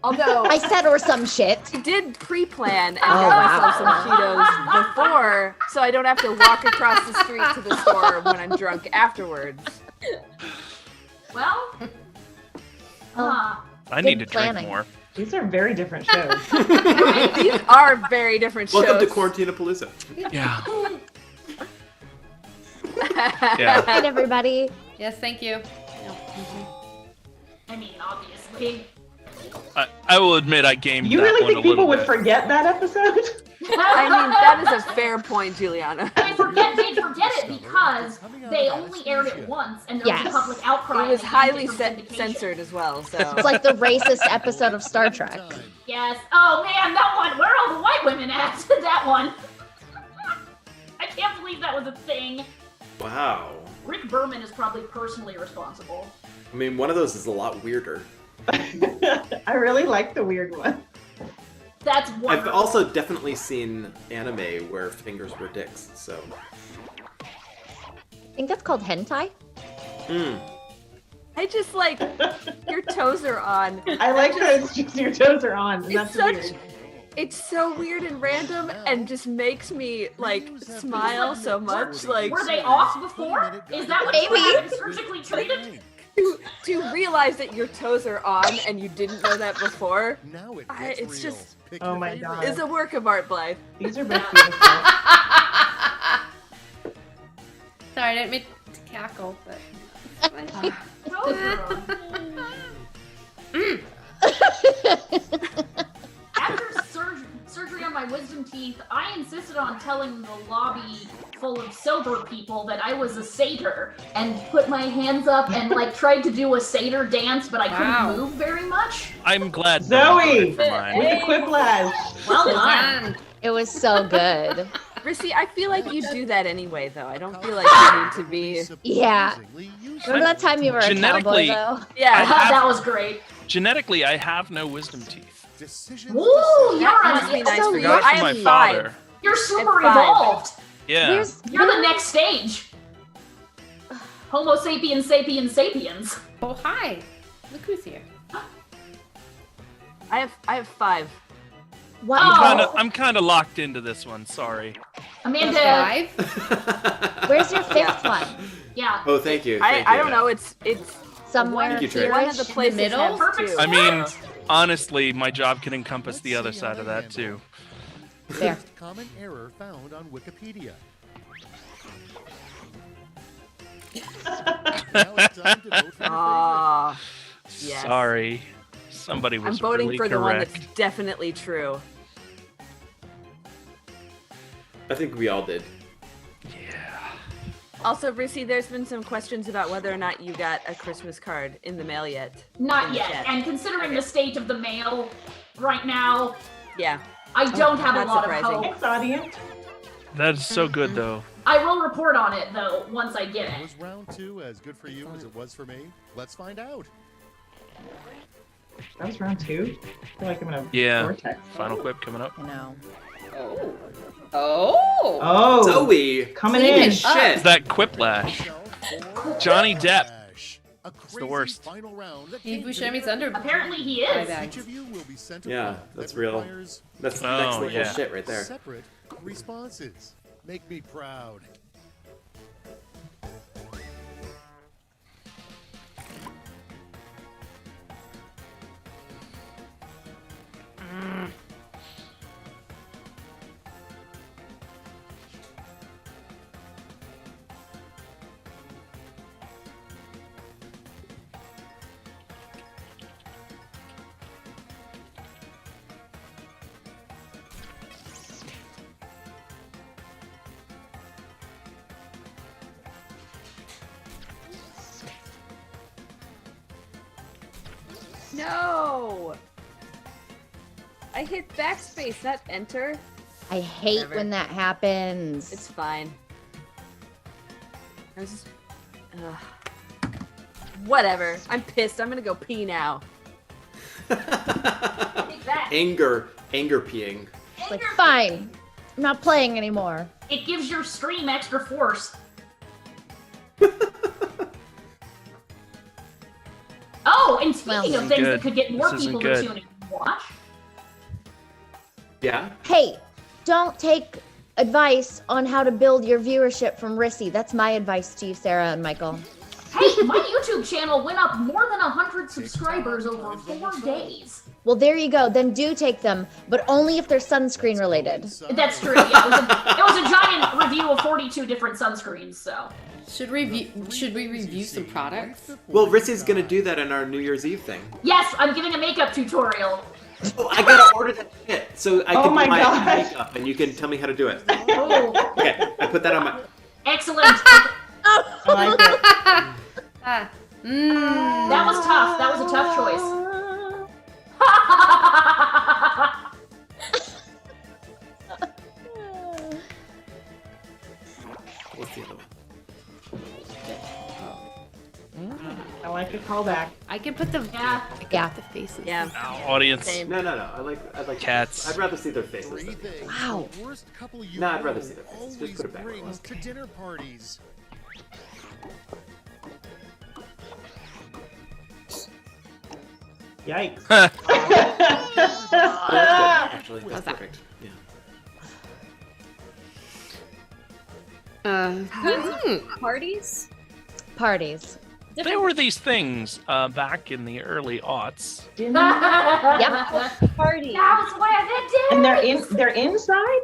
Although I said or some shit. I did pre-plan and Oh, get wow. myself some Cheetos before, so I don't have to walk across the street to the store when I'm drunk afterwards. Well, Oh. I need to Good drink planning. more. These are very different shows. These are very different Welcome to shows. Quarantinapalooza. Yeah. Yeah. Good everybody. Yes, thank you. I mean, obviously. I will admit I gamed You that really one a think people little would bit. forget that episode? I mean, that is a fair point, Juliana. They forget it because they only aired it once, and there was Yes. a public outcry. It was and they highly banned it from syndication. censored as well, so. It's like the racist episode of Star Trek. Yes. Oh man, that one. Where are all the white women at? That one. I can't believe that was a thing. Wow. Rick Berman is probably personally responsible. I mean, one of those is a lot weirder. I really like the weird one. That's I've wonderful. also definitely seen anime where fingers were dicks, so. I think that's called hentai. I just like, your toes are on. I like that it's just your toes are on. And It's that's such. weird. It's so weird and random, and just makes me like smile so much. Like Were they off before? Is that what you Maybe. were having surgically treated? to realize that your toes are on and you didn't know that before. Now it I- gets it's real. just- Pick Oh your my favorite. God. Is a work of art, Blythe. These are both beautiful. Sorry, I didn't mean to cackle, but. After surgery on my wisdom teeth, I insisted on telling the lobby full of sober people that I was a satyr and put my hands up and like tried to do a satyr dance, but I Wow. couldn't move very much. I'm glad. Zoe! no one voted for mine. With the quiplash. Well done. It was so good. Rissy, I feel like you do that anyway, though. I don't feel like you need to be. Yeah. Remember that time you were a cowboy Genetically- though? Yeah. That was great. Genetically, I have no wisdom teeth. Decisions Ooh, decide. you're That must be a, nice so for you. Got it I from my am father. 5. you're super At 5. evolved. Yeah. Here's You're the next stage. Homo sapiens sapiens sapiens. Oh, hi. Look who's here. I have 5. what? Oh. I'm kind of locked into this one. Sorry. Amanda. 5? Where's your fifth one? Yeah. Oh, thank you. I Thank you. don't know. It's Somewhere Thank you, Trey. one of the here-ish? places middle? has Perfect 2. I mean, honestly, my job can encompass the other side of that too. There. Most common error found on Wikipedia. Now it's time to vote for your favorite. Ah, yes. Sorry. Somebody was I'm voting really for the one that's correct. definitely true. I think we all did. Also, Rissy, there's been some questions about whether or not you got a Christmas card in the mail yet. Not In the yet. chat. And considering the state of the mail right now, Yeah. I don't have a Not lot surprising. of hope. Thanks, audience. That's so good, though. I will report on it though once I get it. Was round 2 as good for you as it was for me? Let's find out. That was round 2. I feel like I'm in a Yeah. vortex. Final quip coming up. I know. Oh, Zoe! coming Holy in. shit! It's that quiplash. Johnny Depp. A the crazy worst. final round that Steve came Buscemi's together. under. Apparently he my is. bag. Each of you will be sent a Yeah, round that's that real. requires That's Oh, next level yeah. shit right there. separate responses. Make me proud. No! I hit backspace, not enter. I hate Never. when that happens. It's fine. I was just... Ugh. Whatever. I'm pissed. I'm gonna go pee now. Take that. Anger peeing. It's like, fine. I'm not playing anymore. It gives your stream extra force. Oh, and speaking Well, of things good. that could get more This isn't people to good. tune in and watch, Yeah? Hey, don't take advice on how to build your viewership from Rissy. That's my advice to you, Sarah and Michael. hey, my YouTube channel went up more than 100 subscribers over 4 days. Well, there you go. Then do take them, but only if they're sunscreen related. That's true. Yeah, it was a giant review of 42 different sunscreens. So Should we review some products? Well, Rissy's gonna do that in our New Year's Eve thing. yes, I'm giving a makeup tutorial. Oh, I gotta order that shit so I Oh can my do my gosh. makeup and you can tell me how to do it. Oh, Okay, I put that on my. excellent. I like it. That was tough. That was a tough choice. What's the other one? I like a callback. I can put the Yeah. the faces. Yeah. Now, audience. Same. No. I like Cats. I'd rather see their faces. Three than- things Wow. the worst couple you No, I'd rather know see their faces. Just always put it back. brings to dinner parties. Yikes. Oh, that's good, actually, that's How's that? perfect. Yeah. Parties? Parties. There were these things back in the early aughts. Yep. Party. That was where they did. And they're inside?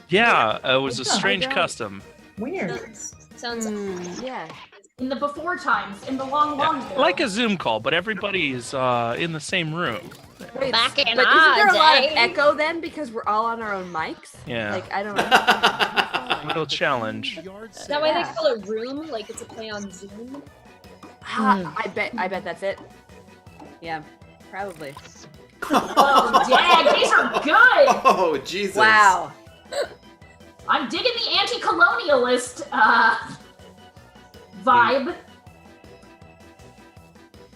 Yeah, it was a Yeah, I strange don't- custom. Weird. Sounds Yeah. In the before times, in the long ago. Like a Zoom call, but everybody is in the same room. Wait, Back in but isn't our there a lot of day. echo then because we're all on our own mics? Yeah. Like, I don't know. Little challenge. Yard Is that why they Yeah. call it room? Like it's a play on Zoom? Ah, I bet that's it. Yeah, probably. Oh, dang, these are good. Oh, Jesus. Wow. I'm digging the anti-colonialist vibe.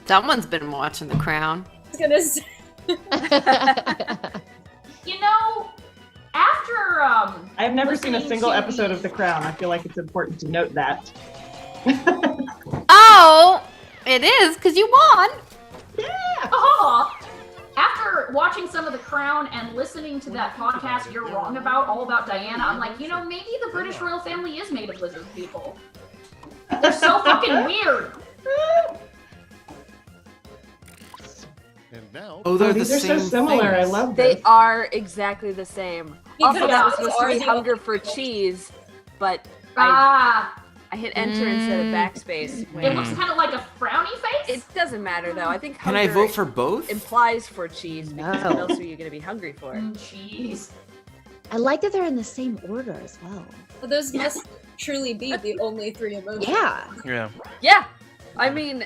Someone's been watching The Crown. I was gonna say. You know, after I've never seen a listening single to episode the- of The Crown. I feel like it's important to note that. Oh, it is because you won. Oh, after watching some of The Crown and listening to that podcast You're Wrong About, all about Diana, I'm like, you know, maybe the British royal family is made of lizard people. They're so fucking weird. And now, Oh, they're These the are so same similar. I things. love this. They are exactly the same. Also, that was Because supposed to be ours- hunger for cheese, but I hit enter instead of backspace. When It looks kind of like a frowny face. It doesn't matter though. I think Can I hunger vote for both? implies for cheese because what No. else are you going to be hungry for? Cheese. I like that they're in the same order as well. Well, those must truly be the only three emotions. Yeah. Yeah. Yeah, I mean,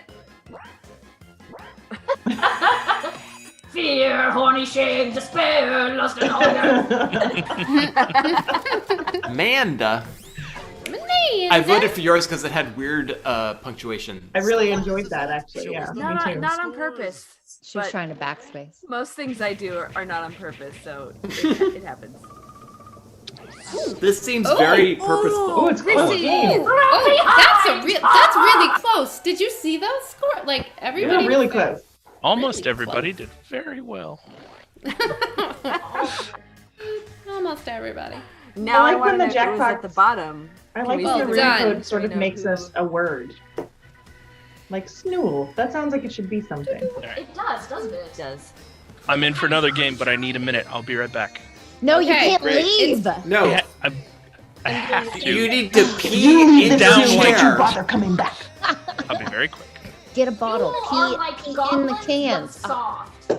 Fear, horny shame, despair, lust and hunger. Amanda. Amanda. I voted for yours because it had weird punctuation. I really enjoyed that, actually. Yeah, me too. not on purpose. She was But trying to backspace. most things I do are not on purpose, so it happens. This seems very purposeful. Oh, it's close. Oh, that's really close. Did you see those score? Like everybody. Yeah, really close. Almost Really everybody did very well. Almost everybody. Now I I like want when to the know who was at Jackbox- the bottom. I Can like we when see the the reading done. code sort We of know makes who- us a word. Like snool. That sounds like it should be something. It does, doesn't it? It does. I'm in for another game, but I need a minute. I'll be right back. No, you Okay, can't great. leave. No, I have to. you need to pee in down the like chair. bother coming back. I'll be very quick. Get a bottle. You are Pee, like pee in the goblins, but cans. soft.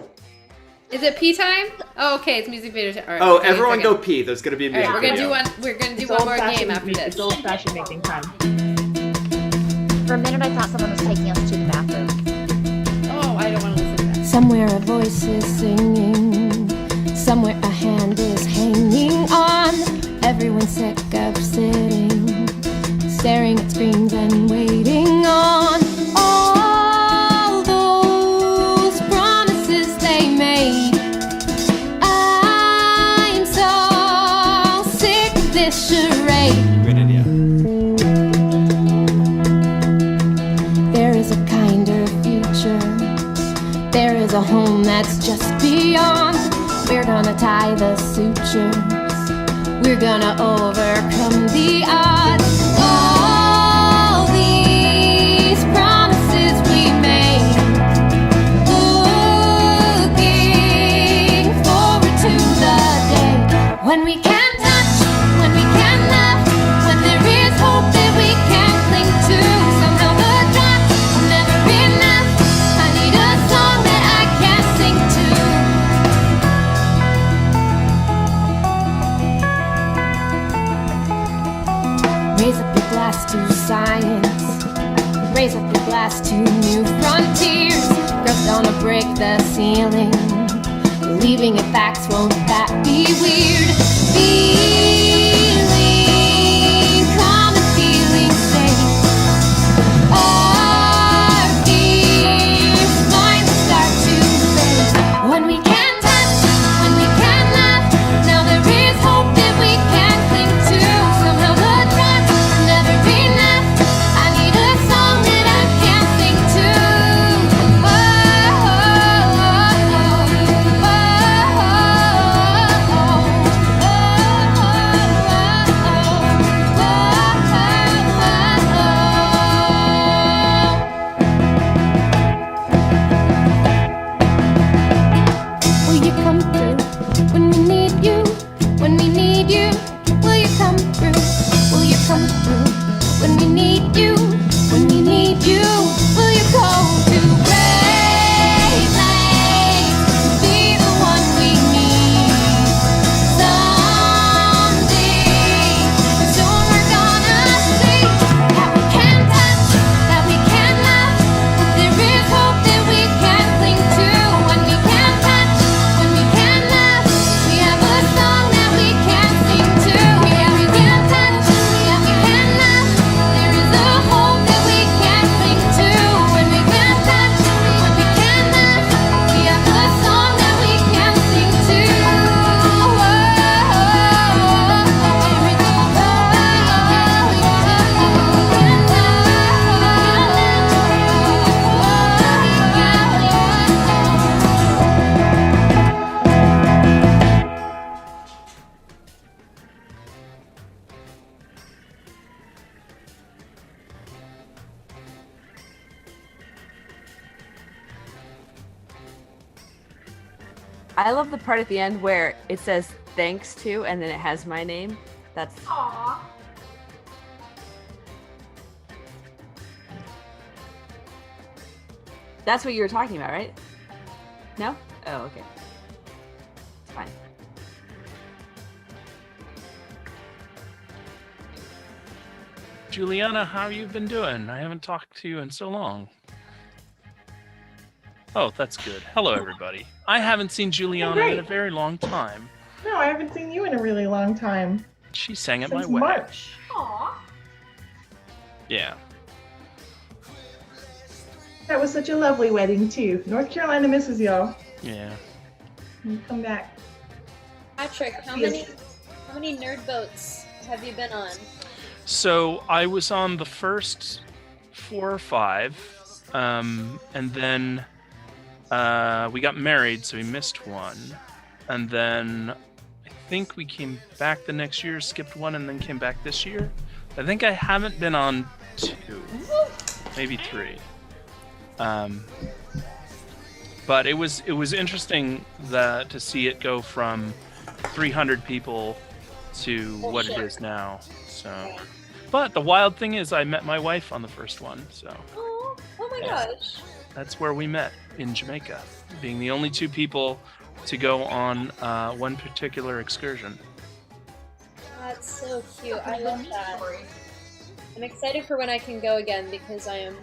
Is it pee time? Oh, okay. It's music video time. All right, Oh, give me a everyone second. go pee. There's gonna be a All right, music we're gonna video. do one. We're gonna do It's one more old-fashioned game after making- this. It's old-fashioned making time. For a minute, I thought someone was taking us to the bathroom. Oh, I don't want to listen to that. Somewhere a voice is singing, somewhere a hand is hanging on. Everyone's sick of sitting, staring at screens and waiting on all those promises they made. I'm so sick of this charade. Great idea. There is a kinder future. There is a home that's just beyond. We're gonna tie the sutures. We're gonna overcome the odds. All these promises we made. Looking forward to the day when we can touch, when we can love, when there is hope that we can cling to. Somehow the drops will never be enough. I need a song that I can sing to. Raise up your glass to science. Raise up your glass to new frontiers. Girls gonna break the ceiling. Believing in facts, won't that be weird? Feeling calm and feeling safe. Our fears finally start to fade. When we can touch, when we can laugh, now there is hope that we can cling to. Somehow the drops will never be enough. I need a song that I can sing to. Oh, oh, oh, oh, oh, oh, oh, oh, oh. I love the part at the end where it says thanks to, and then it has my name. That's Aww. That's what you were talking about, right? No? Oh, okay. It's fine. Juliana, how you been doing? I haven't talked to you in so long. Oh, that's good. Hello, everybody. I haven't seen Juliana in a very long time. No, I haven't seen you in a really long time. She sang at my Since wedding. March. Aww. Yeah. That was such a lovely wedding too. North Carolina misses y'all. Yeah. You come back. Patrick, how many nerd boats have you been on? So I was on the first 4 or 5, and then we got married, so we missed one, and then I think we came back the next year, skipped one, and then came back this year. I think I haven't been on 2, maybe 3. But it was interesting to see it go from 300 people to what it is now. So, but the wild thing is, I met my wife on the first one. So, Oh my gosh. that's where we met, in Jamaica, being the only 2 people to go on one particular excursion. That's so cute. I love that. I'm excited for when I can go again because I am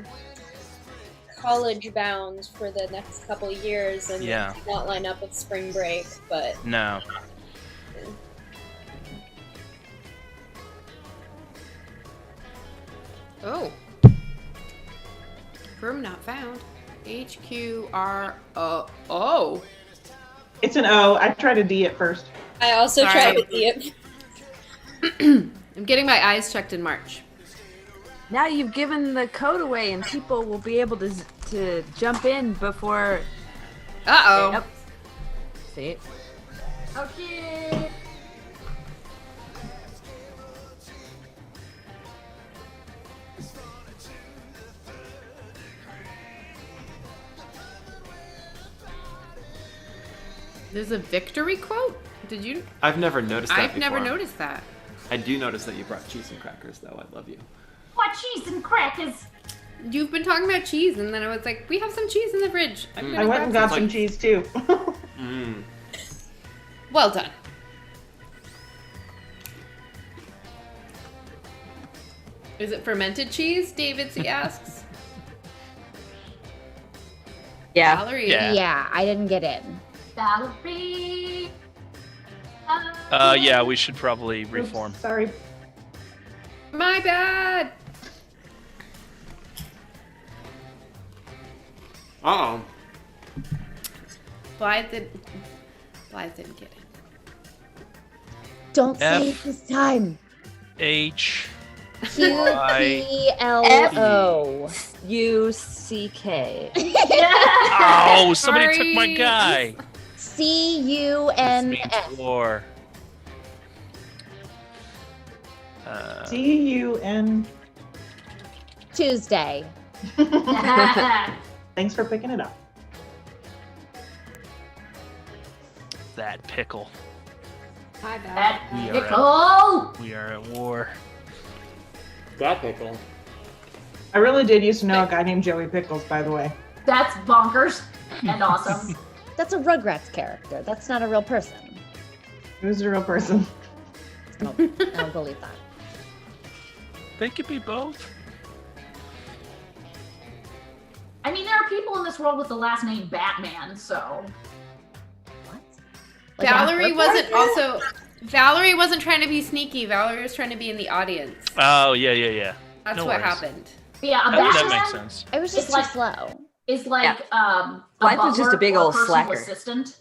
college bound for the next couple of years and Yeah. not line up with spring break, but No. Oh. Firm not found. HQRO. It's an O. I tried a D at first. I also Sorry. tried to see it. I'm getting my eyes checked in March. Now you've given the code away, and people will be able to jump in before. Uh-oh. Yep. See? Oh shit. There's a victory quote? Did you? I've never noticed that I've never before. noticed that. I do notice that you brought cheese and crackers, though. I love you. What cheese and crackers? You've been talking about cheese, and then I was like, we have some cheese in the fridge. I'm gonna I went grab and got some some cheese too. Mmm. Well done. Is it fermented cheese? David C asks. Yeah. Valerie. Yeah, I didn't get in. Valerie. Yeah, we should probably reform. Oops, sorry. My bad. Uh-oh. Blythe didn't get in. Don't say F. it this time. H. QPLO. UCK. Oh, somebody took my Sorry. guy. This means CUNF. war. C-U-N. Tuesday. Thanks for picking it up. That pickle. My bad. That We are pickle. We are at war. That pickle. I really did used to know a guy named Joey Pickles, by the way. That's bonkers and awesome. That's a Rugrats character. That's not a real person. He was a real person. I don't believe that. They could be both. I mean, there are people in this world with the last name Batman, so. What? Like an Valerie art wasn't character? Valerie wasn't trying to be sneaky. Valerie was trying to be in the audience. Oh, yeah. That's No what worries. happened. Yeah, a That Batman makes sense. I was just It's like- too slow. is like a Blythe was just a butler big or old personal slacker. assistant.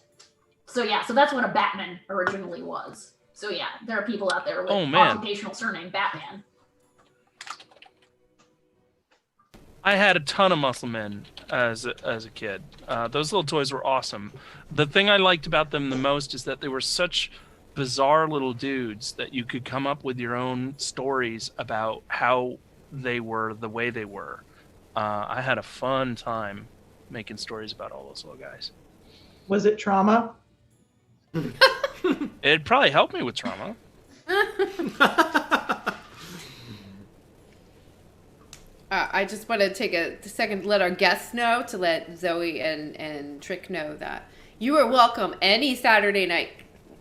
So yeah, so that's what a Batman originally was. So yeah, there are people out there with Oh, man. occupational surname Batman. I had a ton of muscle men as a kid. Those little toys were awesome. The thing I liked about them the most is that they were such bizarre little dudes that you could come up with your own stories about how they were the way they were. I had a fun time making stories about all those little guys. Was it trauma? It'd probably help me with trauma. I just want to take a second to let our guests know, to let Zoe and Trick know that you are welcome any Saturday night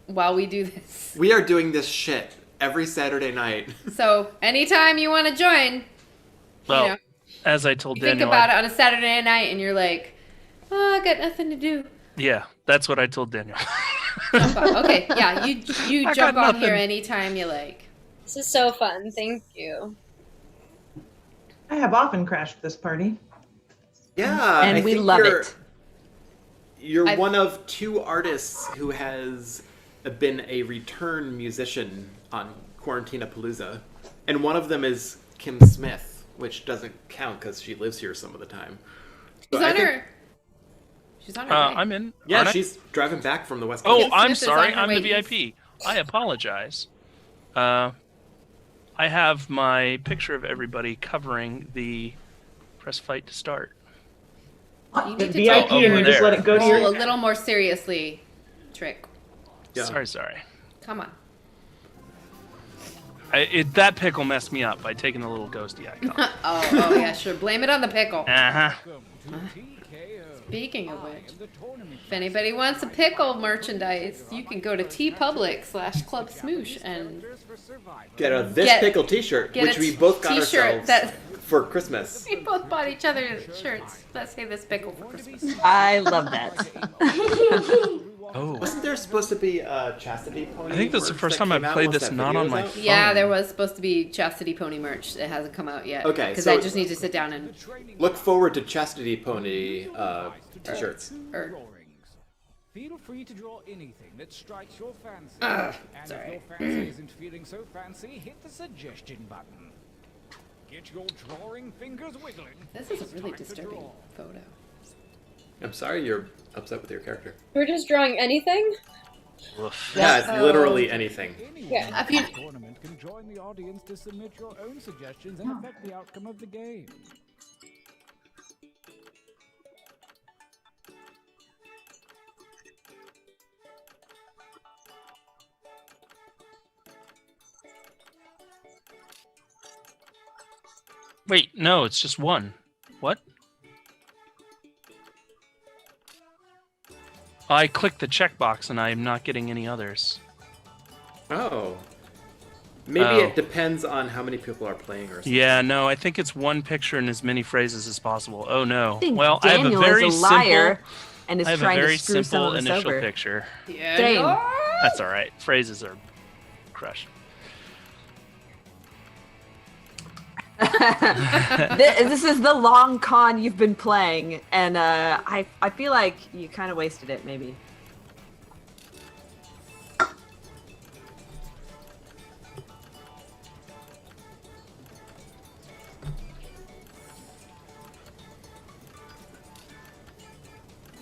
while we do this. We are doing this shit every Saturday night. So anytime you want to join, Well, you know, as I told you think Daniel, about it on a Saturday night and you're like, oh, I got nothing to do. yeah, that's what I told Daniel. Okay, yeah, you I jump got on here nothing. anytime you like. This is so fun. Thank you. I have often crashed this party. Yeah, And I we think love you're, it. You're one of 2 artists who has been a return musician on Quarantinapalooza, and one of them is Kim Smith, which doesn't count because she lives here some of the time. So She's I on think- her. She's on her way. I'm in. Yeah, aren't I? she's driving back from the West Coast. Oh, Kim I'm Smith is sorry. on her I'm the way. VIP. I apologize. I have my picture of everybody covering the press fight to start. You The need to VIP take and over you just there. let it go to a your... little more seriously, Trick. Yeah. Sorry. Come on. That pickle messed me up by taking the little ghosty icon. Oh yeah, sure. Blame it on the pickle. Uh-huh. Speaking of which, if anybody wants a pickle merchandise, you can go to tpublic/Club Smoosh and Get a This Get- Pickle t-shirt, get which a we both got t-shirt ourselves that- for Christmas. we both bought each other shirts that say this pickle for Christmas. I love that. Oh. Wasn't there supposed to be a Chastity Pony? I think this is the merch first that time I've came out played once this that not video on was my out? phone. Yeah, there was supposed to be Chastity Pony merch. It hasn't come out yet. Okay, Because so- I just need to sit down and Look forward to Chastity Pony t-shirts. Feel free to draw anything that strikes your fancy. Ugh, and sorry. if your fancy isn't feeling so fancy, hit the suggestion button. Get your drawing fingers wiggling. This is a It's really time to disturbing draw. photo. I'm sorry you're upset with your character. We're just drawing anything? Woof. Yeah, it's literally anything. Yeah. If you- The tournament can join the audience to submit your own suggestions and affect the outcome of the game. Wait, no, it's just one. What? I clicked the checkbox and I am not getting any others. Oh. Maybe Oh. it depends on how many people are playing or something. Yeah, no, I think it's one picture and as many phrases as possible. Oh no. I think Well, Daniel I have a very is a liar simple. and is I have a trying very to screw some simple of us initial over. picture. Yeah. Same. That's all right. Phrases are crushed. This is the long con you've been playing, and I feel like you kind of wasted it, maybe.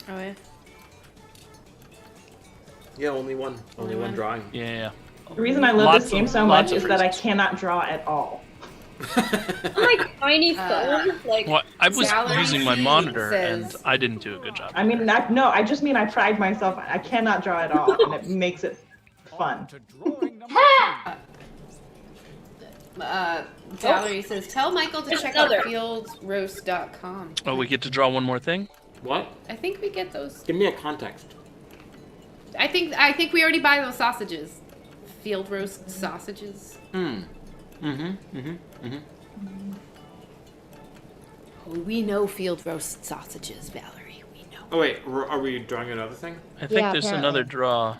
Oh yeah. Yeah, only one. Only one drawing. Yeah. The reason I love Lots this game of- so lots much of is that I reasons. cannot draw at all. On my tiny phone, like Well, I was Valerie using my C monitor says- and I didn't do a good job. I mean, I just mean I pride myself. I cannot draw at all, and it makes it fun. To drawing number Valerie says, tell Michael to There's check another. out fieldsroast.com. Oh, we get to draw one more thing? What? I think we get those. Give me a context. I think we already buy those sausages. Field roast sausages. Oh, we know field roast sausages, Valerie. We know. Oh wait, are we drawing another thing? I think Yeah, there's apparently. another draw.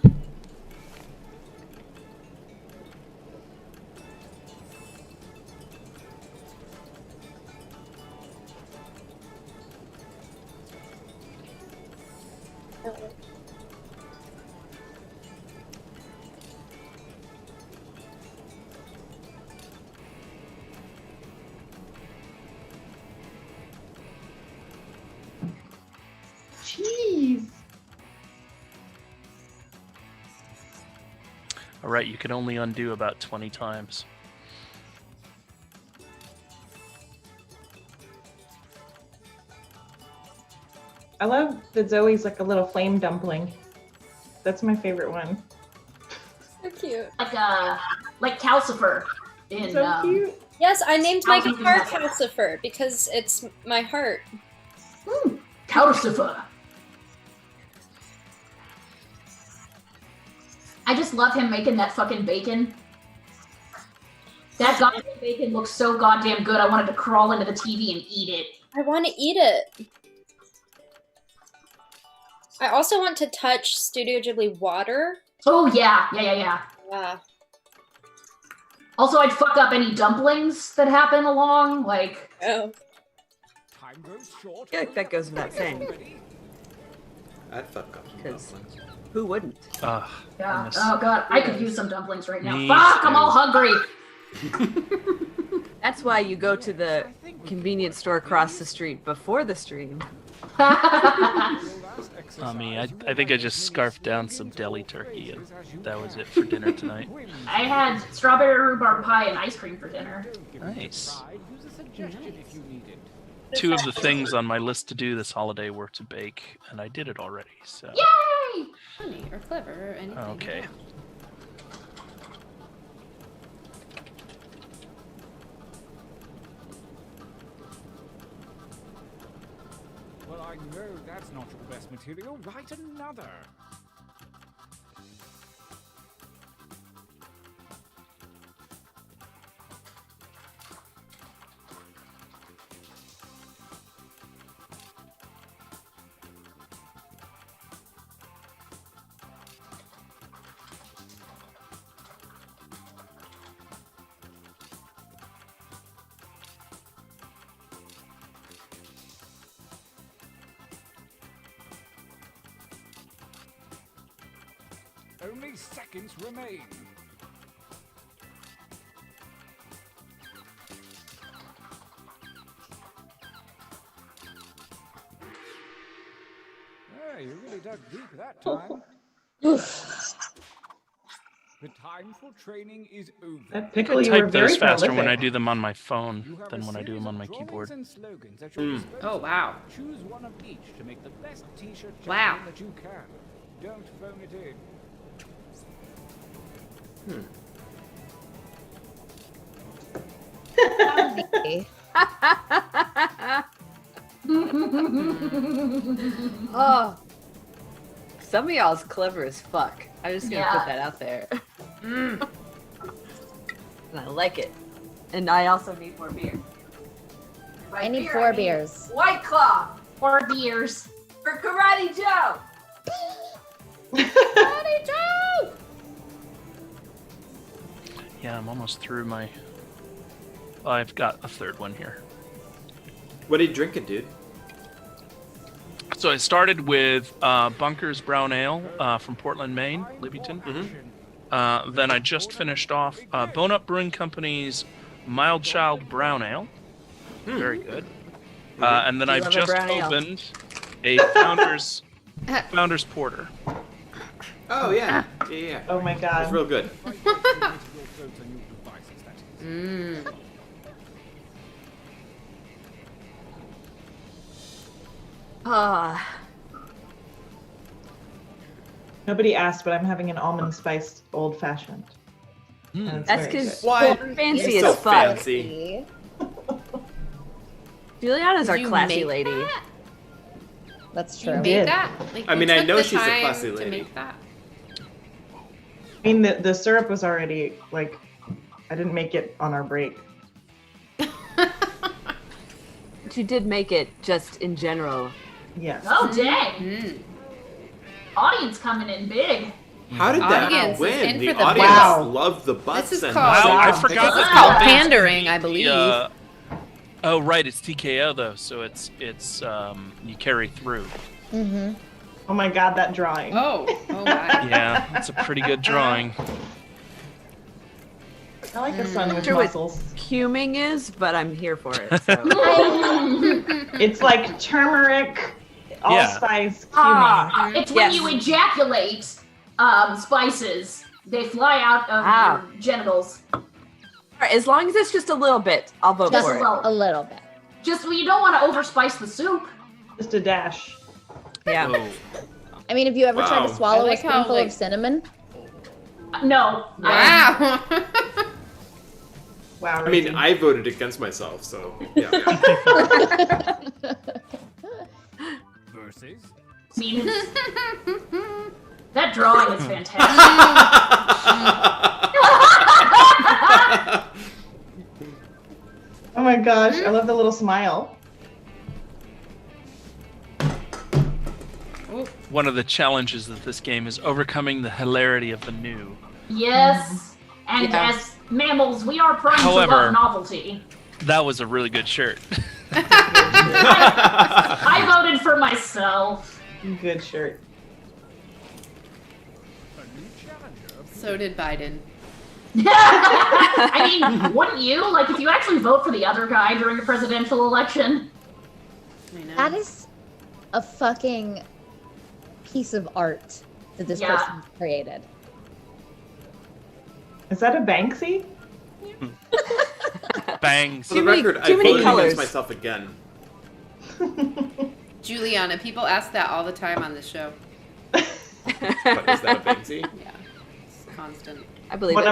Jeez. All right, you can only undo about 20 times. I love that Zoe's like a little flame dumpling. That's my favorite one. So cute. Like Calcifer in. So cute. Yes, I named my Calcifer. guitar Calcifer because it's my heart. Calcifer. I just love him making that fucking bacon. That goddamn bacon looks so goddamn good. I wanted to crawl into the TV and eat it. I want to eat it. I also want to touch Studio Ghibli water. Oh yeah. Yeah. Also, I'd fuck up any dumplings that happen along, like. Oh. Time goes short. I feel like that goes without saying. I'd fuck up some dumplings. Who wouldn't? Yeah. Oh god, I could use some dumplings right now. Me Fuck, I'm too. all hungry. That's why you go to the convenience store across the street before the stream. I think I just scarfed down some deli turkey, and that was it for dinner tonight. I had strawberry rhubarb pie and ice cream for dinner. Nice. Use a suggestion if you need it. 2 of the things on my list to do this holiday were to bake, and I did it already. So. Yay! Funny or clever or anything. Okay. Well, I know that's not your best material. Write another. Only seconds remain. Hey, you really dug deep that time. The time for training is over. That pickle, you were Type very those faster prolific. when I do them on my phone than when I do them on my keyboard. Oh, wow. Choose one of each to make the best t-shirt Wow. that you can. Don't phone it in. Oh. Some of y'all's clever as fuck. I'm just gonna Yeah. put that out there. And I like it. And I also need more beer. I need 4 beers. White Claw 4 beers. for Karate Joe. Karate Joe! Yeah, I'm almost through my... I've got a 3rd one here. What are you drinking, dude? So I started with Bunker's Brown Ale from Portland, Maine, Libbington. Then I just finished off Bone Up Brewing Company's Mild Child Brown Ale. Very good. And then Do you I've love a just brown ale? opened a Founder's Porter. Oh yeah, yeah. Oh my god. It's real good. Ah, Nobody asked, but I'm having an almond spiced old fashioned. that's because Why? fancy You're as so fuck. fancy. Juliana's our You classy make lady. that? That's You true. made that? Like, I you mean, I took know the she's a time classy to lady. make that? I mean, the syrup was already, like, I didn't make it on our break. She did make it just in general. Yes. Oh dang! Audience coming in big. How did that Audience is win? in The for the audience Wow. loved the butts. This is and called- Wow, I Wow. forgot This is that called the- pandering, I believe. Oh right, it's TKO though, so it's you carry through. Mm-hmm. Oh my god, that drawing. Oh my. Yeah, it's a pretty good drawing. I like this one with Sure what muscles. Cuming is, but I'm here for it. So. It's like turmeric, allspice, cumin. It's when Yes. you ejaculate spices. They fly out of your genitals. Alright, as long as it's just a little bit, I'll vote Just for a it. little. A little bit. Just you don't want to overspice the soup. Just a dash. Yeah. Oh. I mean, have you ever tried to Wow. swallow I like a how, spoonful like- of cinnamon? No. Wow. Wow. I mean, Rosie. I voted against myself, so yeah. Versus I mean, that drawing is fantastic. Oh my gosh, I love the little smile. One of the challenges of this game is overcoming the hilarity of the new. Yes. And Yeah. as mammals, we are prone to However- love novelty. That was a really good shirt. I voted for myself. Good shirt. a new challenger. So did Biden. I mean, wouldn't you? Like, if you actually vote for the other guy during a presidential election. I know. That is a fucking piece of art that this Yeah. person created. Is that a Banksy? Bangs. For the Too many- record, too I many voted colors. against myself again. Juliana, people ask that all the time on the show. But is that a Banksy? Yeah. It's constant. I believe One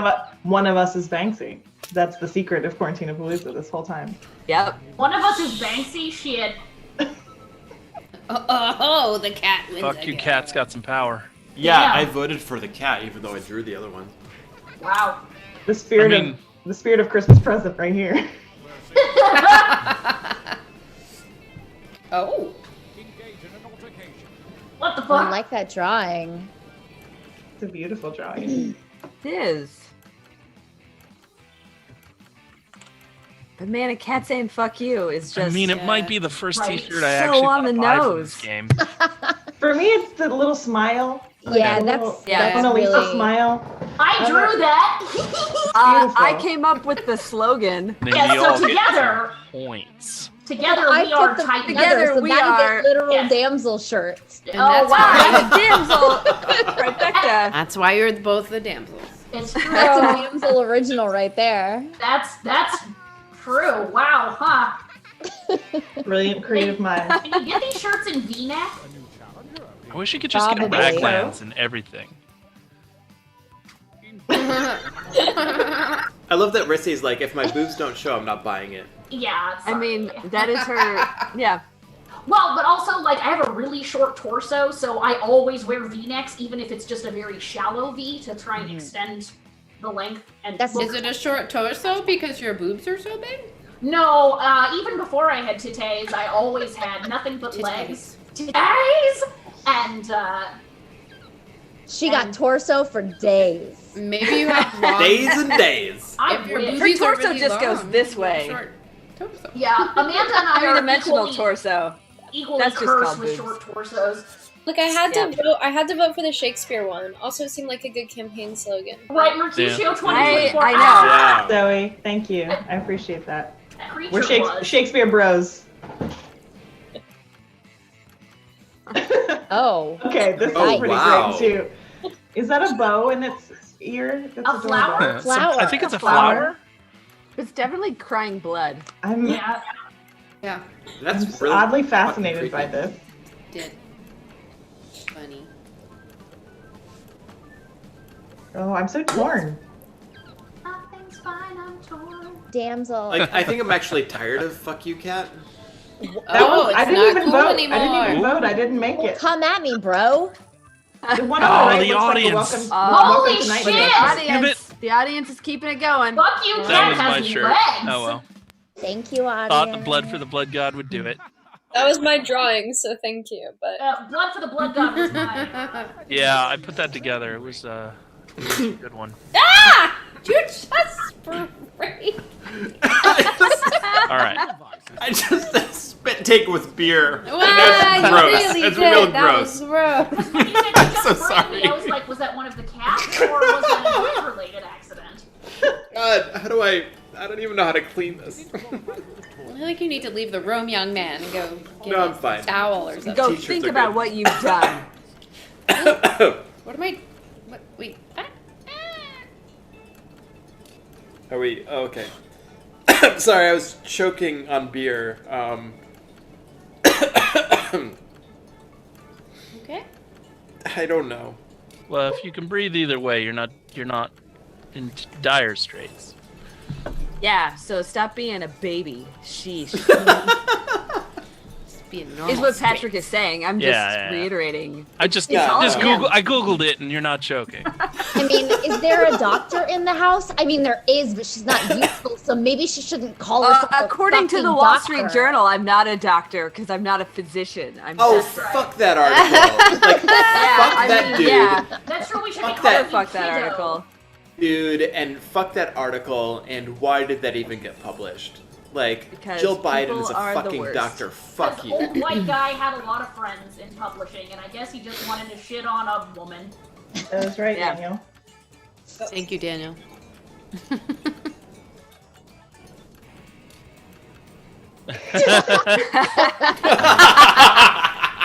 it. of us is Banksy. That's the secret of Quarantinapalooza this whole time. Yep. One of us is Banksy. Shit. Oh, the cat wins Fuck you, again. cat's got some power. Yeah, Yeah. I voted for the cat, even though I drew the other one. Wow. The spirit I mean- of the spirit of Christmas present right here. Oh. Engage in an altercation. What the I fuck? like that drawing. It's a beautiful drawing. It is. But man, a cat saying "fuck you" is just. I mean, it might be the first Right. T-shirt I So actually on want the to buy for nose. this game. For me, it's the little smile. Yeah, the that's little yeah, Mona Lisa really- smile. I drew that. I Beautiful. came up with the slogan. Then Yeah, we so all get together- some points. Together I we are put them tight. together. so we now you are- get literal Yes. damsel shirts. And Oh, that's wow. why- I'm a damsel. Trifecta. That's why you're both the damsels. It's true. That's a damsel original right there. That's true. Wow, huh? Brilliant creative mind. Can you get these shirts in V-neck? A new challenger. I wish you could just get Probably. raglands and everything. I love that Rissy's like, if my boobs don't show, I'm not buying it. Yeah. I mean, sorry. that is her. Yeah. Well, but also, like, I have a really short torso, so I always wear V-necks, even if it's just a very shallow V, to try and extend the length. And That's- look. Is it a short torso because your boobs are so big? No, even before I had titties, I always had nothing but Titties. legs. Titties! And, She got torso for days. Maybe you have long. Days and days. I If your wish. Her boobies are torso really just goes long, this you have way. short torso. Yeah, Amanda and I are Three-dimensional equally, torso. equally That's just cursed called with boobs. short torsos. Look, I had Yeah. to vote. I had to vote for the Shakespeare one. Also, it seemed like a good campaign slogan. Right, Mercutio Yeah. 2024. I know. Ah, Yeah. Zoe, thank you. I appreciate that. that creature We're was. Shakespeare bros. Oh. Okay, this Oh, is pretty wow. great too. Is that a bow in its ear? That's A flower? adorable. Flower. I think it's a Flower. flower. It's definitely crying blood. I'm Yeah. Yeah, That's just really oddly fucking fascinated by creepy. this. did. Funny. Oh, I'm so torn. Nothing's fine, I'm torn. Damsel. Like, I think I'm actually tired of "fuck you, cat." That Oh, was, I it's didn't not even cool vote. anymore. I didn't even vote. I didn't make it. Come at me, bro. The one on Oh, the right the looks audience. like a welcome, Holy welcome tonight shit! video. Give The audience is keeping it going. Fuck you, That cat was has my shirt. legs. Oh well. Thank you, audience. Thought the blood for the blood god would do it. That was my drawing, so thank you. But Blood for the blood god was mine. Yeah, I put that together. It was a good one. You just sprayed. All right. I just spit take with beer. Wow, That's you gross. really That's did. real That gross. was gross. When you said you I'm just so sprayed me, sorry. I was like, was that one of the cats, or was that a drug-related accident? God, how do I don't even know how to clean this. I feel like you need to leave the room, young man, and go get No, I'm a fine. towel or something. Go T-shirts think are about good. what you've done. What am I? What? Wait. Are we? Oh, okay. Sorry, I was choking on beer. Okay. I don't know. Well, if you can breathe either way, you're not in dire straits. Yeah, so stop being a baby. Sheesh. Be a normal Is what state. Patrick is saying. I'm just Yeah. reiterating. I just Yeah. Googled it, and you're not joking. I mean, is there a doctor in the house? I mean, there is, but she's not useful, so maybe she shouldn't call herself a According to the fucking Wall doctor. Street Journal, I'm not a doctor because I'm not a physician. I'm Oh, just fuck that article. Like, fuck that dude. Yeah, That's true. We should Fuck be that. calling fuck that you Kiddo. article. Dude, and fuck that article, and why did that even get published? Like, Because Jill Biden people is a are the fucking worst. doctor. Fuck This you. old white guy had a lot of friends in publishing, and I guess he just wanted to shit on a woman. That was right, Yeah. Daniel. Thank you, Daniel.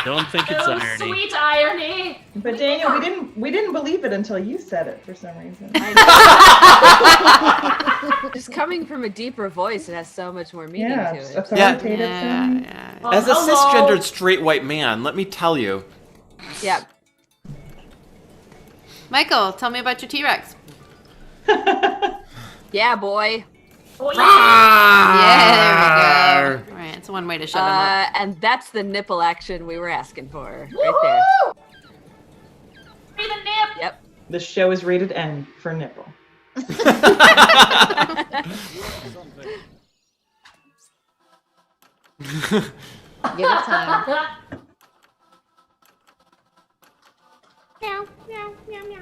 Don't think it's Oh, irony. sweet irony. But Daniel, we didn't believe it until you said it for some reason. Just coming from a deeper voice, it has so much more meaning Yeah, to it's it. authoritative sounding. Well, As a hello. cisgendered straight white man, let me tell you. Yeah. Michael, tell me about your T-Rex. Yeah, boy. Oh, yeah. Yeah, there we go. All right, it's one way to shut him up. And that's the nipple action we were asking for, right there. Woohoo! Free the nip. Yep. The show is rated N for nipple. Give it time. Meow, meow, meow, meow.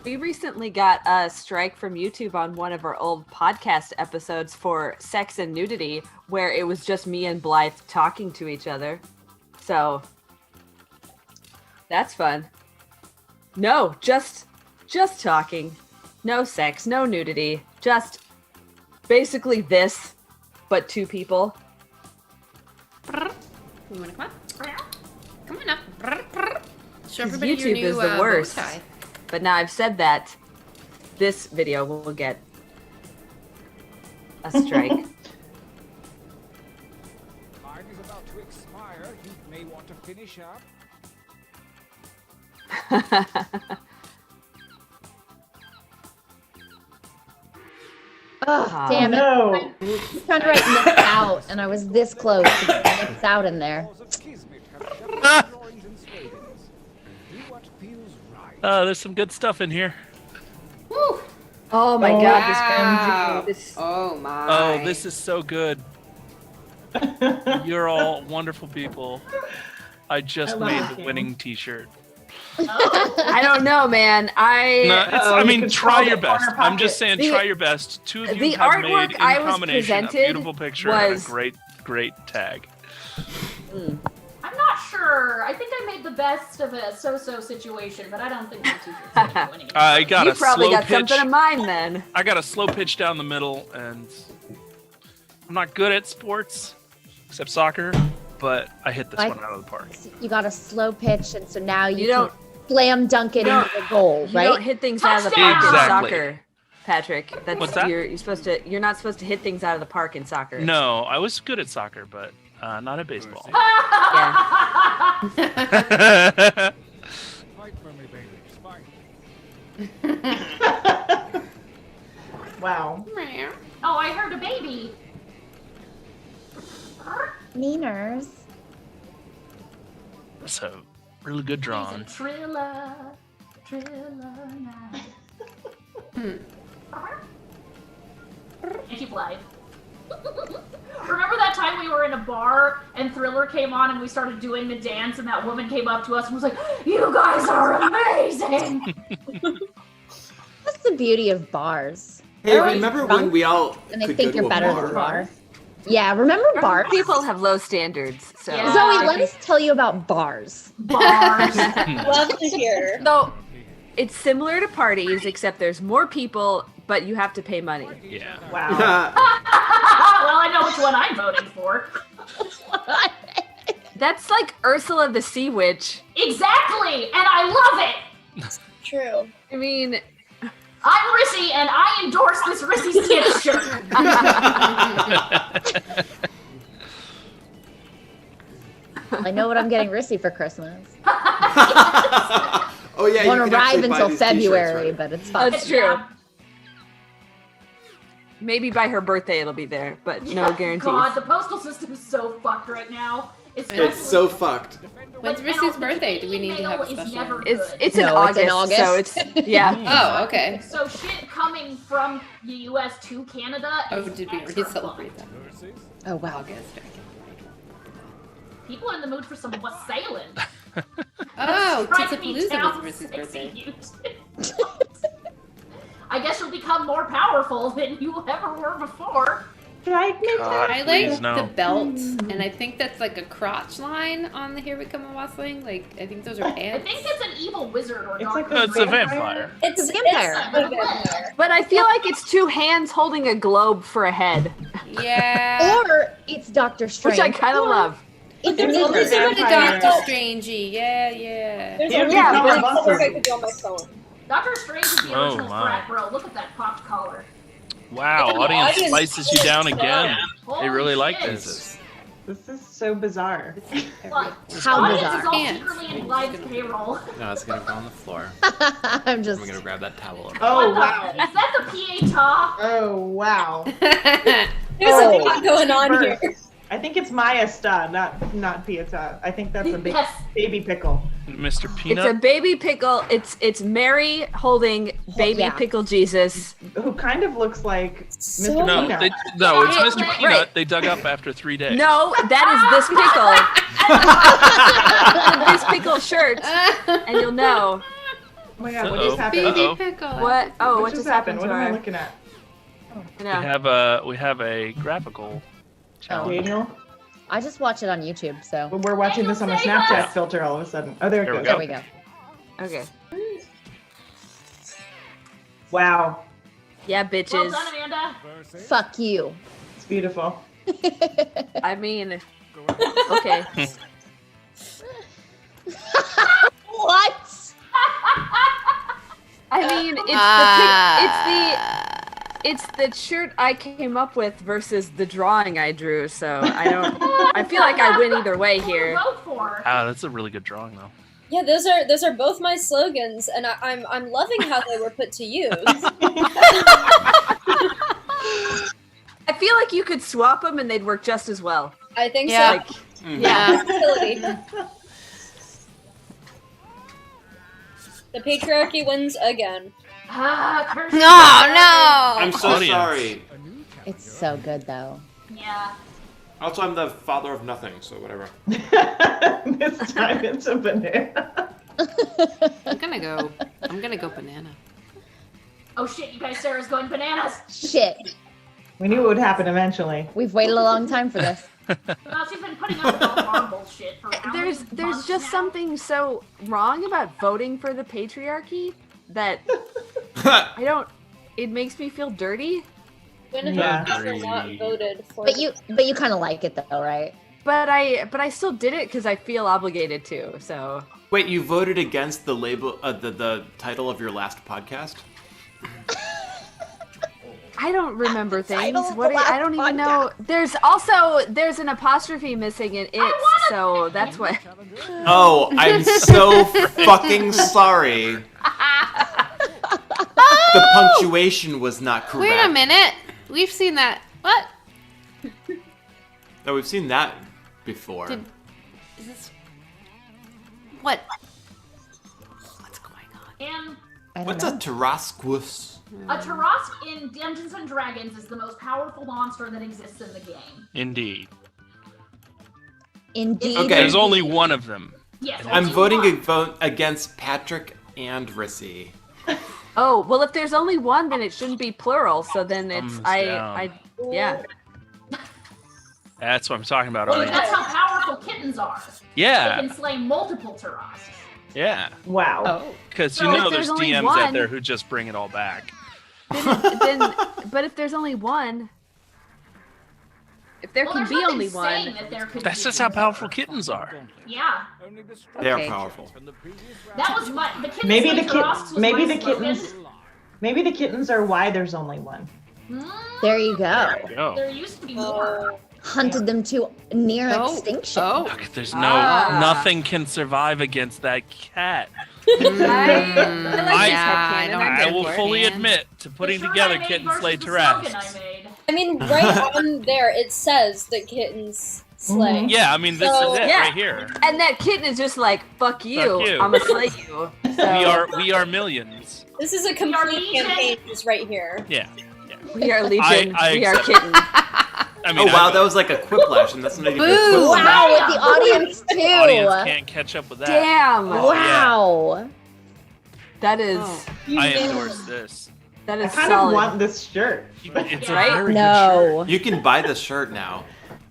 We recently got a strike from YouTube on one of our old podcast episodes for sex and nudity, where it was just me and Blythe talking to each other. So that's fun. No, just talking. No sex, no nudity. Just basically this, but two people. You wanna come up? Come on up. Show 'Cause everybody your YouTube new is the worst. bow tie. But now I've said that, this video will get a strike. Time is about to expire. You may want to finish up. Ugh, damn it. No. I was trying to write nips out, and I was this close to getting nips out in there. Laws of Kismet have shut down Dorrington's failings. Do what feels right. There's some good stuff in here. Woo. Oh my Oh, god, wow. this Oh my. Oh, this is so good. You're all wonderful people. I just love made this the game. winning T-shirt. I don't know, man. No, I you mean, can try fold your it corner best. I'm just pocket. saying, try your best. Two of you the have artwork made in I was combination a presented beautiful picture and was- a great tag. I'm not sure. I think I made the best of a so-so situation, but I don't think my t-shirt's gonna do anything. I got you a probably slow got pitch. something of mine then. I got a slow pitch down the middle, and I'm not good at sports, except soccer, but I hit this I- one out of the park. You got a slow pitch, and so now you, You don't- can slam dunk it into the goal, You right? don't hit things out of the park Touchdown! in Exactly. soccer, Patrick. That's What's that? You're supposed to. You're not supposed to hit things out of the park in soccer. No, I was good at soccer, but not at baseball. Yeah. Fight for me, baby. Fight. Wow. Oh, I heard a baby. Meaners. So, really good He's a drawing. Trilla night. Thank you, Blythe. Remember that time we were in a bar and Thriller came on and we started doing the dance and that woman came up to us and was like, "You guys are amazing!" That's the beauty of bars. Hey, Always remember drunk, when we all And I could think go you're to a better bar? than a bar. Yeah, remember bars? People have low standards. So Yeah. Zoe, let us tell you about bars. Bars. Love to hear. So it's similar to parties, except there's more people, but you have to pay money. Yeah. Wow. Well, I know which one I'm voting for. That's like Ursula the Sea Witch. Exactly, and I love it. True. I mean, I'm Rissy, and I endorse this Rissy's Kids shirt. I know what I'm getting Rissy for Christmas. Oh yeah, Won't you can arrive actually buy until these t-shirts, February, right? but it's fine. That's true. Maybe by her birthday it'll be there, but no guarantees. God, the postal system is so fucked right now. It's so fucked. When's Rissy's birthday? Do we need to have a special? It's in August, so it's yeah. Oh, okay. So shit coming from the U.S. to Canada. Oh, is did we extra celebrate that? Oh wow. August. People are in the mood for some wassailing. Oh, Driving me Titsapalooza down was Rissy's sexy birthday. YouTube. I guess you'll become more powerful than you ever were before. I like please, no. the belt, and I think that's like a crotch line on the Here We Come a Wassailing. Like, I think those are I pants. think it's an evil wizard or dark. No, it's a vampire. It's a vampire. a vampire. But I feel like it's two hands holding a globe for a head, Yeah. Or it's Doctor Strange. which I kind of love. It's There's a only wizard. so many Doctor Doctor Strangey. Yeah. There's Yeah, only yeah, so but many it's- colors I could do on my phone. Doctor Strange is the Oh, original my. frat bro. Look at that popped collar. Wow, The audience audience slices you down is again. Holy They really like shit. this. This is so bizarre. But How audience bizarre. is all Pants. secretly in Blythe's payroll. No, it's gonna go on the floor. I'm just. I'm gonna grab that towel. Oh What the- wow. Is that the pieta? Oh wow. Yeah. There's Oh, a lot going on here. I think it's Maya Sta, not Pieta. I think that's a big Yes. baby pickle. Mr. It's a Peanut. baby pickle. It's Mary holding baby yeah. pickle Jesus. Who kind of looks like So- Mr. No, Peanut. no, it's Yeah, Mr. right. Peanut. They dug up after 3 days. No, that is this pickle. This pickle shirt, and you'll know. Oh my god, what Uh-oh. just happened? Baby Uh-oh. pickle. What? Oh, what just happened? What to am I her? looking at? I know. We have a graphical challenge. Daniel? I just watch it on YouTube, so But we're watching this on a Daniel, Snapchat save us! filter all of a sudden. Oh, there it There we goes. go. there we go. Okay. Wow, Yeah, Well bitches. done, Amanda. Fuck you. it's beautiful. I mean, okay. What? I mean, it's the shirt I came up with versus the drawing I drew. So I feel like I win either way Who here. to vote for? Ah, that's a really good drawing, though. Yeah, those are both my slogans, and I'm loving how they were put to use. I feel like you could swap them and they'd work just as well. I think Yeah. so. Yeah. Versatility. The patriarchy wins again. Ah, curse. No, no. I'm so Audience. sorry. It's so good though. Yeah. Also, I'm the father of nothing, so whatever. This time it's a banana. I'm gonna go banana. Oh shit, you guys, Sarah's going bananas. Shit. We knew it would happen eventually. We've waited a long time for this. Well, she's been putting up with all our bullshit for how many There's months just now? something so wrong about voting for the patriarchy that I don't. It makes me feel dirty. When have Yeah. you ever not voted for? But you kind of like it though, right? But I still did it because I feel obligated to. So Wait, you voted against the label, the title of your last podcast? I don't remember things. title of What the I last don't even know. There's an apostrophe missing in it, so that's why. Oh, I'm so fucking sorry. The punctuation was not correct. Wait a minute. We've seen that. What? No, we've seen that before. Is this? What? What's going on? And I don't What's know. a Tarasquus? a Tarask in Dungeons and Dragons is the most powerful monster that exists in the game. Indeed. Indeed. Okay. There's only one of them. Yes. I'm only voting one. against Patrick and Rissy. Oh well, if there's only one, then it shouldn't be plural. So then it's Thumbs I down. yeah. That's what I'm talking about, Well, audience. that's how powerful kittens are. They Yeah, can slay multiple Tarasks. yeah. Wow. Oh. Because So you if know there's there's only DMs one- out there who just bring it all back. But if there's only one, if there Well, can there's be nothing only saying one, that there could That's be just how more. powerful kittens are. Yeah. They are Okay. powerful. That was my the kittens. Maybe slay the Tarasks kittens. was Maybe my the slogan. kittens. Maybe the kittens are why there's only one. Hmm, There you go. Go. There used to be more. hunted them to near extinction. Look, there's nothing can survive against that cat. I will fully admit to putting together Kittens Slay Giraffes. I mean, right on there it says that kittens slay. Yeah, I mean, this is it right here. And that kitten is just like, fuck you. Fuck you. I'm gonna slay you. So. We are millions. This is a complete campaign just right here. Yeah. We are legion. I we are accept kitten. I mean, wow, that was like a quiplash, and that's not even a quiplash. Wow, with the audience too. The audience can't catch up with that. Damn. Wow. That is. I endorse this. That is I kind solid. of want this shirt. It's right? very No. good shirt. You can buy the shirt now.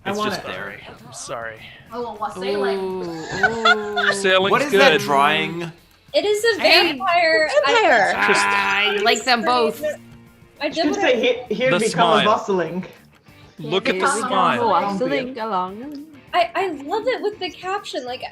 It's want just it. there. I'm sorry. Oh, wassailing. Sailing's What is good. that drawing? It is a vampire. Vampire. I like them both. I I did should what say here The become a smile. bustling. Look at the Here smile. Wassailing along. I love it with the caption. Like,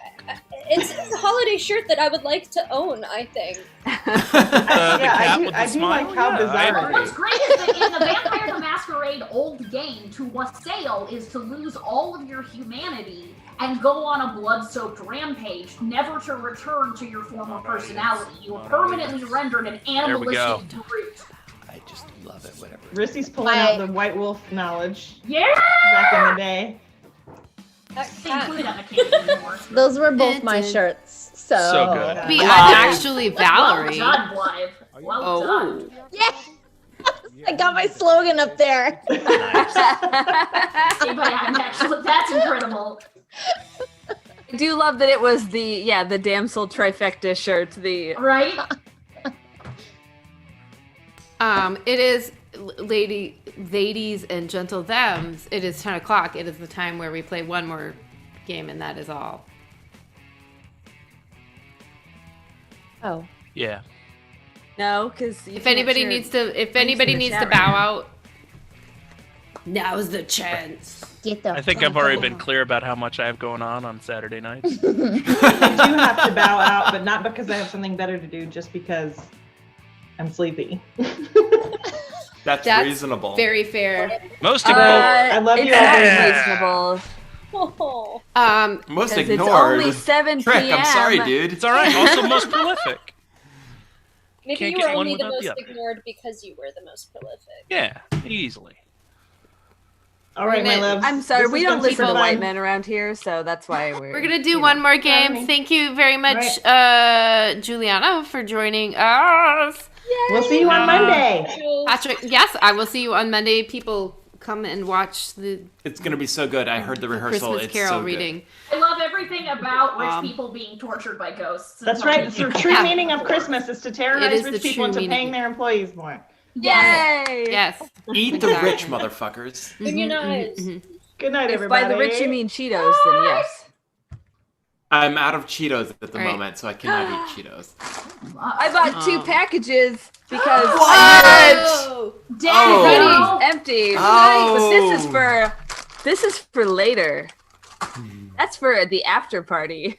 it's a holiday shirt that I would like to own, I think. The cat with the I do smile. like how Yeah, I bizarre agree. What's great is that in the Vampire the Masquerade old game, to wassail is to lose all of your humanity and go on a blood-soaked rampage, never to return to your former personality. You are permanently rendered an animalistic brute. I just love it, whatever. Rissy's pulling out the White Wolf knowledge Yeah! back in the day. Those were both my shirts. So good. I'm actually Valerie. Well done, Blythe. Well done. Yeah. I got my slogan up there. That's incredible. I do love that it was the damsel trifecta shirt. The right. It is ladies and gentle thems. It is 10 o'clock. It is the time where we play one more game, and that is all. Oh. Yeah. No, because If anybody needs to bow out, now's the chance. Get the I think I've already been clear about how much I have going on Saturday nights. I do have to bow out, but not because I have something better to do, just because I'm sleepy. That's reasonable. Very fair. Most people. I love you all. Reasonable. Oh. Most 'cause ignored. It's only 7 Trick, p.m. I'm sorry, dude. It's all right. Also, most prolific. Maybe Can't you get were one only the without most the other. ignored because you were the most prolific. Yeah, easily. All right, my loves. I'm sorry, This we has don't been listen super to white fun. men around here, so that's why We're gonna do one more game. Thank you very much, Juliana, for joining us. We'll see you on Monday. Patrick, yes, I will see you on Monday. People come and watch the It's gonna be so good. I heard the rehearsal. Christmas It's Carol so good. reading. I love everything about rich people being tortured by ghosts. That's right. The true meaning of Christmas is to It terrorize is the rich people true into meaning. paying their employees more. Yay! Yes. Eat the rich, motherfuckers. Immunize. Good night, If everybody. by the rich you mean Cheetos, then yes. I'm out of Cheetos at the All right. moment, so I cannot eat Cheetos. I bought 2 packages because Oh, Oh. it's empty. Oh. But this is for later. That's for the after party.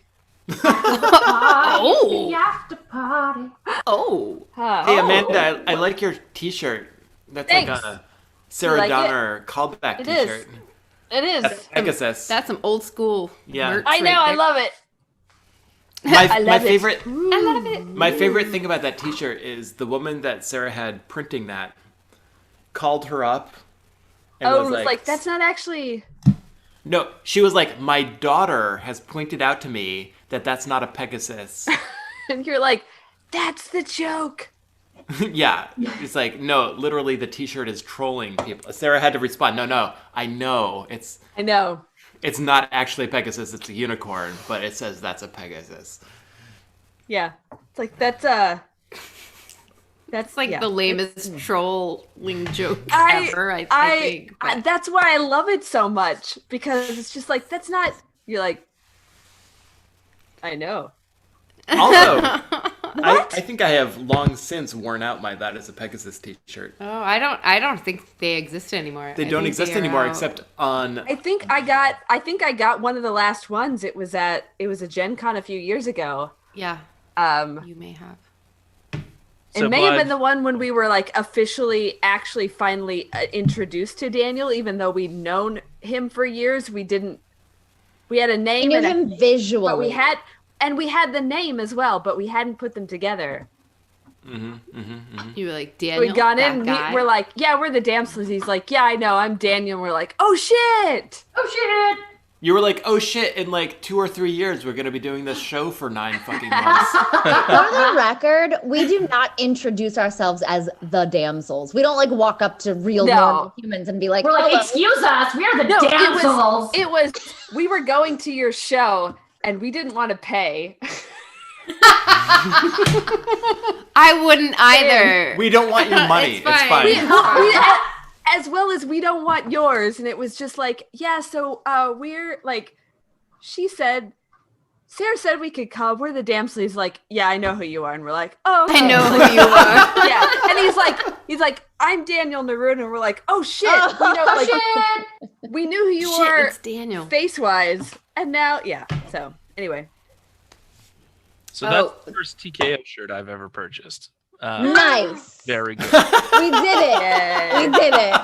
Oh. The after party. oh. Hey Amanda, I like your T-shirt. That's Thanks. like a Sarah like it? Donner callback It T-shirt. is. It is. That's Pegasus. That's some old school. Yeah. merch I know. right I there. love it. My I love it. favorite. I love it. My favorite thing about that T-shirt is the woman that Sarah had printing that called her up. And Oh, it was like that's not actually. No, she was like, my daughter has pointed out to me that that's not a Pegasus. And you're like, that's the joke. Yeah, it's like, no, literally the T-shirt is trolling people. Sarah had to respond, no, I know I know. it's not actually a Pegasus, it's a unicorn, but it says that's a Pegasus. Yeah. It's like that's like yeah. the lamest trolling joke I- ever. I think. I but- that's why I love it so much because it's just like that's not. You're like, I know. Also, I think I have long since worn out my That Is a Pegasus T-shirt. Oh, I don't think they exist anymore. They I don't think exist they are anymore out. except on. I think I got one of the last ones. It was a Gen Con a few years ago. Yeah, Um, you may have. it may have been the one when we were like officially, finally introduced to Daniel, even though we'd known him for years. We had a name. I knew him visually. But we had the name as well, but we hadn't put them together. You were like, Daniel, We got that in. guy? We're like, yeah, we're the Damsels. He's like, yeah, I know, I'm Daniel. And we're like, oh shit! Oh shit! You were like, oh shit, in like 2 or 3 years, we're going to be doing this show for 9 fucking months. For the record, we do not introduce ourselves as the Damsels. We don't like walk up to real normal humans and be like, We're like, "Hello." excuse us, we're the No, Damsels. It was we were going to your show and we didn't want to pay. I wouldn't either. We don't want your money. It's fine. As well as we don't want yours. And it was just like, yeah, so we're like, Sarah said we could come. We're the Damsels. He's like, yeah, I know who you are. And we're like, oh, okay. I know who you are. Yeah. And he's like, I'm Daniel Narun. And we're like, oh shit. We knew who you are It's Daniel. face-wise. And now, yeah. So anyway. So that's the first TKO shirt I've ever purchased. Nice. Very good. We did it. We did it.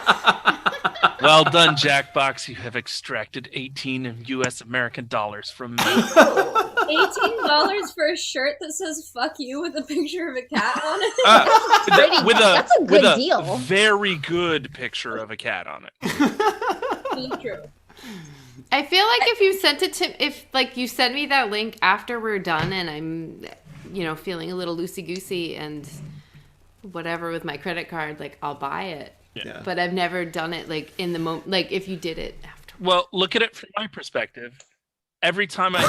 Well done, Jackbox. You have extracted 18 US American dollars from me. $18 for a shirt that says "fuck you" with a picture of a cat on it. That's a good deal. Very good picture of a cat on it. True. I feel like if you sent it to, if like you send me that link after we're done and I'm, feeling a little loosey-goosey and whatever with my credit card, like I'll buy it. Yeah. But I've never done it like in the moment, like if you did it after. Well, look at it from my perspective. Every time I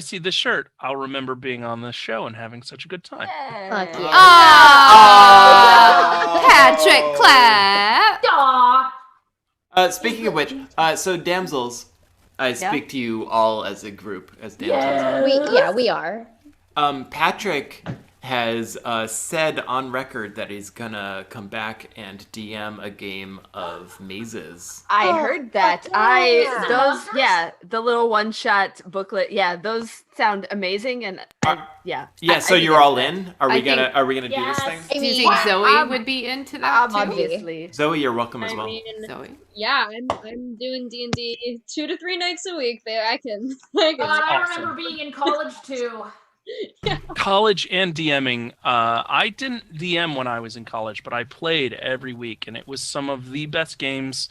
see the shirt, I'll remember being on this show and having such a good time. Fuck yeah. Patrick Clapp. Speaking of which, so Damsels, I speak to you all as a group, as Damsels. We are. Patrick has said on record that he's gonna come back and DM a game of mazes. I heard that. The little one-shot booklet. Yeah, those sound amazing, and Yeah, so you're all in? Are we gonna do this thing? Do you think Zoe would be into that too? Obviously. Zoe, you're welcome as well. Zoe. Yeah, I'm doing D&D 2 to 3 nights a week. I can. I remember being in college too. College and DMing. I didn't DM when I was in college, but I played every week, and it was some of the best games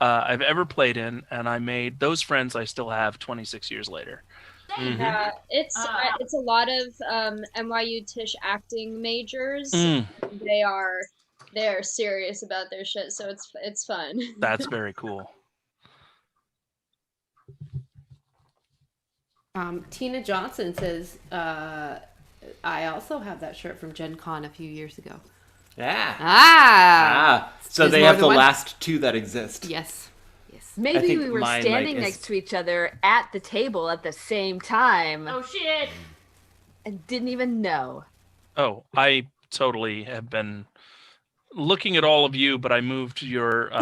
I've ever played in, and I made those friends I still have 26 years later. Yeah, it's a lot of NYU Tisch acting majors. They're serious about their shit, so it's fun. That's very cool. Tina Johnson says, I also have that shirt from Gen Con a few years ago. Yeah. So There's they more have than the one? last 2 that exist. Yes. Maybe we were standing next to each other at the table at the same time. Oh shit! And didn't even know. Oh, I totally have been looking at all of you, but I moved your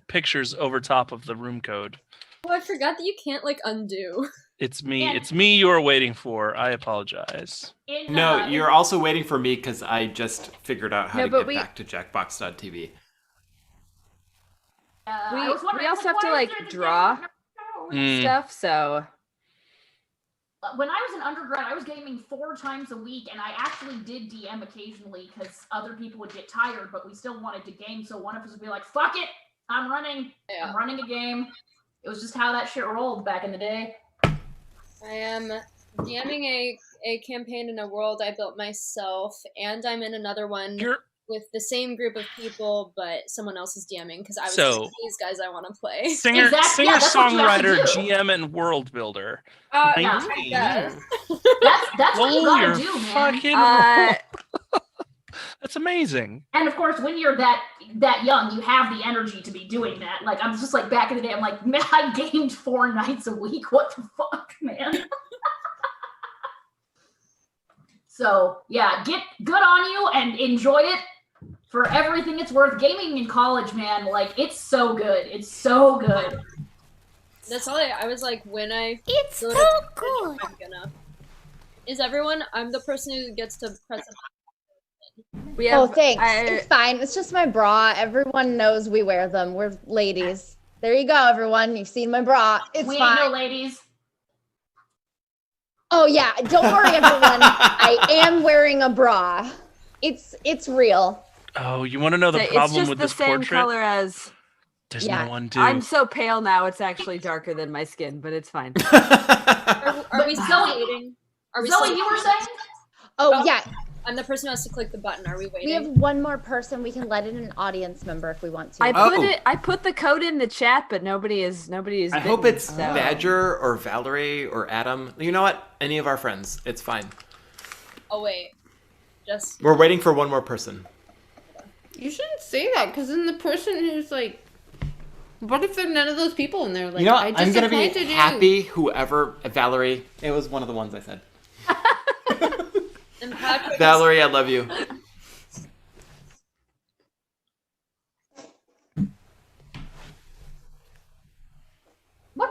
pictures over top of the room code. Oh, I forgot that you can't undo. It's me. It's me you are waiting for. I apologize. No, you're also waiting for me because I just figured out how to get back to Jackbox.tv. We also have to draw stuff, so. When I was in undergrad, I was gaming 4 times a week, and I actually did DM occasionally because other people would get tired, but we still wanted to game, so one of us would be like, fuck it, I'm running a game. It was just how that shit rolled back in the day. I am DMing a campaign in a world I built myself, and I'm in another one with the same group of people, but someone else is DMing because I was like, these guys I want to play. Singer, songwriter, GM, and world builder. That's what you gotta do, man. That's amazing. And of course, when you're that young, you have the energy to be doing that. I'm just back in the day, I'm like, man, I gamed 4 nights a week. What the fuck, man? So yeah, get good on you and enjoy it for everything it's worth. Gaming in college, man, it's so good. It's so good. That's all I was like, when I It's so good. I'm the person who gets to press We have, Oh, thanks. It's fine. It's just my bra. Everyone knows we wear them. We're ladies. There you go, everyone. You've seen my bra. It's We fine. ain't no ladies. Oh yeah, don't worry, everyone. I am wearing a bra. It's real. Oh, you want to know the problem with this portrait? It's just the same color as. There's no undo. I'm so pale now. It's actually darker than my skin, but it's fine. Are we still waiting? Are we Zoe, still you were saying? Oh yeah. I'm the person who has to click the button. Are we waiting? We have one more person. We can let in an audience member if we want to. I put the code in the chat, but nobody is. I hope it's Badger or Valerie or Adam. You know what? Any of our friends. It's fine. Oh wait, We're waiting for one more person. You shouldn't say that, because then the person who's like, what if there are none of those people in there? Like, You know what? I I'm gonna be disappointed you. happy. Whoever Valerie. It was one of the ones I said. And Patrick Valerie, I love you. What?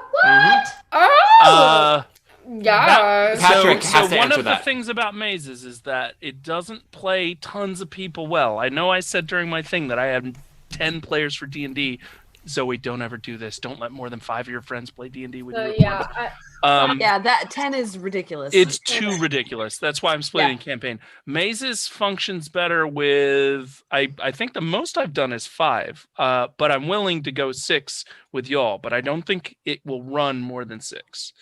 Oh! Yeah. Patrick so has to one answer of the that. things about mazes is that it doesn't play tons of people well. I know I said during my thing that I had 10 players for D&D. Zoe, don't ever do this. Don't let more than 5 of your friends play D&D with you. Yeah, that 10 is ridiculous. It's too ridiculous. That's why I'm splitting campaign. Mazes functions better with, I think the most I've done is 5, but I'm willing to go 6 with y'all, but I don't think it will run more than 6.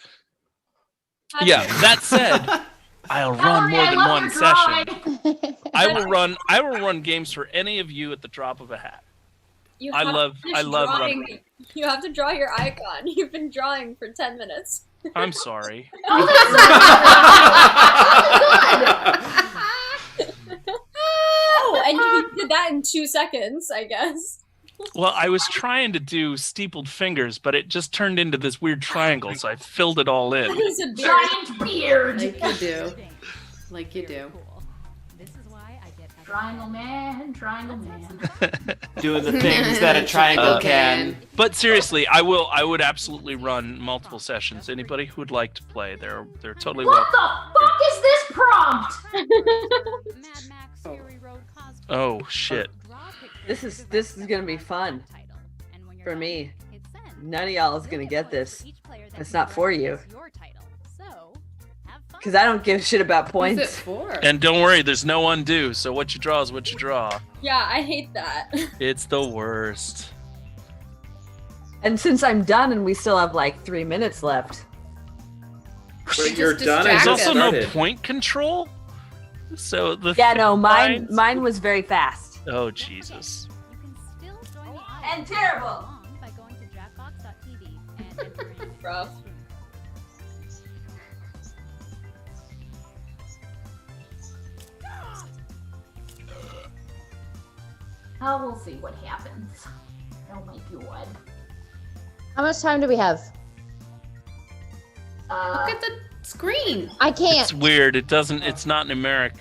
Yeah, that said, I'll run more than one session. I will run games for any of you at the drop of a hat. I love running. You have to draw your icon. You've been drawing for 10 minutes. I'm sorry. Oh, and you did that in 2 seconds, I guess. Well, I was trying to do steepled fingers, but it just turned into this weird triangle, so I filled it all in. He's a giant beard. Like you do. Like you do. Triangle man, triangle man. Doing the things that a triangle can. But seriously, I would absolutely run multiple sessions. Anybody who would like to play, they're totally What welcome. the fuck is this prompt? Oh shit. This is gonna be fun for me. None of y'all is gonna get this. It's not for you. Because I don't give a shit about points. What's it for? And don't worry, there's no undo. So what you draw is what you draw. Yeah, I hate that. It's the worst. And since I'm done and we still have like 3 minutes left. But you're done. There's also no point control. So mine was very fast. Oh Jesus. And terrible. Rough. Oh, we'll see what happens. They'll make you one. How much time do we have? Look at the screen. I can't. It's weird. It's not numeric.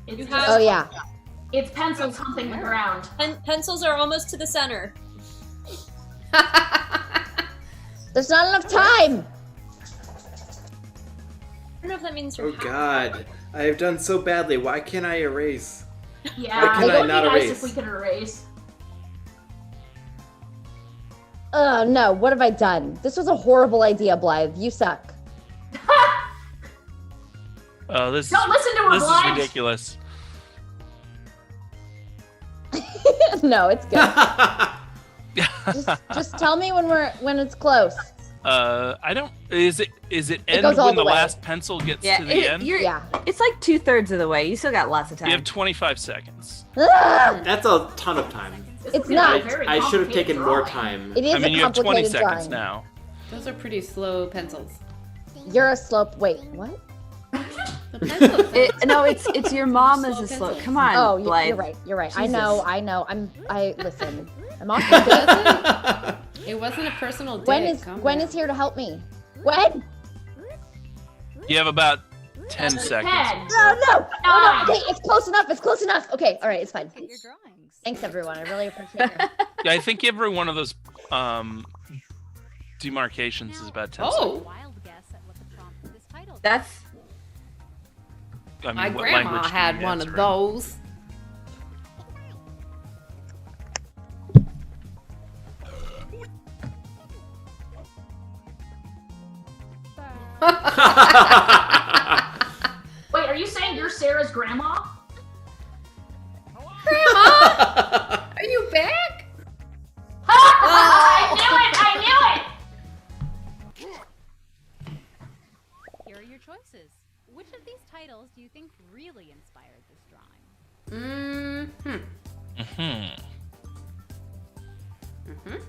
Oh yeah. It's pencils humping the ground. Pencils are almost to the center. There's not enough time. I don't know if that means Oh God, I have done so badly. Why can't I erase? Yeah, Why can it I would not be nice erase? if we could erase. Oh no, what have I done? This was a horrible idea, Blythe. You suck. Oh, this Don't listen to her, This is Blythe. ridiculous. No, it's good. just tell me when it's close. I don't. Is it end goes all when the the way. last pencil gets to the end? It's like 2/3 of the way. You still got lots of time. You have 25 seconds. That's a ton of time. It's not. I should have taken more time. It is I mean, a you have 20 complicated seconds drawing. now. Those are pretty slow pencils. You're a slope. Wait, what? No, it's your mom is a slow. Come on. Oh, Blythe. you're right. You're right. I Jesus. know. I listen. I'm off the It wasn't a personal dig. Gwen is here to help me. Gwen? You have about 10 seconds. No. Oh, no. Okay, it's close enough. It's close enough. Okay. All right. It's fine. Thanks, everyone. I really appreciate it. Yeah, I think every one of those demarcations is about 10 seconds. Oh. That's I mean, My what grandma language do had you one answer of in? those. Wait, are you saying you're Sarah's grandma? Grandma, are you back? I knew it! I knew it! Here are your choices. Which of these titles do you think really inspired this drawing? Mm-hmm. Mm-hmm. Mm-hmm.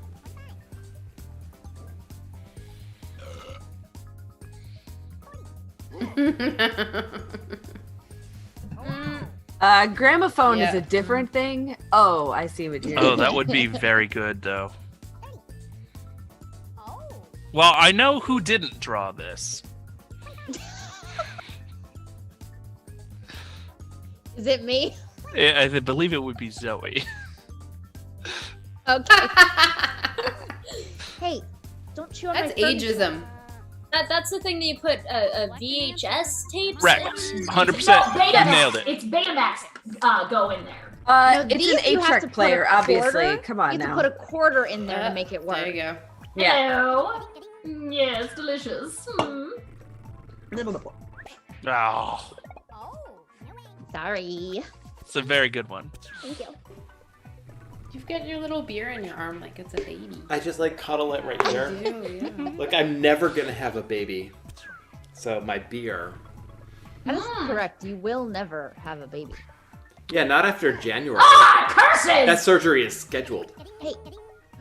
Gramophone is Yeah. a different thing. Oh, I see what you're Oh, that would be very good, though. Well, I know who didn't draw this. Is it me? I believe it would be Zoe. Okay. Hey, don't chew on That's my furniture. ageism. That's the thing that you put VHS tapes Correct. in? 100%. No, Betamax. Nailed it. It's Betamax. Go in there. No, It's these an you have to 8-track put a player, obviously. quarter- Come on You have now. to put a quarter in there to make it work. There you go. Yeah. Hello. Yes, delicious. Oh. Sorry. It's a very good one. Thank you. You've got your little beer in your arm like it's a baby. I just like cuddle it right here. You do, yeah. Look, I'm never gonna have a baby. So my beer. That is correct. You will never have a baby. Yeah, not after January. Ah, curses! That surgery is scheduled. Hey.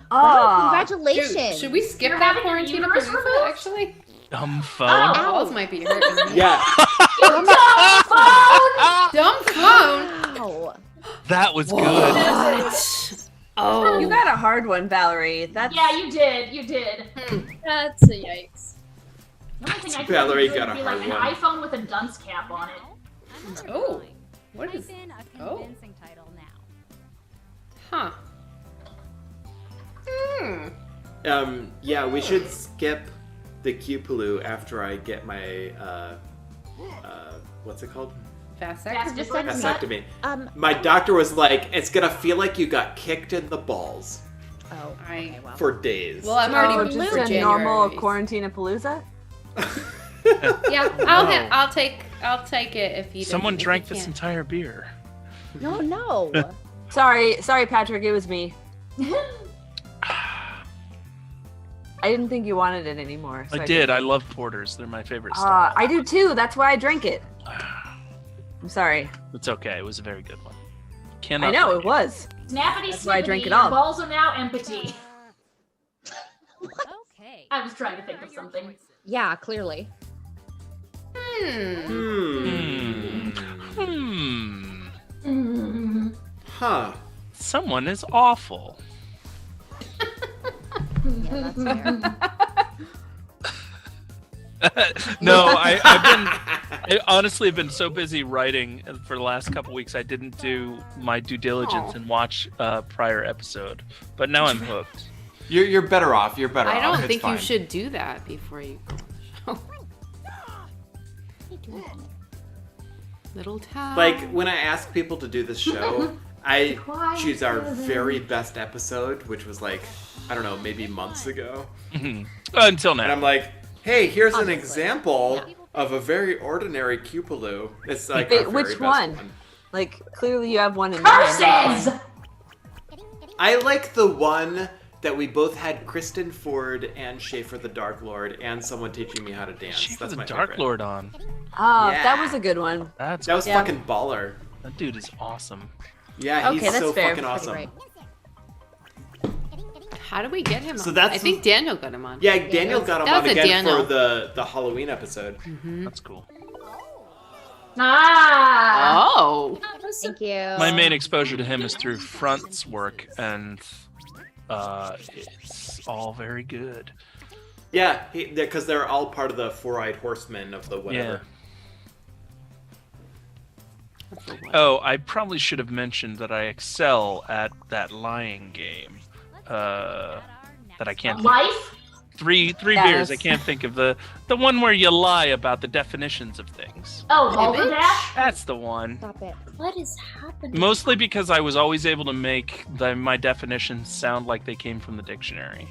Oh, Wow, congratulations. Should we skip You're that having your uterus Quarantinapalooza, removed? actually? Dumb phone. Oh. Balls might be hurting. Yeah. Dumb phone! Dumb phone. Wow. That was good. What? Oh. You got a hard one, Valerie. That's Yeah, you did. You did. That's a yikes. The only thing I Valerie could got a be like hard an one. iPhone with a dunce cap on it. Oh. What is? Type in a Oh. convincing title now. Huh. Hmm. Yeah, we should skip the Cupaloo after I get my what's it called? Vasectomy. Vasectomy. Um. My doctor was like, it's gonna feel like you got kicked in the balls Oh. I. Well. for days. Well, I'm already Oh, booked just for a January. normal Quarantinapalooza? Yeah, I'll take it if you. Someone if you drank this can't. entire beer. No, no. Sorry, Patrick, it was me. I didn't think you wanted it anymore. So I did. I love porters. They're my favorite Uh, style. I do too. That's why I drank it. I'm sorry. It's okay. It was a very good one. I Cannot know like it was. Snappity That's why I drank snippity, it all. your balls are now empty. Okay. I was trying to think of something. Yeah, clearly. Hmm. Huh. Someone is awful. Yeah, that's fair. No, I honestly have been so busy writing for the last couple weeks. I didn't do my due diligence and watch a prior episode, but now I'm hooked. You're better off. You're better off. I don't It's think fine. you should do that before you go on the show. Little town. Like, when I ask people to do this show, I choose our very best episode, which was like, I don't know, maybe months ago. Until And now. I'm like, hey, here's an example of a very ordinary Cupaloo. It's like Wait, our very which best one? Like, clearly you have one in mind. Curses! I like the one that we both had Kristen Ford and Schaefer the Dark Lord and someone teaching me how to dance. She That's the my Dark favorite. Lord on. Oh, Yeah. that was a good one. That That was Yeah. fucking baller. dude is awesome. Yeah, Okay, he's that's so fair. fucking Pretty awesome. Great. How do we get him So on? that's- I think Daniel got him on. Yeah, Daniel got him that on was a again Daniel. for the Halloween episode. That's cool. Ah! Oh. Thank you. My main exposure to him is through Front's work, and it's all very good. Yeah, because they're all part of the Four-Eyed Horsemen of the whatever. Oh, I probably should have mentioned that I excel at that lying game. That I can't. Life? Three beers. I can't think of the one where you lie about the definitions of things. Oh, Balderdash? That's the one. Stop it. What is happening? Mostly because I was always able to make my definitions sound like they came from the dictionary.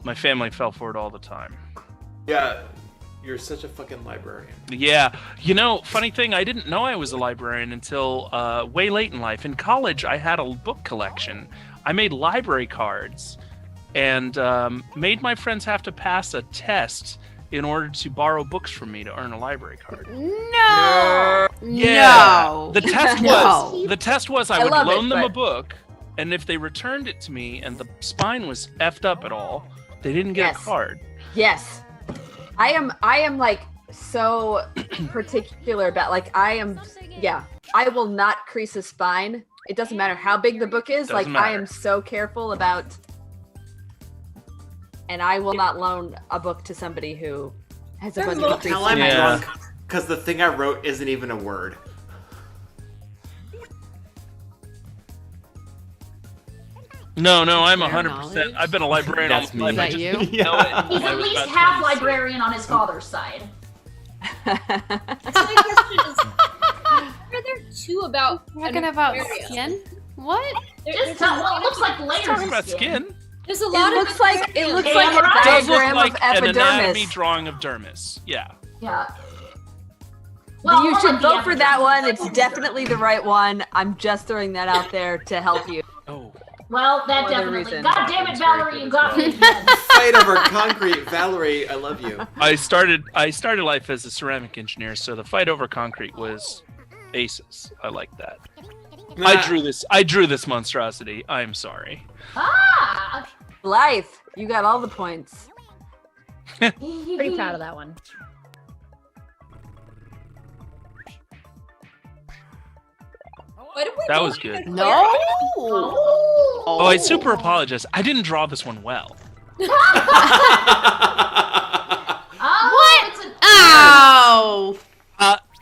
My family fell for it all the time. Yeah, you're such a fucking librarian. Yeah. Funny thing, I didn't know I was a librarian until way late in life. In college, I had a book collection. I made library cards and made my friends have to pass a test in order to borrow books from me to earn a library card. No. Yeah. No. The test No. was I would loan them a book, and if they returned it to me and the spine was effed up at all, they didn't get a card. Yes. I am like so particular about I will not crease a spine. It doesn't matter how big the book is. Doesn't I matter. am so careful about, and I will not loan a book to somebody who has a bunch of creases. Tell I'm drunk because the thing I wrote isn't even a word. No, I'm 100%. I've been a librarian all my life. Is that you? He's at least half librarian on his father's side. So my question is, are there two about Talking about skin? What? Just tell what looks like layers Talking of about skin. There's a lot It of looks like a It does look diagram like of an anatomy epidermis. drawing of dermis. Yeah. Yeah. You should like the vote for that epidermis. one. It's definitely the right one. I'm just throwing that out there to help you. Oh. Well, that For other definitely. reasons. God damn it, Valerie, you got me. Fight over concrete, Valerie. I love you. I started life as a ceramic engineer, so the fight over concrete was aces. I like that. I drew this monstrosity. I'm sorry. Ah! Life, you got all the points. Pretty proud of that one. What if we That both was good. did No. Oh, I super apologize. I didn't draw this one well. What? Ow!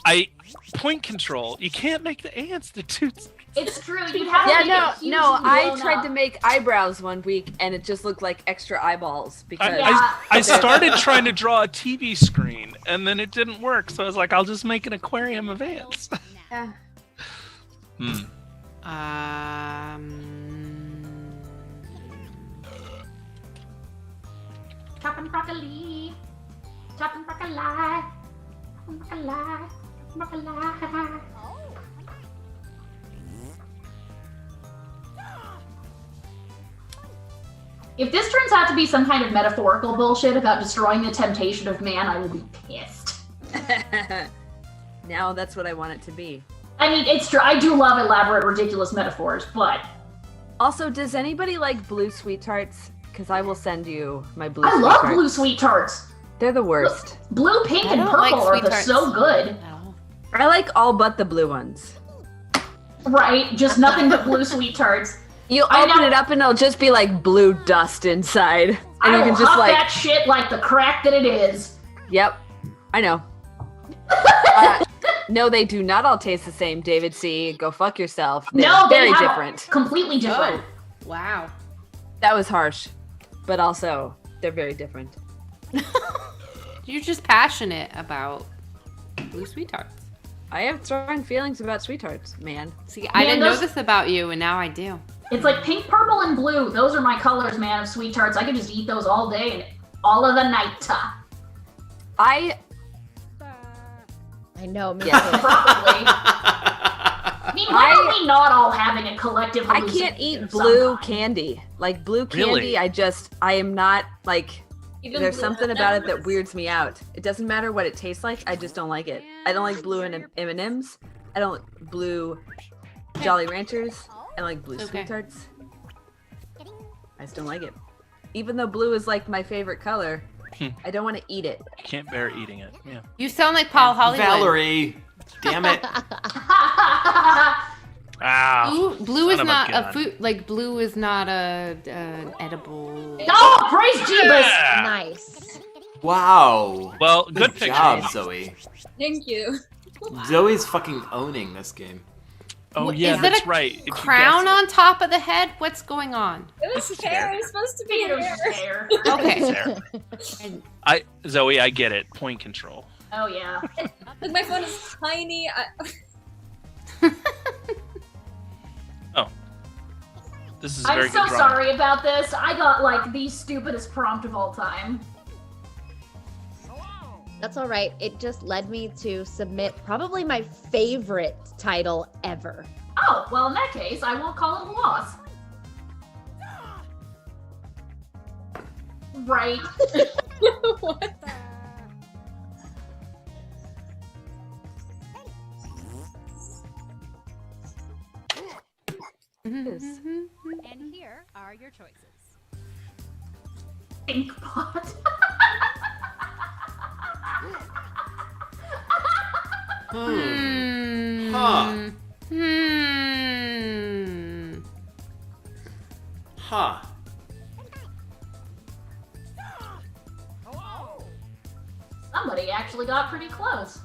I point control. You can't make the ants the toots. It's true. You'd have to Yeah, make no, it huge no. and I blown tried up. to make eyebrows one week, and it just looked like extra eyeballs because I started trying to draw a TV screen, and then it didn't work. So I was like, I'll just make an aquarium of ants. Yeah. Chopping broccoli. Chopping broccoli. Broccoli. Broccoli. If this turns out to be some kind of metaphorical bullshit about destroying the temptation of man, I will be pissed. Now that's what I want it to be. I mean, it's true. I do love elaborate, ridiculous metaphors, but Also, does anybody like blue sweet tarts? Because I will send you my blue. I sweet love tarts. blue sweet tarts. They're the worst. Blue, pink, I and don't purple like are sweet the tarts. so good. I like all but the blue ones. Right? Just nothing but blue sweet tarts. You I open know. it up and it'll just be like blue dust inside, and I you will can just huff like, that shit like the crack that it is. yep, I know. No, they do not all taste the same, David C. Go fuck yourself. They're No, they very have different. completely different. Wow. That was harsh, but also they're very different. You're just passionate about blue sweet tarts. I have strong feelings about sweet tarts, man. See, I Man, didn't know those- this about you, and now I do. It's like pink, purple, and blue. Those are my colors, man, of sweet tarts. I could just eat those all day and all of the night. I know, me Yeah. too. Probably. I mean, why are we not all having a collective I can't hallucination eat of blue some kind? candy. Like blue Really? candy, I am not like. Even There's blue something about it that M&Ms? weirds me out. It doesn't matter what it tastes like. I just don't like it. I don't like blue M&Ms. I don't like blue Jolly Ranchers. I don't like blue Okay. sweet tarts. I just don't like it. Even though blue is like my favorite color, I don't want to eat it. You can't bear eating it. Yeah. You sound like Paul Hollywood. Valerie, damn it. Ah. Blue is son of a not a gun. food. Like blue is not a edible. Oh, praise Jeebus! Yeah. Nice. Wow. Well, good job, picture. Zoe. Thank you. Zoe's fucking owning this game. Oh yeah, Is that's it a right. If you crown guess on top of the head? What's going on? It was hair. It was supposed to be It was hair. just hair. Okay. Zoe, I get it. Point control. Oh yeah. Like my phone is tiny. Oh, this is a I'm very so good drawing. sorry about this. I got like the stupidest prompt of all time. That's all right. It just led me to submit probably my favorite title ever. Oh, well in that case, I won't call it a loss. Right. What? And here are your choices. Ink pot. Huh. Huh. Somebody actually got pretty close.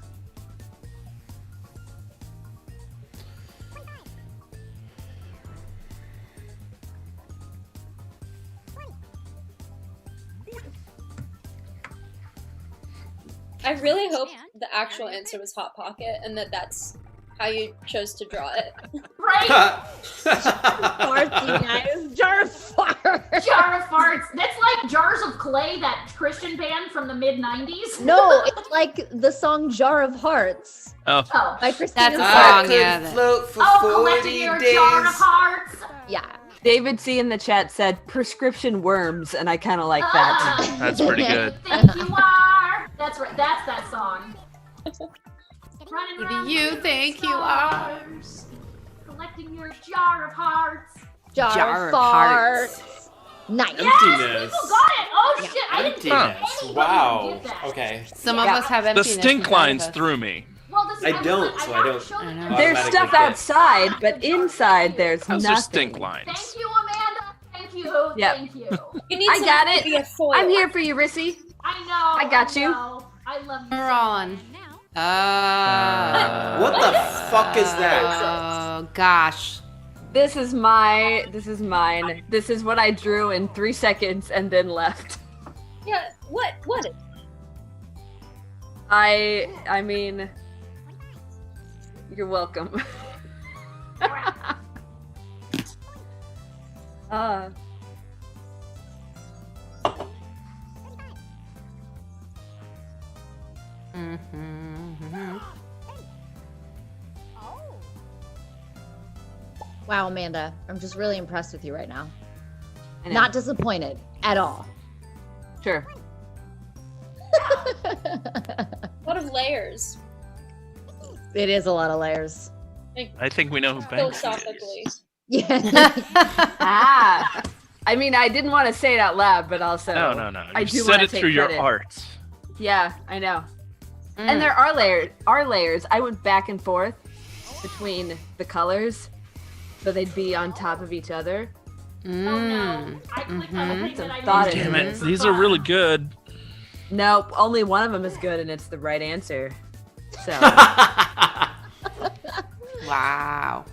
I really hope the actual answer was Hot Pocket and that's how you chose to draw it. Right? Of course, you guys. Jar of farts. Jar of farts. That's like Jars of Clay, that Christian band from the mid 90s. No, it's like the song Jar of Hearts Oh, Oh. by Christina. That's a Aguilera. song, yeah. Float for Collecting your jar of hearts. Yeah. David C in the chat said prescription worms, and I kind of like that. Ah, that's pretty good. think you are. That's right. That's that song. Running Who around do you with think you stars, collecting your jar of hearts. Jar of of Hearts. farts. Nice. Yes, Emptiness. people got it. Oh shit! I didn't think Emptiness. anybody Wow. would get that. Okay. Some of Yeah. us have The emptiness. stink inside of lines us. threw me. Well, this, I don't, so I have don't- to show I the know. picture. There's Automatically stuff get- outside, but inside there's Those nothing. are stink lines. Thank you, Amanda. Thank you. Yep. Thank you. You need I got something it. to be a foil. I'm here for you, Rissy. I know. I got you. know. I love you. We're on. What the fuck is that? Oh gosh. This is mine. This is what I drew in 3 seconds and then left. Yeah. What? What? I mean, you're welcome. Wow, Amanda, I'm just really impressed with you right now. I know. Not disappointed at all. Sure. A lot of layers. It is a lot of layers. I think we know who Banksy Philosophically. is. Yeah. I mean, I didn't want to say it out loud, but also No. I You do said wanna it take through your credit. art. Yeah, I know. And there are layers. I went back and forth between the colors, so they'd be on top of each other. Oh no. I clicked on the thing that I Thought didn't Damn it. do. it, these are really good. Nope, only one of them is good, and it's the right answer. So Wow.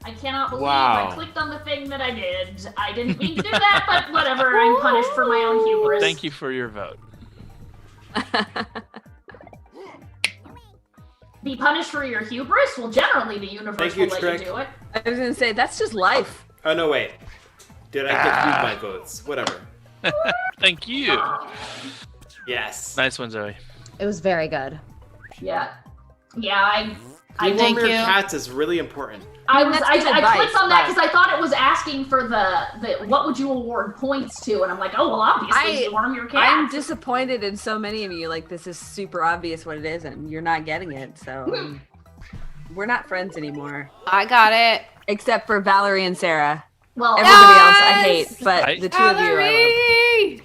I cannot believe Wow. I clicked on the thing that I did. I didn't mean to do that, but whatever. I'm punished for my own hubris. Thank you for your vote. Be punished for your hubris? Well, generally the universe Thank you, will let Trick. you do it. I was gonna say that's just life. Oh no, wait. Did I give you my votes? Whatever. Thank you. Yes. Nice one, Zoe. It was very good. Yeah. Yeah, I Thank Dewormer you. cats is really important. I mean, was that's I good clicked advice, on that but- because I thought it was asking for the what would you award points to, and I'm like, oh well, obviously you worm your cat. I'm disappointed in so many of you. Like, this is super obvious what it is, and you're not getting it. So we're not friends anymore, I got it. except for Valerie and Sarah. Well, Everybody else I hate, but I- the two of you I Valerie!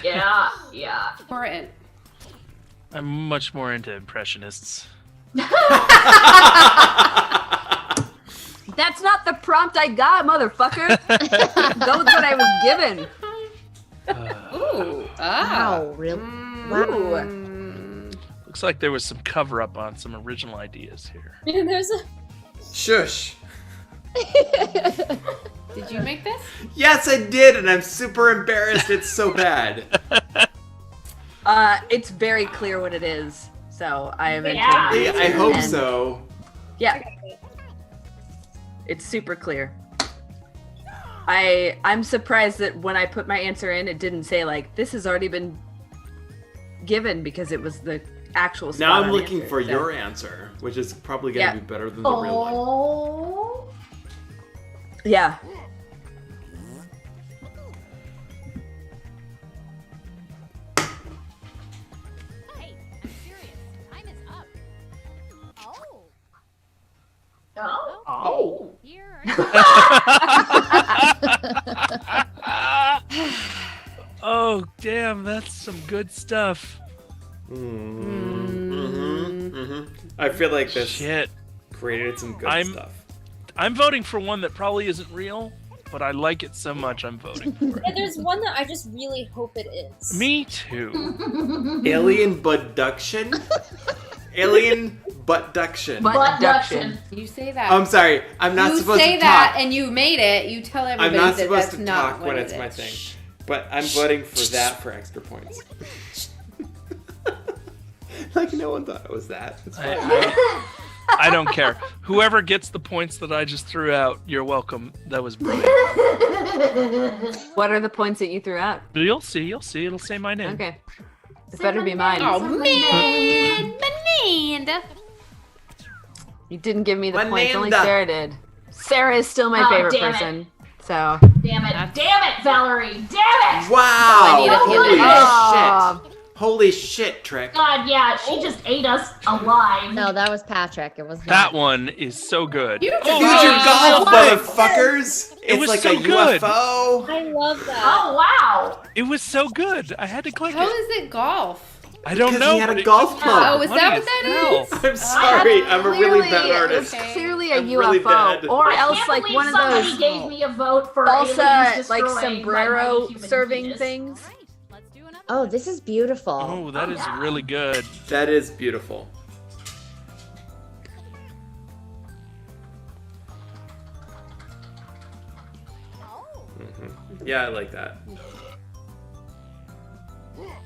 yeah, yeah. Important. I'm much more into impressionists. love. That's not the prompt I got, motherfucker. That was what I was given. Ooh. Ah. Wow, really? Ooh. Looks like there was some cover up on some original ideas here. There's a. Shush. Did you make this? Yes, I did, and I'm super embarrassed. It's so bad. It's very clear what it is, so I eventually. Yeah, I hope so. Yeah. It's super clear. I'm surprised that when I put my answer in, it didn't say like this has already been given because it was the actual spot Now I'm on looking answer, for so. your answer, which is probably gonna be better than the real one. Oh. Yeah. Hey, I'm serious. Time is up. Oh. Oh. Here Oh, damn, that's some good stuff. I feel like this Shit. created some good stuff. I'm voting for one that probably isn't real, but I like it so much I'm voting for it. Yeah, there's one that I just really hope it is. Me too. Alien buttduction? Alien buttduction. Buttduction. You say that. I'm sorry. I'm not supposed to You say talk. that and you made it. You tell everybody I'm not that supposed that's to not talk what when it it's my is. thing. But I'm voting for that for extra points. Like no one thought it was that. It's fine. I don't care. Whoever gets the points that I just threw out, you're welcome. That was brilliant. What are the points that you threw out? You'll see. You'll see. It'll say my name. Okay. It better be mine. Oh man, Bananda. You didn't give me the points. Only Mananda. Sarah did. Sarah is still my Oh, favorite damn it. person. So. Damn it, Valerie! Damn it! Wow! I need a Holy Oh. shit! Holy shit, Trick. God, yeah, she just ate us alive. No, that was Patrick. It was not. That one is so good. Future Future golf, What? motherfuckers! It's was like so a good. UFO. I love that. Oh wow! It was so good. I had to click How it. is it golf? I don't Because know. he had but a it golf was club. Oh, is funny that what as that hell. is? I'm sorry, I'm a really bad Clearly, artist. It was clearly a I'm really UFO, bad. or I else can't like believe one of somebody those gave me a vote for salsa, aliens like destroying sombrero my human serving penis. things. let's do another. Oh, this is beautiful. Oh, that is really good. That is beautiful. Yeah, I like that.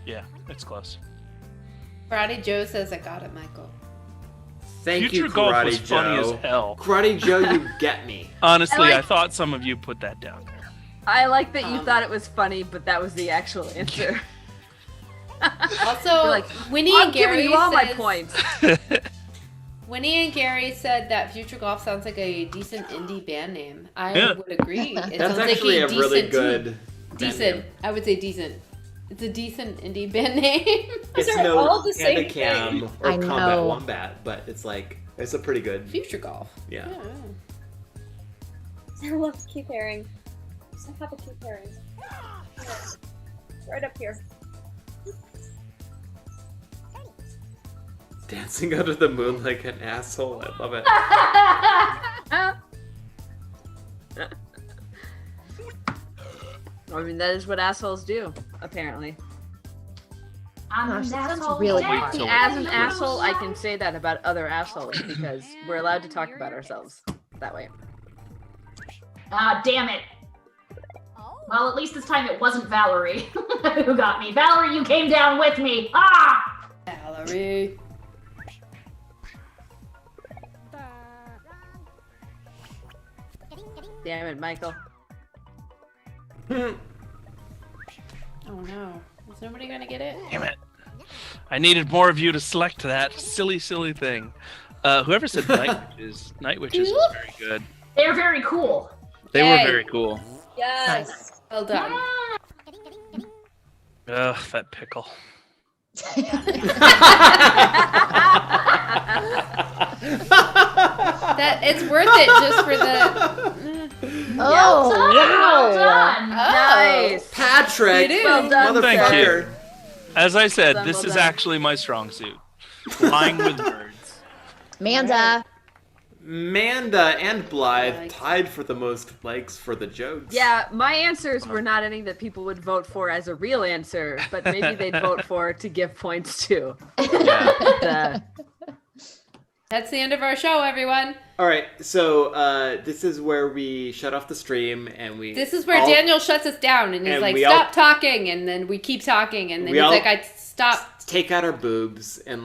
Yeah, it's close. Karate Joe says I got it, Michael. Thank Future you, golf Karate was Joe. funny as hell. Karate Joe, you get me. Honestly, I like- thought some of you put that down there. I like that you thought it was funny, but that was the actual answer. Also, You're like, Winnie I'm and Gary giving you all my says- points. Winnie and Gary said that Future Golf sounds like a decent indie band name. I Yeah. would agree. It That's sounds actually like a really decent- good band Decent. name. I would say decent. It's a decent indie band name. It's are no all the same Handicam or I Combat know. Wombat, but it's like, it's a pretty good, Future Golf. yeah. I love to keep herring. Just have a keep herring. It's right up here. Dancing under the moon like an asshole, I love it. I mean, that is what assholes do, apparently. I'm Gosh, an that sounds asshole. really Damn hard. it. As an asshole, I can say that about other assholes because we're allowed to talk about ourselves that way. Ah, damn it. Oh. Well, at least this time it wasn't Valerie who got me. Valerie, you came down with me. Ah! Valerie. Damn it, Michael. Oh no. Is nobody gonna get it? Damn it. I needed more of you to select that silly, silly thing. Whoever said Night Witches was very good. They're very cool. They Yay. were very cool. Yes. Well done. Ugh, that pickle. That it's worth it just for the. Oh, Well wow. done. Nice. Patrick! You do. Well done, Thank you. Motherfucker! As I said, Well this is done. actually my strong suit. Flying with birds. Manda. Manda and Blythe Likes. tied for the most likes for the jokes. Yeah, my answers were not any that people would vote for as a real answer, but maybe they'd vote for to give points to. Yeah. That's the end of our show, everyone. All right, so this is where we shut off the stream and we. This is where Daniel shuts us down and he's and like, we "Stop talking," and then we keep talking, and then we he's all- like, "I stop." take out our boobs and